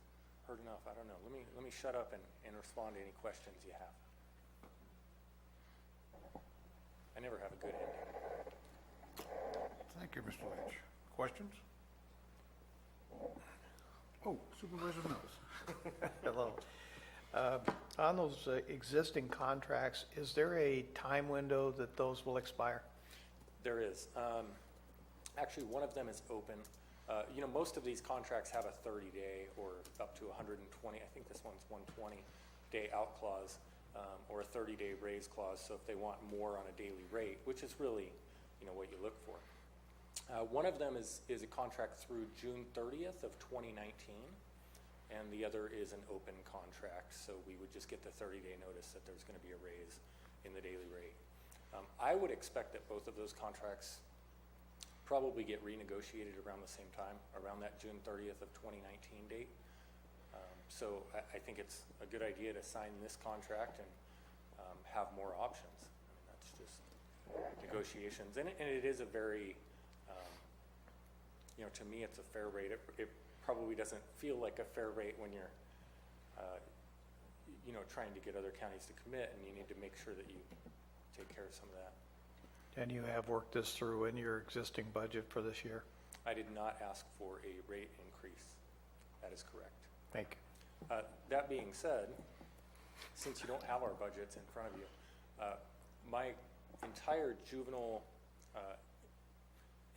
heard enough. I don't know. Let me shut up and respond to any questions you have. I never have a good ending. Thank you, Mr. Lynch. Questions? Oh, Supervisor Mills. Hello. On those existing contracts, is there a time window that those will expire? There is. Actually, one of them is open. Most of these contracts have a 30-day or up to 120. I think this one's 120-day out clause, or a 30-day raise clause. So if they want more on a daily rate, which is really, what you look for. One of them is a contract through June 30th of 2019, and the other is an open contract, so we would just get the 30-day notice that there's going to be a raise in the daily rate. I would expect that both of those contracts probably get renegotiated around the same time, around that June 30th of 2019 date. So I think it's a good idea to sign this contract and have more options. I mean, that's just negotiations, and it is a very, to me, it's a fair rate. It probably doesn't feel like a fair rate when you're, trying to get other counties to commit, and you need to make sure that you take care of some of that. And you have worked this through in your existing budget for this year? I did not ask for a rate increase. That is correct. Thank you. That being said, since you don't have our budgets in front of you, my entire juvenile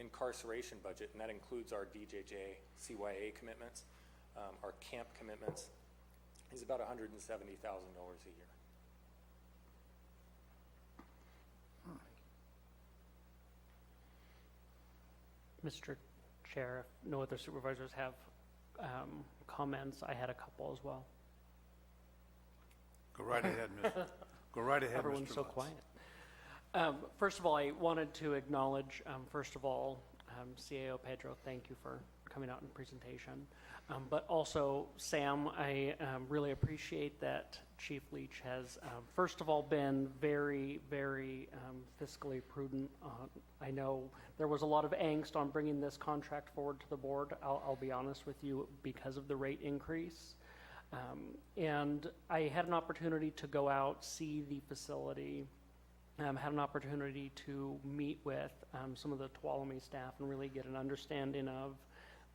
incarceration budget, and that includes our DJJ, CYA commitments, our camp commitments, is about $170,000 a year. Mr. Chair, if no other supervisors have comments, I had a couple as well. Go right ahead, Mr. Go right ahead, Everyone's Mr. so Lutz. quiet. First of all, I wanted to acknowledge, first of all, CAO Pedro, thank you for coming out in presentation. But also, Sam, I really appreciate that Chief Leach has, first of all, been very, very fiscally prudent. I know there was a lot of angst on bringing this contract forward to the board, I'll be honest with you, because of the rate increase. And I had an opportunity to go out, see the facility, had an opportunity to meet with some of the Tuolumne staff and really get an understanding of,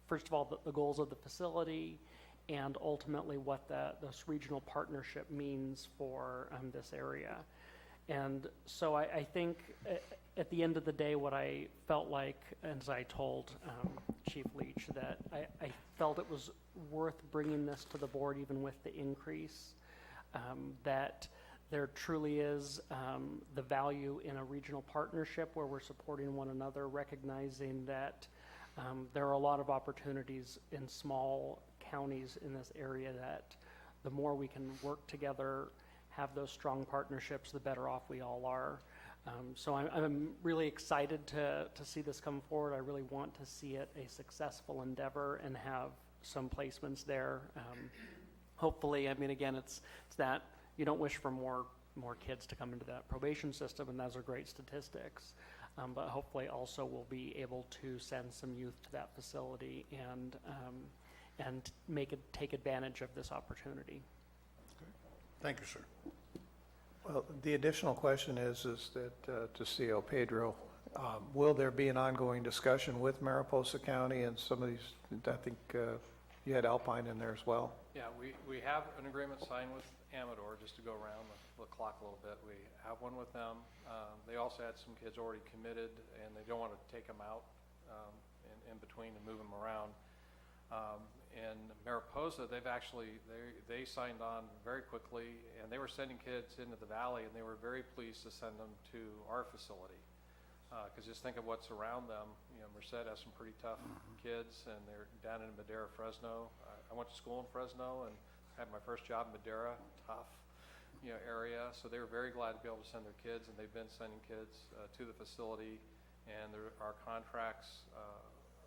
first of all, the goals of the facility and ultimately what this regional partnership means for this area. And so I think at the end of the day, what I felt like, as I told Chief Leach, that I felt it was worth bringing this to the board even with the increase, that there truly is the value in a regional partnership where we're supporting one another, recognizing that there are a lot of opportunities in small counties in this area that the more we can work together, have those strong partnerships, the better off we all are. So I'm really excited to see this come forward. I really want to see it a successful endeavor and have some placements there. Hopefully, I mean, again, it's that you don't wish for more kids to come into that probation system, and those are great statistics. But hopefully also we'll be able to send some youth to that facility and take advantage of this opportunity. Thank you, sir. Well, the additional question is that to CO Pedro, will there be an ongoing discussion with Mariposa County and some of these, I think you had Alpine in there as well? Yeah, we have an agreement signed with Amador, just to go around the clock a little bit. We have one with them. They also had some kids already committed, and they don't want to take them out in between and move them around. In Mariposa, they signed on very quickly, and they were sending kids into the valley, and they were very pleased to send them to our facility. Because just think of what's around them. You know, Merced has some pretty tough kids, and they're down in Madera, Fresno. I went to school in Fresno and had my first job in Madera, tough, area. So they were very glad to be able to send their kids, and they've been sending kids to the facility. And there are contracts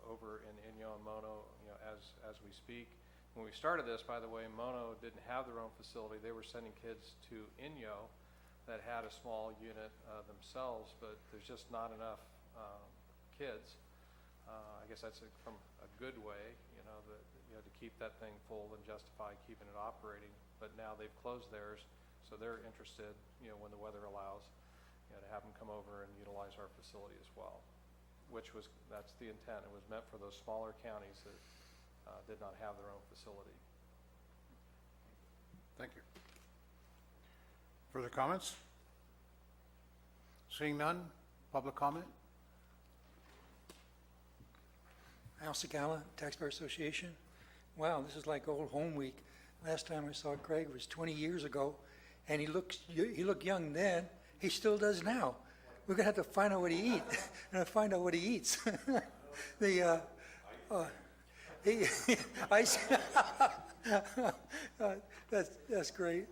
over in Inyo and Mono, as we speak. When we started this, by the way, Mono didn't have their own facility. They were sending kids to Inyo that had a small unit themselves, but there's just not enough kids. I guess that's from a good way, to keep that thing full and justify keeping it operating. But now they've closed theirs, so they're interested, when the weather allows, to have them come over and utilize our facility as well. That's the intent. It was meant for those smaller counties that did not have their own facility. Thank you. Further comments? Seeing none, public comment? Al Sakala, Taxpayer Association. Wow, this is like old home week. Last time I saw Craig was 20 years ago, and he looked young then. He still does now. We're gonna have to find out what he eats. Find out what he eats. The, he, I, that's great.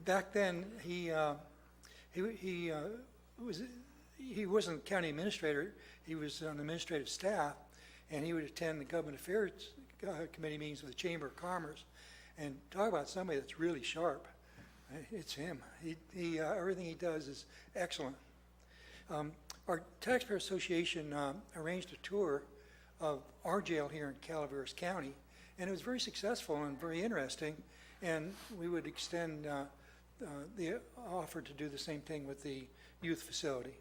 Back then, he wasn't county administrator. He was on administrative staff, and he would attend the government affairs committee meetings with the Chamber of Commerce. And talk about somebody that's really sharp. It's him. Everything he does is excellent. Our Taxpayer Association arranged a tour of our jail here in Calaveras County, and it was very successful and very interesting. And we would extend the offer to do the same thing with the youth facility.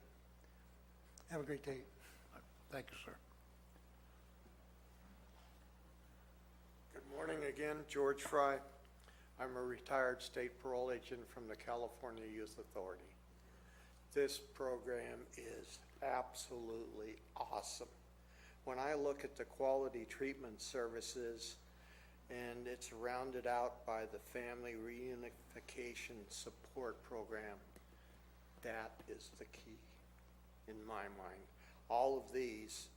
Have a great day. Thank you, sir. Good morning again, George Fry. I'm a retired state parole agent from the California Youth Authority. This program is absolutely awesome. When I look at the quality treatment services, and it's rounded out by the Family Reunification Support Program, that is the key in my mind. All of these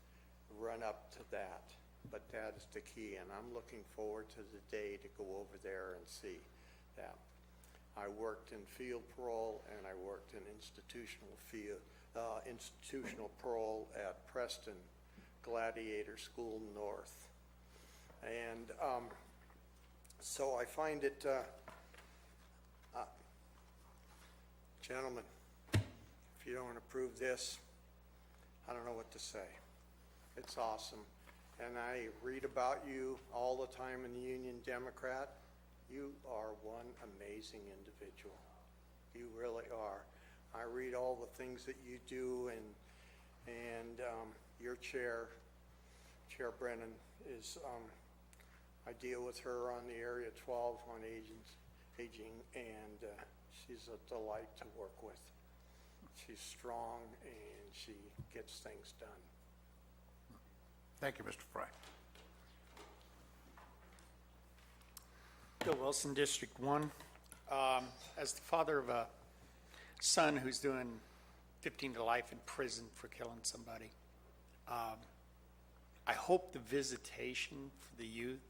run up to that, but that is the key, and I'm looking forward to the day to go over there and see that. I worked in field parole and I worked in institutional parole at Preston Gladiator School North. And so I find it, gentlemen, if you don't approve this, I don't know what to say. It's awesome. And I read about you all the time in the Union Democrat. You are one amazing individual. You really are. I read all the things that you do, and your chair, Chair Brennan, is, I deal with her on the Area 12 on aging, and she's a delight to work with. She's strong, and she gets things done. Thank you, Mr. Fry. Bill Wilson, District 1. As the father of a son who's doing 15 to life in prison for killing somebody, I hope the visitation for the youth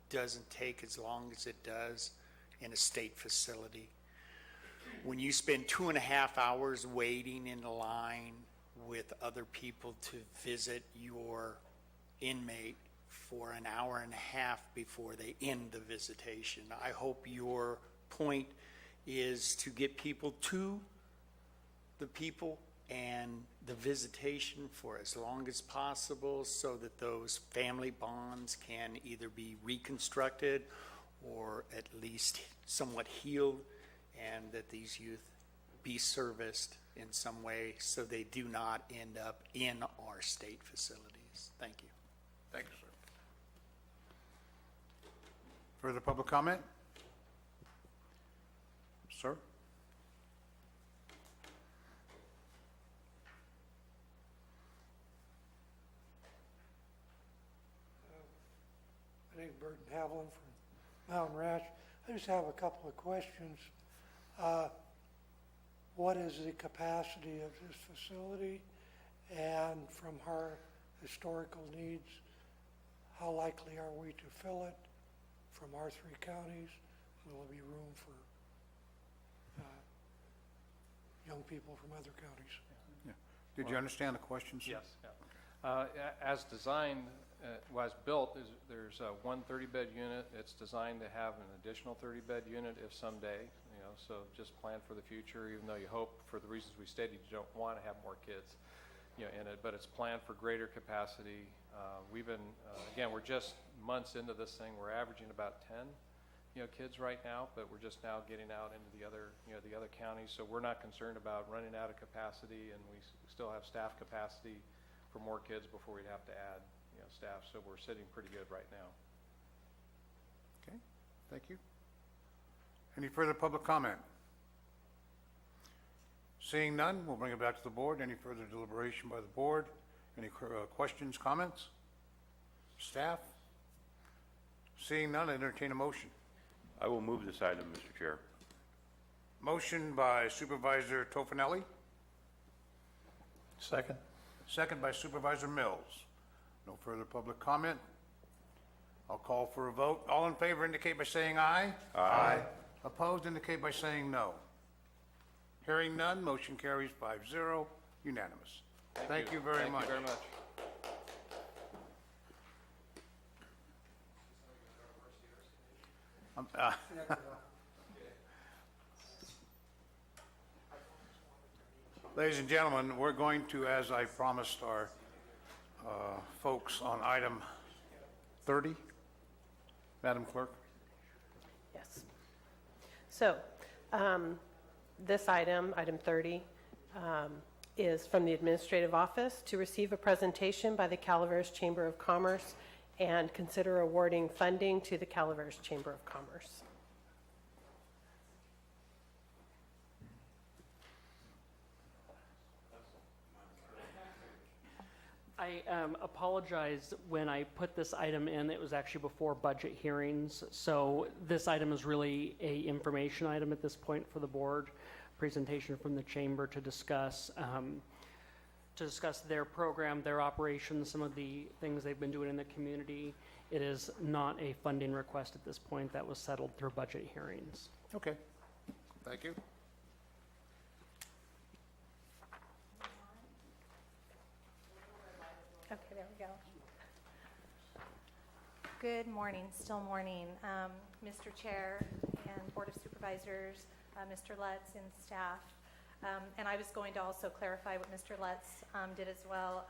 doesn't take as long as it does in a state facility. When you spend 2.5 hours waiting in line with other people to visit your inmate for an hour and a half before they end the visitation, I hope your point is to get people to the people and the visitation for as long as possible so that those family bonds can either be reconstructed or at least somewhat healed, and that these youth be serviced in some way so they do not end up in our state facilities. Thank you. Thank you, sir. Further public comment? Sir? My name's Burton Haviland from Mountain Ranch. I just have a couple of questions. What is the capacity of this facility? And from our historical needs, how likely are we to fill it from our 3 counties? Will there be room for young people from other counties? Yeah. Did you understand the question, sir? Yes. Yeah. As designed, as built, there's one 30-bed unit. It's designed to have an additional 30-bed unit if someday, so just plan for the future, even though you hope, for the reasons we stated, you don't want to have more kids, in it, but it's planned for greater capacity. We've been, again, we're just months into this thing. We're averaging about 10, kids right now, but we're just now getting out into the other counties. So we're not concerned about running out of capacity, and we still have staff capacity for more kids before we'd have to add, staff. So we're sitting pretty good right now. Okay, thank you. Any further public comment? Seeing none, we'll bring it back to the board. Any further deliberation by the board? Any questions, comments? Staff? Seeing none, I entertain a motion. I will move this item, Mr. Chair. Motion by Supervisor Tofinelli, Second. second by Supervisor Mills. No further public comment. I'll call for a vote. All in favor indicate by saying aye. Aye. Opposed indicate by saying no. Hearing none, motion carries 5-0, unanimous. Thank you very much. Thank you very much. Ladies and gentlemen, we're going to, as I promised our folks on item 30. Madam Clerk. Yes. So, this item, item 30, is from the Administrative Office to receive a presentation by the Calaveras Chamber of Commerce and consider awarding funding to the Calaveras Chamber of Commerce. I apologize, when I put this item in, it was actually before budget hearings. So this item is really a information item at this point for the board. Presentation from the chamber to discuss their program, their operations, some of the things they've been doing in the community. It is not a funding request at this point. That was settled through budget hearings. Okay. Thank you. Okay, there we go. Good morning, still morning. Mr. Chair and Board of Supervisors, Mr. Lutz and staff. And I was going to also clarify what Mr. Lutz did as well.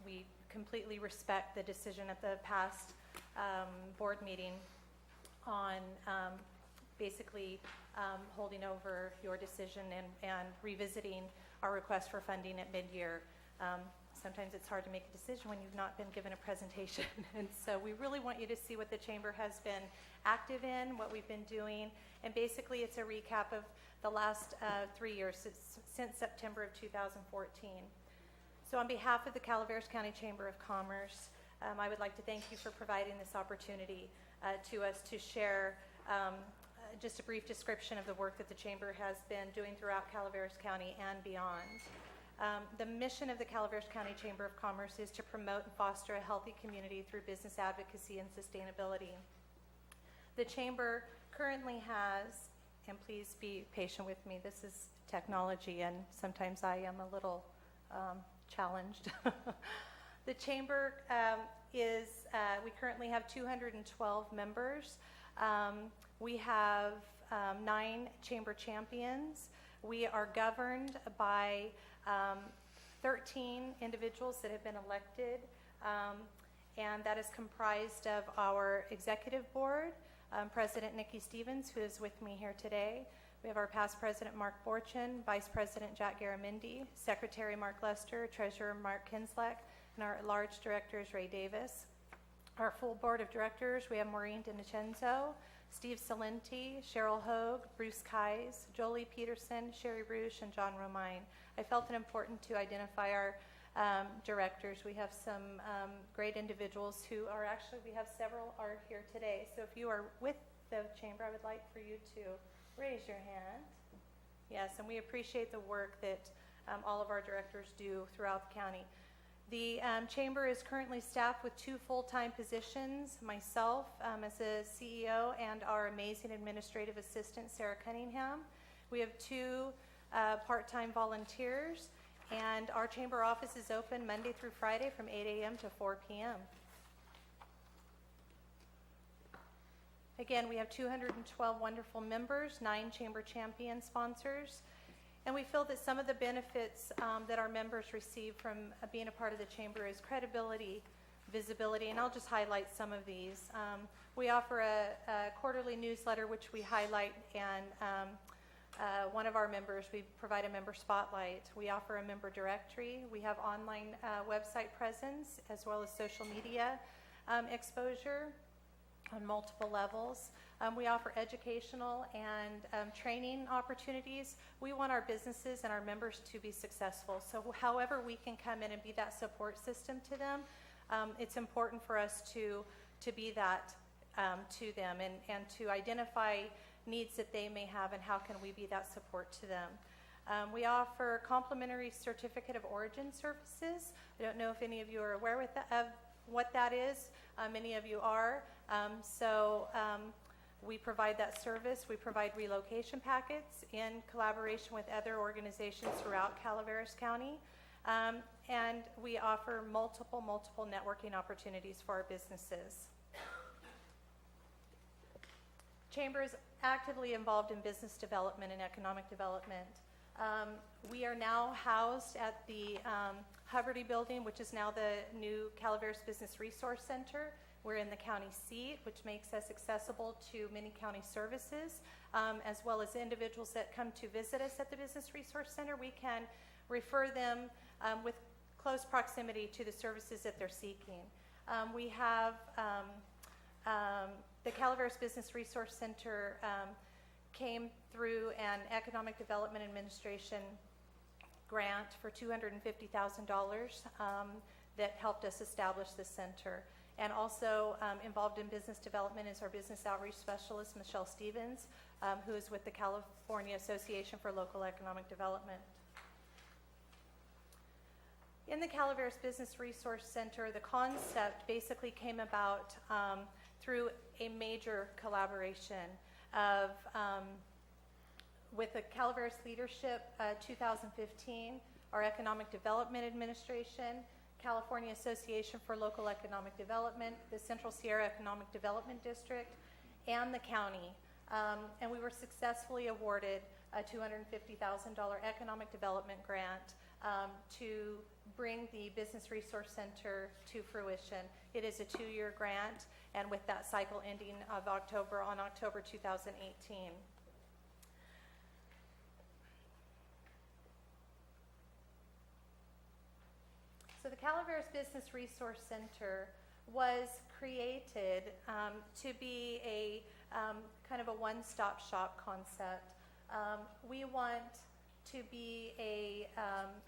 We completely respect the decision at the past board meeting on basically holding over your decision and revisiting our request for funding at mid-year. Sometimes it's hard to make a decision when you've not been given a presentation. And so we really want you to see what the chamber has been active in, what we've been doing. And basically it's a recap of the last 3 years since September of 2014. So on behalf of the Calaveras County Chamber of Commerce, I would like to thank you for providing this opportunity to us to share just a brief description of the work that the chamber has been doing throughout Calaveras County and beyond. The mission of the Calaveras County Chamber of Commerce is to promote and foster a healthy community through business advocacy and sustainability. The chamber currently has, and please be patient with me, this is technology and sometimes I am a little challenged. The chamber we currently have 212 members. We have 9 chamber champions. We are governed by 13 individuals that have been elected, and that is comprised of our executive board, President Nikki Stevens, who is with me here today. We have our past president, Mark Borchin, Vice President Jack Garamendi, Secretary Mark Lester, Treasurer Mark Kinslek, and our at-large directors, Ray Davis. Our full board of directors, we have Maureen DiNicenzo, Steve Salenti, Cheryl Hogue, Bruce Kais, Jolie Peterson, Sherry Roosh, and John Romine. I felt it important to identify our directors. We have some great individuals who are actually, we have several are here today. So if you are with the chamber, I would like for you to raise your hand. Yes, and we appreciate the work that all of our directors do throughout the county. The chamber is currently staffed with 2 full-time positions, myself as a CEO and our amazing administrative assistant, Sarah Cunningham. We have 2 part-time volunteers, and our chamber office is open Monday through Friday from 8 a.m. to 4 p.m. Again, we have 212 wonderful members, 9 chamber champion sponsors. And we feel that some of the benefits that our members receive from being a part of the chamber is credibility, visibility, and I'll just highlight some of these. We offer a quarterly newsletter which we highlight, and one of our members, we provide a member spotlight. We offer a member directory. We have online website presence as well as social media exposure on multiple levels. We offer educational and training opportunities. We want our businesses and our members to be successful. So however we can come in and be that support system to them, it's important for us to be that to them and to identify needs that they may have and how can we be that support to them. We offer complimentary certificate of origin services. I don't know if any of you are aware of what that is. Many of you are. We provide that service. We provide relocation packets in collaboration with other organizations throughout Calaveras County. And we offer multiple networking opportunities for our businesses. Chamber is actively involved in business development and economic development. We are now housed at the Hubbardie Building, which is now the new Calaveras Business Resource Center. We're in the county seat, which makes us accessible to many county services, as well as individuals that come to visit us at the Business Resource Center. We can refer them with close proximity to the services that they're seeking. We have the Calaveras Business Resource Center came through an Economic Development Administration grant for $250,000 that helped us establish the center. And also involved in business development is our business outreach specialist, Michelle Stevens, who is with the California Association for Local Economic Development. In the Calaveras Business Resource Center, the concept basically came about through a major collaboration of with the Calaveras Leadership 2015, our Economic Development Administration, California Association for Local Economic Development, the Central Sierra Economic Development District, and the county. And we were successfully awarded a $250,000 economic development grant to bring the Business Resource Center to fruition. It is a 2-year grant, and with that cycle ending of October 2018. So the Calaveras Business Resource Center was created to be a kind of a one-stop shop concept. We want to be a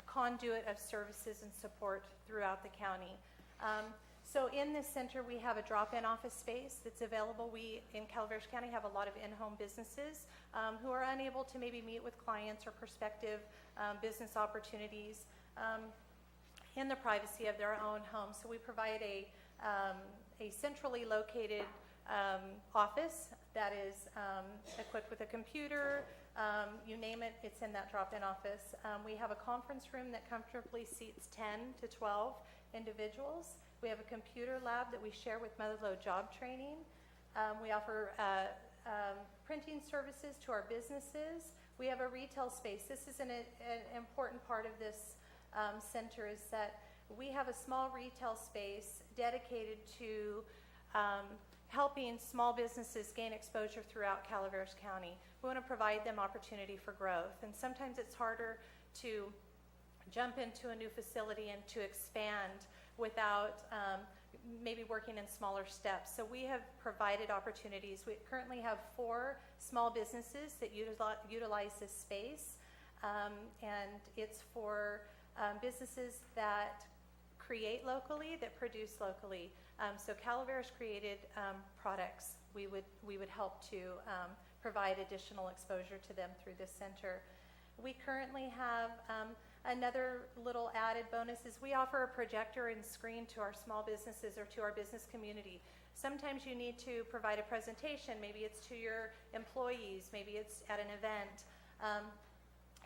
conduit of services and support throughout the county. So in this center, we have a drop-in office space that's available. We, in Calaveras County, have a lot of in-home businesses who are unable to maybe meet with clients or prospective business opportunities in the privacy of their own home. So we provide a centrally located office that is equipped with a computer, you name it, it's in that drop-in office. We have a conference room that comfortably seats 10 to 12 individuals. We have a computer lab that we share with Motherlode Job Training. We offer printing services to our businesses. We have a retail space. This is an important part of this center, is that we have a small retail space dedicated to helping small businesses gain exposure throughout Calaveras County. We want to provide them opportunity for growth, and sometimes it's harder to jump into a new facility and to expand without maybe working in smaller steps. So we have provided opportunities. We currently have 4 small businesses that utilize this space, and it's for businesses that create locally, that produce locally. So Calaveras created products. We would help to provide additional exposure to them through this center. We currently have another little added bonus is we offer a projector and screen to our small businesses or to our business community. Sometimes you need to provide a presentation. Maybe it's to your employees. Maybe it's at an event.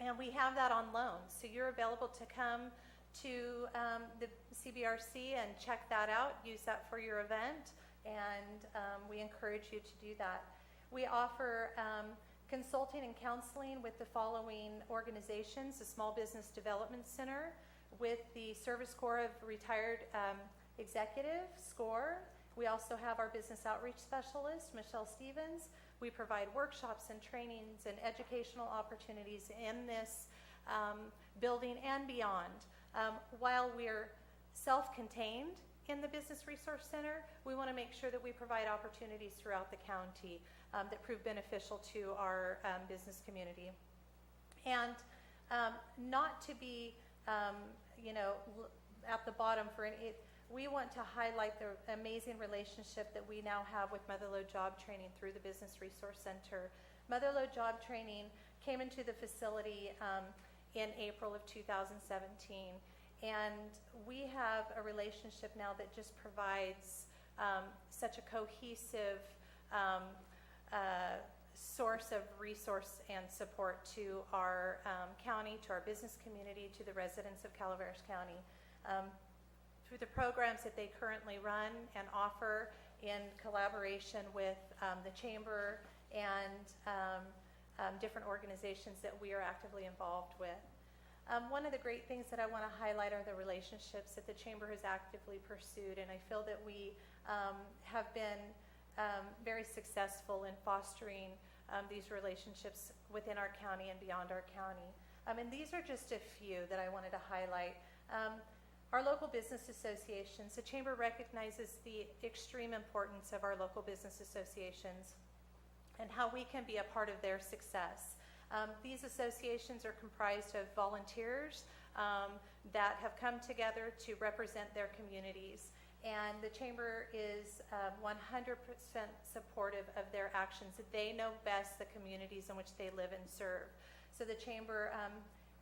And we have that on loan. So you're available to come to the CBRC and check that out, use that for your event, and we encourage you to do that. We offer consulting and counseling with the following organizations: the Small Business Development Center, with the Service Corps of Retired Executive, SCORE. We also have our business outreach specialist, Michelle Stevens. We provide workshops and trainings and educational opportunities in this building and beyond. While we're self-contained in the Business Resource Center, we want to make sure that we provide opportunities throughout the county that prove beneficial to our business community. And not to be, at the bottom for any, we want to highlight the amazing relationship that we now have with Motherlode Job Training through the Business Resource Center. Motherlode Job Training came into the facility in April of 2017. And we have a relationship now that just provides such a cohesive source of resource and support to our county, to our business community, to the residents of Calaveras County. Through the programs that they currently run and offer in collaboration with the Chamber and different organizations that we are actively involved with. One of the great things that I want to highlight are the relationships that the Chamber has actively pursued, and I feel that we have been very successful in fostering these relationships within our county and beyond our county. And these are just a few that I wanted to highlight. Our local business associations, the Chamber recognizes the extreme importance of our local business associations and how we can be a part of their success. These associations are comprised of volunteers that have come together to represent their communities. And the Chamber is 100% supportive of their actions. They know best the communities in which they live and serve. So the Chamber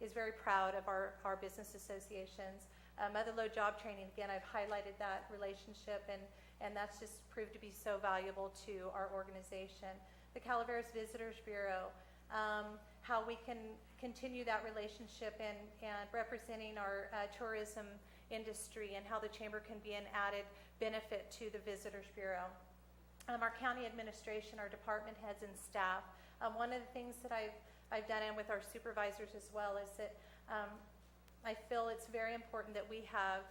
is very proud of our business associations. Mother Lode Job Training, again, I've highlighted that relationship, and that's just proved to be so valuable to our organization. The Calaveras Visitors Bureau, how we can continue that relationship and representing our tourism industry and how the Chamber can be an added benefit to the Visitors Bureau. Our county administration, our department heads and staff. One of the things that I've done and with our supervisors as well is that I feel it's very important that we have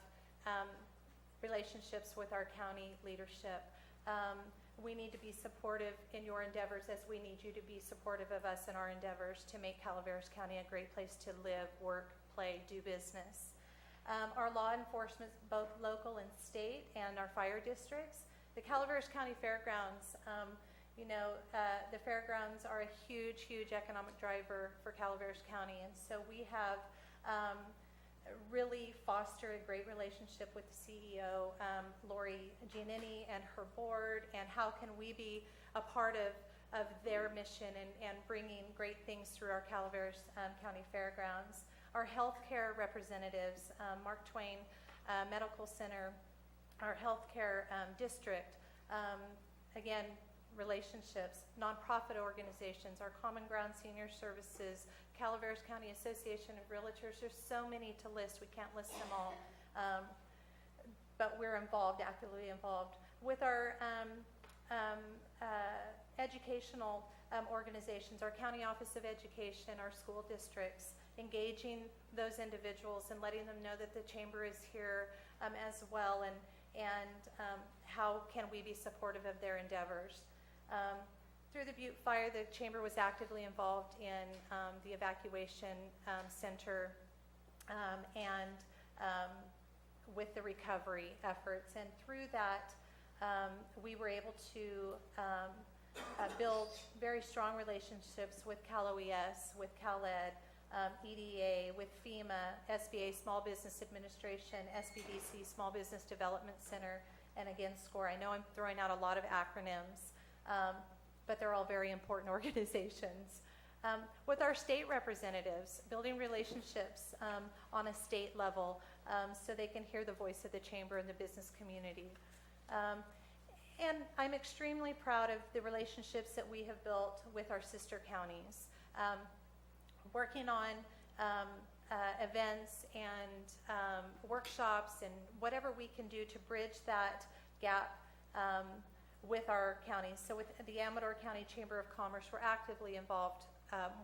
relationships with our county leadership. We need to be supportive in your endeavors as we need you to be supportive of us in our endeavors to make Calaveras County a great place to live, work, play, do business. Our law enforcement, both local and state, and our fire districts. The Calaveras County Fairgrounds, the fairgrounds are a huge, huge economic driver for Calaveras County, and so we have really fostered a great relationship with the CEO, Lori Giannini, and her board, and how can we be a part of their mission and bringing great things through our Calaveras County Fairgrounds. Our healthcare representatives, Mark Twain Medical Center, our healthcare district, again, relationships, nonprofit organizations, our Common Ground Senior Services, Calaveras County Association of Realtors. There's so many to list. We can't list them all. But we're involved, actively involved. With our educational organizations, our County Office of Education, our school districts, engaging those individuals and letting them know that the Chamber is here as well, and how can we be supportive of their endeavors. Through the Butte Fire, the Chamber was actively involved in the evacuation center and with the recovery efforts. And through that, we were able to build very strong relationships with Cal OES, with Cal Ed, EDA, with FEMA, SBA Small Business Administration, SBDC Small Business Development Center, and again, SCORE. I know I'm throwing out a lot of acronyms, but they're all very important organizations. With our state representatives, building relationships on a state level so they can hear the voice of the Chamber and the business community. And I'm extremely proud of the relationships that we have built with our sister counties. Working on events and workshops and whatever we can do to bridge that gap with our counties. So with the Amador County Chamber of Commerce, we're actively involved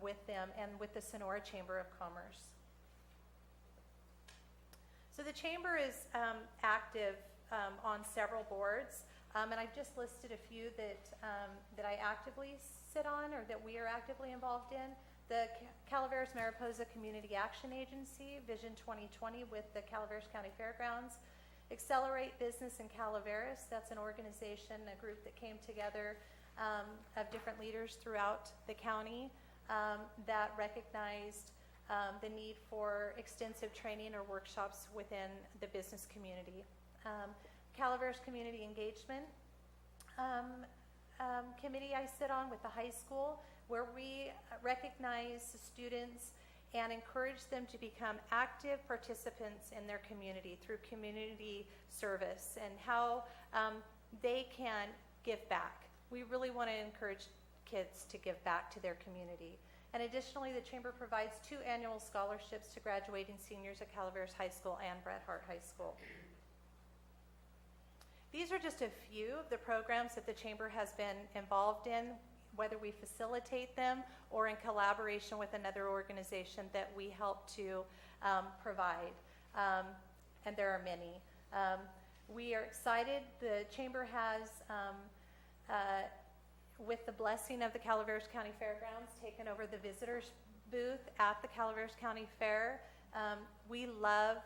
with them and with the Sonora Chamber of Commerce. So the Chamber is active on several boards, and I've just listed a few that I actively sit on or that we are actively involved in. The Calaveras Mariposa Community Action Agency, Vision 2020 with the Calaveras County Fairgrounds. Accelerate Business in Calaveras, that's an organization, a group that came together of different leaders throughout the county that recognized the need for extensive training or workshops within the business community. Calaveras Community Engagement Committee I sit on with the high school. where we recognize the students and encourage them to become active participants in their community through community service and how they can give back. We really want to encourage kids to give back to their community. And additionally, the Chamber provides 2 annual scholarships to graduating seniors at Calaveras High School and Bret Harte High School. These are just a few of the programs that the Chamber has been involved in, whether we facilitate them or in collaboration with another organization that we help to provide. And there are many. We are excited. The Chamber has, with the blessing of the Calaveras County Fairgrounds, taken over the visitors booth at the Calaveras County Fair. We love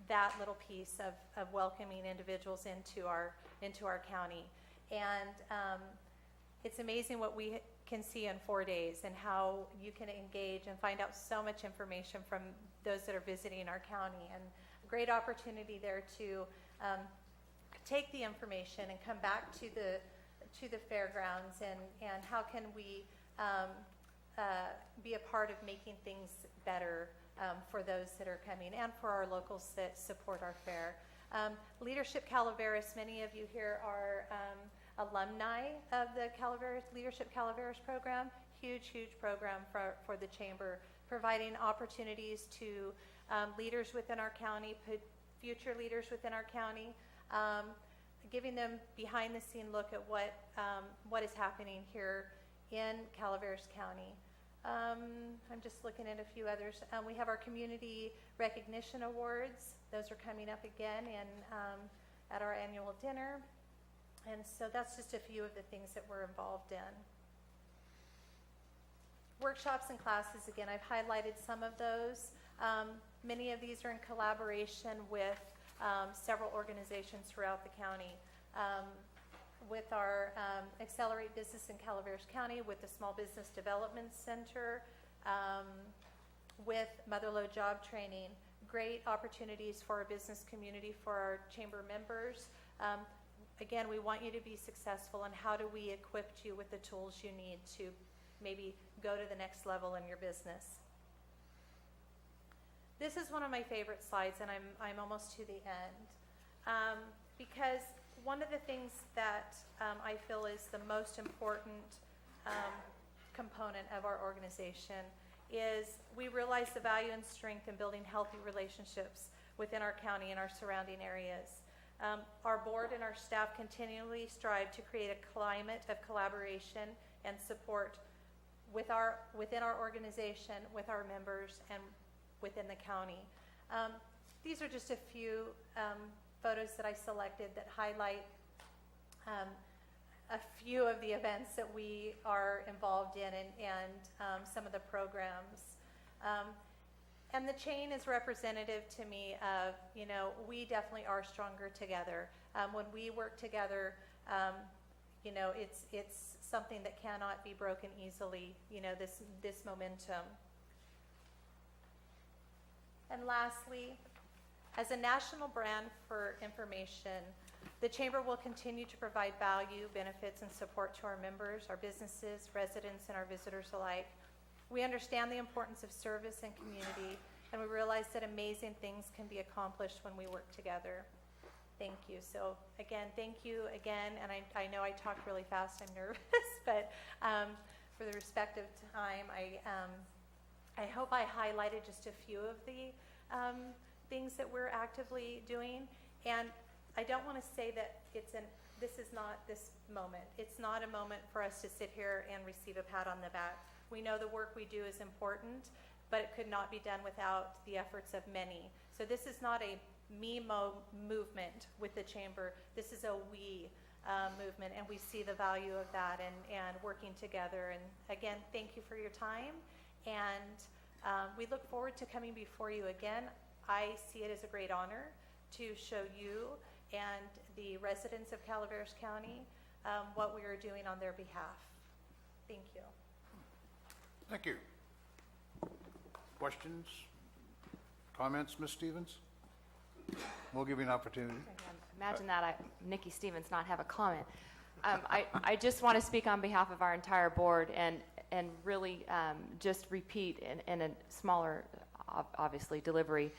that little piece of welcoming individuals into our county. And it's amazing what we can see in 4 days and how you can engage and find out so much information from those that are visiting our county. And a great opportunity there to take the information and come back to the fairgrounds and how can we be a part of making things better for those that are coming and for our locals that support our fair. Leadership Calaveras, many of you here are alumni of the Leadership Calaveras program. Huge program for the Chamber, providing opportunities to leaders within our county, future leaders within our county, giving them behind-the-scene look at what is happening here in Calaveras County. I'm just looking at a few others. We have our Community Recognition Awards. Those are coming up again at our annual dinner. And so that's just a few of the things that we're involved in. Workshops and classes, again, I've highlighted some of those. Many of these are in collaboration with several organizations throughout the county. With our Accelerate Business in Calaveras County, with the Small Business Development Center, with Motherlode Job Training. Great opportunities for our business community, for our Chamber members. Again, we want you to be successful, and how do we equip you with the tools you need to maybe go to the next level in your business. This is one of my favorite slides, and I'm almost to the end. Because one of the things that I feel is the most important component of our organization is we realize the value and strength in building healthy relationships within our county and our surrounding areas. Our board and our staff continually strive to create a climate of collaboration and support within our organization, with our members, and within the county. These are just a few photos that I selected that highlight a few of the events that we are involved in and some of the programs. And the chain is representative to me of, we definitely are stronger together. When we work together, it's something that cannot be broken easily, this momentum. And lastly, as a national brand for information, the Chamber will continue to provide value, benefits, and support to our members, our businesses, residents, and our visitors alike. We understand the importance of service and community, and we realize that amazing things can be accomplished when we work together. Thank you. So again, thank you again, and I know I talked really fast, I'm nervous, but for the respect of time, I hope I highlighted just a few of the things that we're actively doing. And I don't want to say that this is not this moment. It's not a moment for us to sit here and receive a pat on the back. We know the work we do is important, but it could not be done without the efforts of many. So this is not a me movement with the Chamber. This is a we movement, and we see the value of that and working together. And again, thank you for your time, and we look forward to coming before you again. I see it as a great honor to show you and the residents of Calaveras County what we are doing on their behalf. Thank you. Thank you. Questions? Comments, Ms. Stevens? We'll give you an opportunity. Imagine that, Nikki Stevens, not have a comment. I just want to speak on behalf of our entire board, and and really just repeat in a smaller, obviously, delivery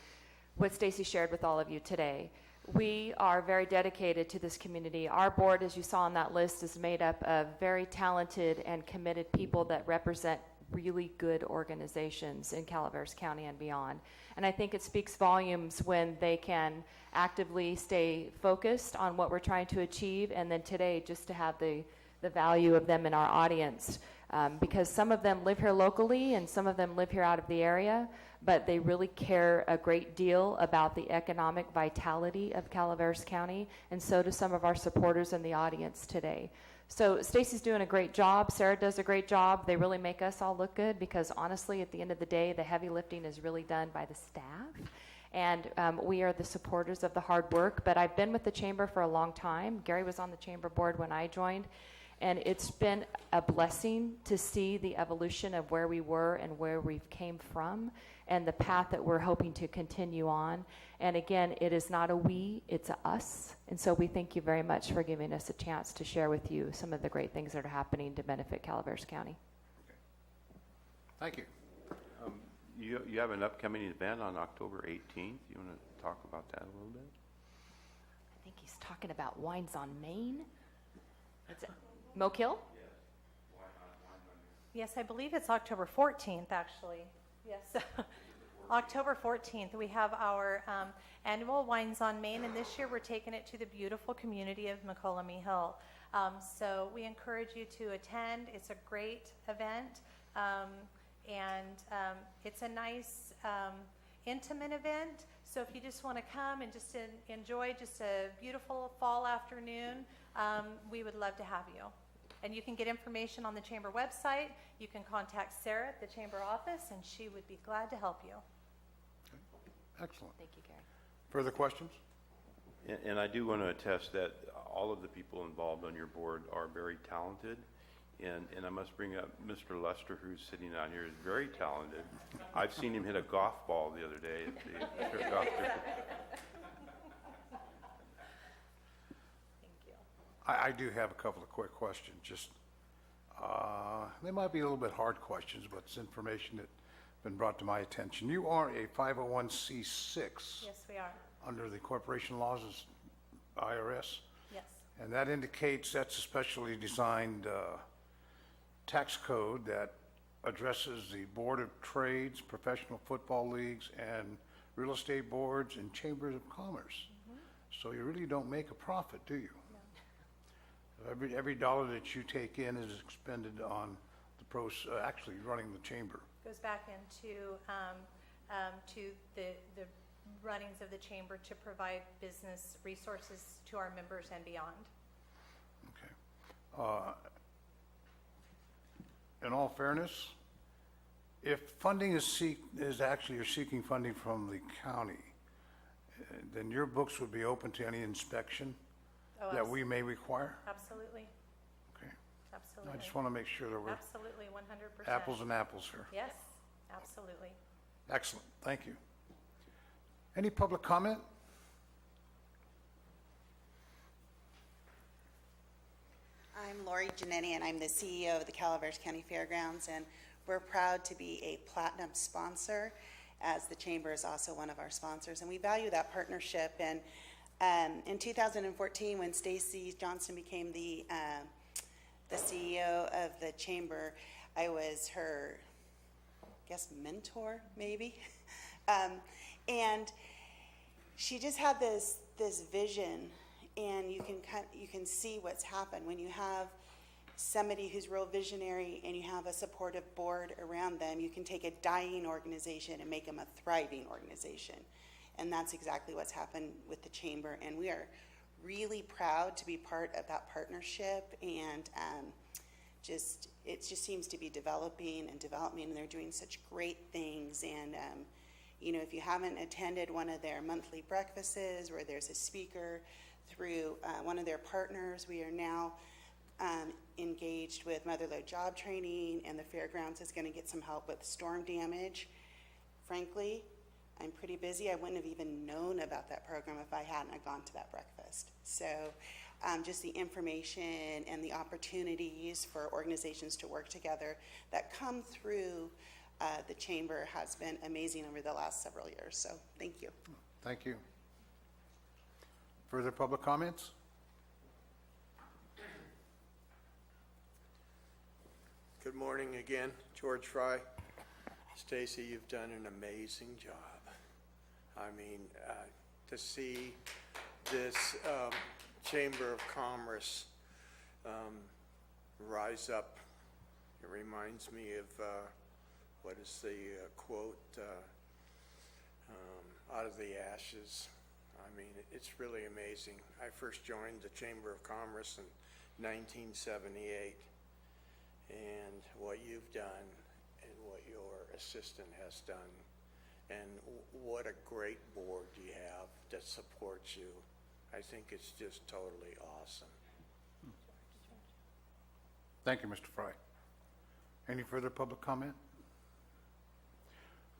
what Stacy shared with all of you today. We are very dedicated to this community. Our board, as you saw on that list, is made up of very talented and committed people that represent really good organizations in Calaveras County and beyond. And I think it speaks volumes when they can actively stay focused on what we're trying to achieve, and then today just to have the value of them in our audience, because some of them live here locally and some of them live here out of the area, but they really care a great deal about the economic vitality of Calaveras County, and so do some of our supporters in the audience today. So Stacy's doing a great job. Sarah does a great job. They really make us all look good because honestly, at the end of the day, the heavy lifting is really done by the staff. And we are the supporters of the hard work. But I've been with the chamber for a long time. Gary was on the chamber board when I joined. And it's been a blessing to see the evolution of where we were and where we came from and the path that we're hoping to continue on. And again, it is not a we, it's a us. And so we thank you very much for giving us a chance to share with you some of the great things that are happening to benefit Calaveras County. Thank you. You have an upcoming event on October 18th. You want to talk about that a little bit? I think he's talking about Wines on Main. What's it? Moke Hill? Yes, I believe it's October 14th, actually. Yes. October 14th, we have our annual Wines on Main, and this year we're taking it to the beautiful community of McCollum Hill. So we encourage you to attend. It's a great event, and it's a nice, intimate event. So if you just want to come and just enjoy just a beautiful fall afternoon, we would love to have you. And you can get information on the chamber website. You can contact Sarah at the chamber office, and she would be glad to help you. Excellent. Thank you, Gary. Further questions? And I do want to attest that all of the people involved on your board are very talented. And I must bring up Mr. Lester, who's sitting out here, is very talented. I've seen him hit a golf ball the other day at the golf tournament. I do have a couple of quick questions. Just they might be a little bit hard questions, but it's information that's been brought to my attention. You are a 501c6. Yes, we are. Under the corporation laws of IRS. Yes. And that indicates that's a specially designed tax code that addresses the Board of Trades, professional football leagues, and real estate boards and chambers of commerce. So you really don't make a profit, do you? Every dollar that you take in is expended on the actually running the chamber. Goes back into to the runnings of the chamber to provide business resources to our members and beyond. Okay. In all fairness, if funding is actually you're seeking funding from the county, then your books would be open to any inspection that we may require? Absolutely. Okay. Absolutely. I just want to make sure that we're absolutely 100%. apples and apples here. Yes, absolutely. Excellent. Thank you. Any public comment? I'm Lori Giannetti, and I'm the CEO of the Calaveras County Fairgrounds, and we're proud to be a platinum sponsor, as the Chamber is also one of our sponsors, and we value that partnership. And in 2014, when Stacy Johnston became the CEO of the Chamber, I was her, I guess, mentor, maybe. And she just had this vision, and you can see what's happened when you have somebody who's real visionary and you have a supportive board around them. You can take a dying organization and make them a thriving organization. And that's exactly what's happened with the Chamber. And we are really proud to be part of that partnership. And it just seems to be developing, and they're doing such great things. And if you haven't attended one of their monthly breakfasts where there's a speaker through one of their partners, we are now engaged with Motherlode Job Training, and the Fairgrounds is going to get some help with storm damage. Frankly, I'm pretty busy. I wouldn't have even known about that program if I hadn't have gone to that breakfast. So just the information and the opportunities for organizations to work together that come through the chamber has been amazing over the last several years. So thank you. Thank you. Further public comments? Good morning again, George Fry. Stacy, you've done an amazing job. I mean, to see this Chamber of Commerce rise up, it reminds me of, what is the quote, out of the ashes. I mean, it's really amazing. I first joined the Chamber of Commerce in 1978, and what you've done and what your assistant has done, and what a great board you have that supports you. I think it's just totally awesome. Thank you, Mr. Fry. Any further public comment?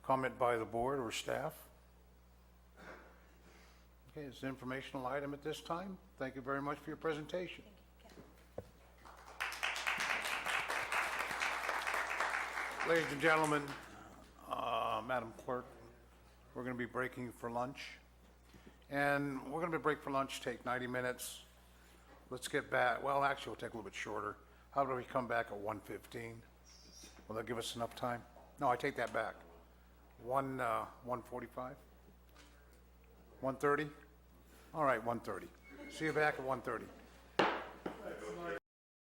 Comment by the board or staff? Okay, it's an informational item at this time. Thank you very much for your presentation. Ladies and gentlemen, Madam Clerk, we're going to be breaking for lunch. And we're going to be break for lunch, take 90 minutes. Let's get back. Well, actually, we'll take a little bit shorter. How about we come back at 1:15? Will that give us enough time? No, I take that back. 1:45? 1:30? All right, 1:30. See you back at 1:30.